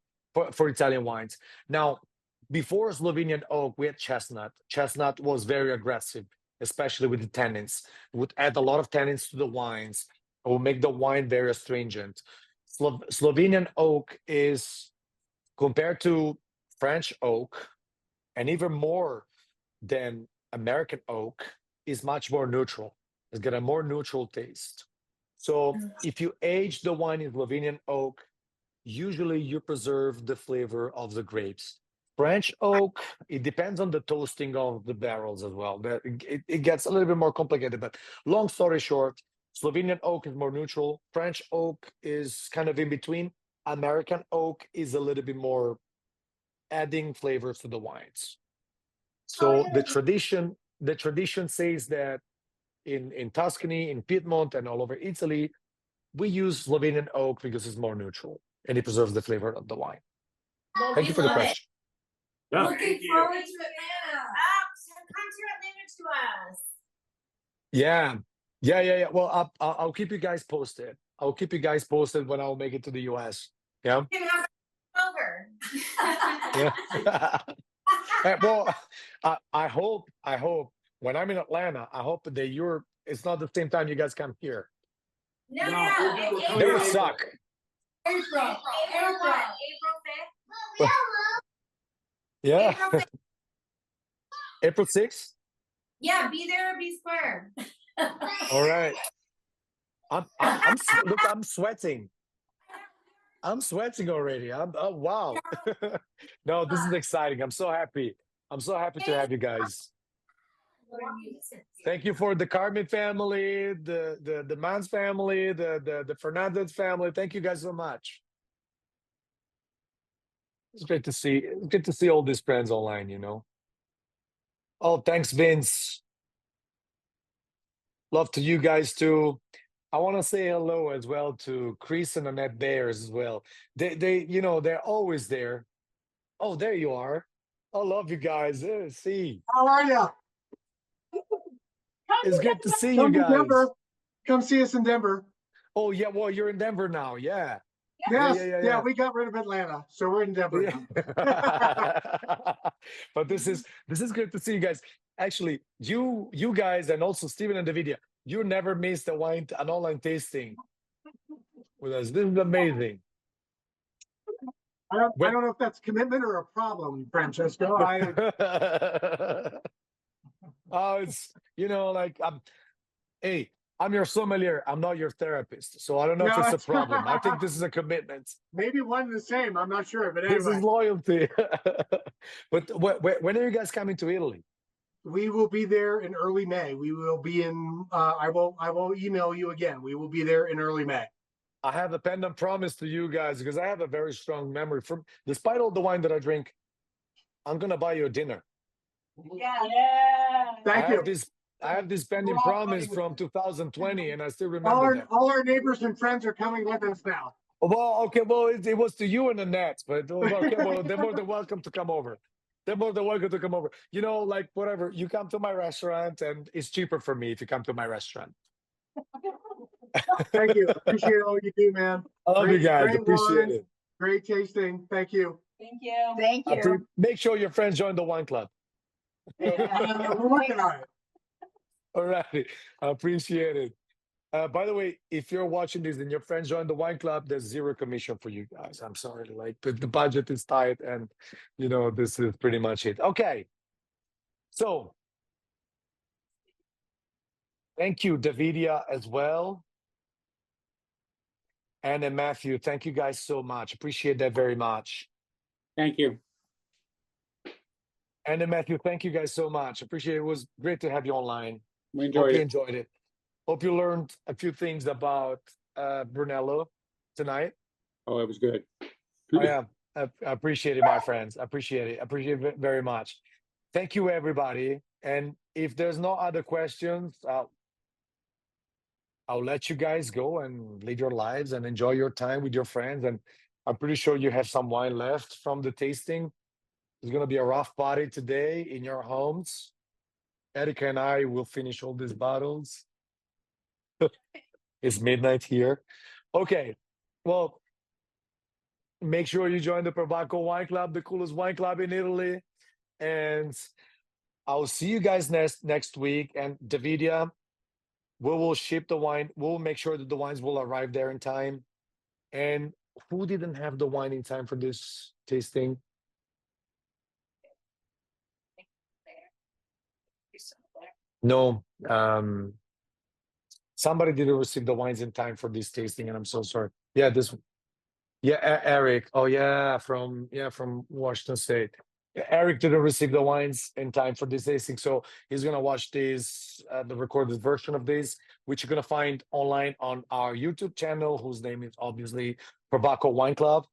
for Italian wines. Now, before Slovenian oak, we had chestnut. Chestnut was very aggressive, especially with the tannins. It would add a lot of tannins to the wines. It will make the wine very astringent. Slovenian oak is, compared to French oak, and even more than American oak, is much more neutral. It's got a more neutral taste. So if you age the wine in Slovenian oak, usually you preserve the flavor of the grapes. French oak, it depends on the toasting of the barrels as well. It gets a little bit more complicated, but long story short, Slovenian oak is more neutral. French oak is kind of in between. American oak is a little bit more adding flavors to the wines. So the tradition says that in Tuscany, in Piedmont, and all over Italy, we use Slovenian oak because it's more neutral and it preserves the flavor of the wine. Thank you for the question. Yeah. Looking forward to Atlanta. Come to Atlanta to us. Yeah. Well, I'll keep you guys posted. I'll keep you guys posted when I'll make it to the US. Yeah. You can have over. Yeah. Well, I hope when I'm in Atlanta, I hope that it's not the same time you guys come here. No. That would suck. April 5th. Yeah. April 5th. April 6th? Yeah, be there or be square. All right. Look, I'm sweating. I'm sweating already. Oh wow. No, this is exciting. I'm so happy. I'm so happy to have you guys. Thank you for the Carmen family, the Mans family, the Fernandez family. Thank you guys so much. It's great to see. It's good to see all these friends online. You know. Oh, thanks, Vince. Love to you guys too. I want to say hello as well to Chris and Annette Bears as well. You know, they're always there. Oh, there you are. I love you guys. See, How are you? it's good to see you Come to guys. Denver. Come see us in Denver. Oh yeah, well you're in Denver now. Yeah. Yes, Yeah. yeah, we got rid of Atlanta, so we're in Denver now. But this is good to see you guys. Actually, you guys and also Steven and Davidia, you never missed an online tasting with us. This is amazing. I don't know if that's commitment or a problem, Francesco. Oh, it's like hey, I'm your sommelier. I'm not your therapist, so I don't know if it's a problem. I think this is a commitment. Maybe one and the same. I'm not sure, but This anyway. is loyalty. But when are you guys coming to Italy? We will be there in early May. We will be in. I will email you again. We will be there in early May. I have a pendant promise to you guys because I have a very strong memory. Despite all the wine that I drink, I'm gonna buy you a dinner. Yeah. Thank you. I have this pending promise from 2020, and I still remember that. All our neighbors and friends are coming with us now. Well, okay, well, it was to you and Annette, but okay, well, they're more than welcome to come over. They're more than welcome to come over. You know, like whatever, you come to my restaurant, and it's cheaper for me if you come to my restaurant. Thank you. Appreciate all you do, man. I love you guys. Great Appreciate wine, it. Great tasting. Thank you. Thank you. Thank you. Make sure your friends join the wine club. We're working on it. All right. I appreciate it. By the way, if you're watching this and your friends join the wine club, there's zero commission for you guys. I'm sorry. Like the budget is tight and this is pretty much it. Okay. So thank you, Davidia, as well. And then Matthew, thank you guys so much. Appreciate that very much. Thank you. And then Matthew, thank you guys so much. Appreciate it. It was great to have you online. We Hope you enjoyed it. enjoyed it. Hope you learned a few things about Brunello tonight. Oh, it was good. Oh, yeah, I appreciate it, my friends. I appreciate it. I appreciate it very much. Thank you, everybody. And if there's no other questions, I'll let you guys go and lead your lives and enjoy your time with your friends. And I'm pretty sure you have some wine left from the tasting. It's going to be a rough party today in your homes. Erica and I will finish all these bottles. It's midnight here. Okay, well, make sure you join the Perbacco Wine Club, the coolest wine club in Italy. And I'll see you guys next week. And Davidia, we will ship the wine. We'll make sure that the wines will arrive there in time. And who didn't have the wine in time for this tasting? No, somebody didn't receive the wines in time for this tasting, and I'm so sorry. Yeah, Eric. Oh yeah, from Washington State. Yeah, Eric didn't receive the wines in time for this tasting, so he's gonna watch this, the recorded version of this, which you're gonna find online on our YouTube channel, whose name is obviously Perbacco Wine Club,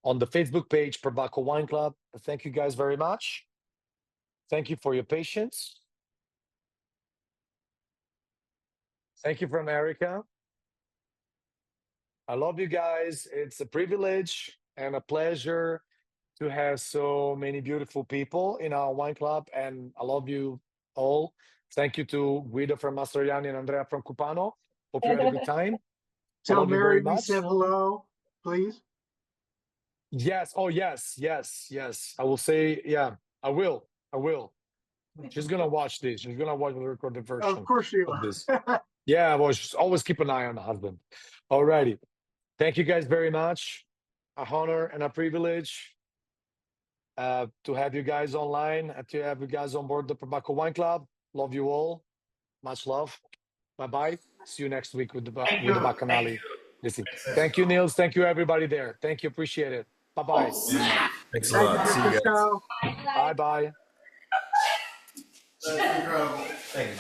on the Facebook page Perbacco Wine Club. Thank you guys very much. Thank you for your patience. Thank you from Erica. I love you guys. It's a privilege and a pleasure to have so many beautiful people in our wine club, and I love you all. Thank you to Guido from Mastrojanni and Andrea from Cupano. Hope you had a good time. Tell Mary we said hello, please. Yes. Oh, yes. I will say, yeah, I will. She's gonna watch this. She's gonna watch the recorded version. Of course you of will. this. Yeah, well, just always keep an eye on the husband. Alrighty. Thank you guys very much. A honor and a privilege to have you guys online, and to have you guys on board the Perbacco Wine Club. Love you all. Much love. Bye-bye. See you next week with the Bacchanali. Listen, thank you, Niels. Thank you, everybody there. Thank you. Appreciate it. Bye-bye. Thanks a lot. See you guys. Francisco. Bye-bye. That's incredible. Thank you.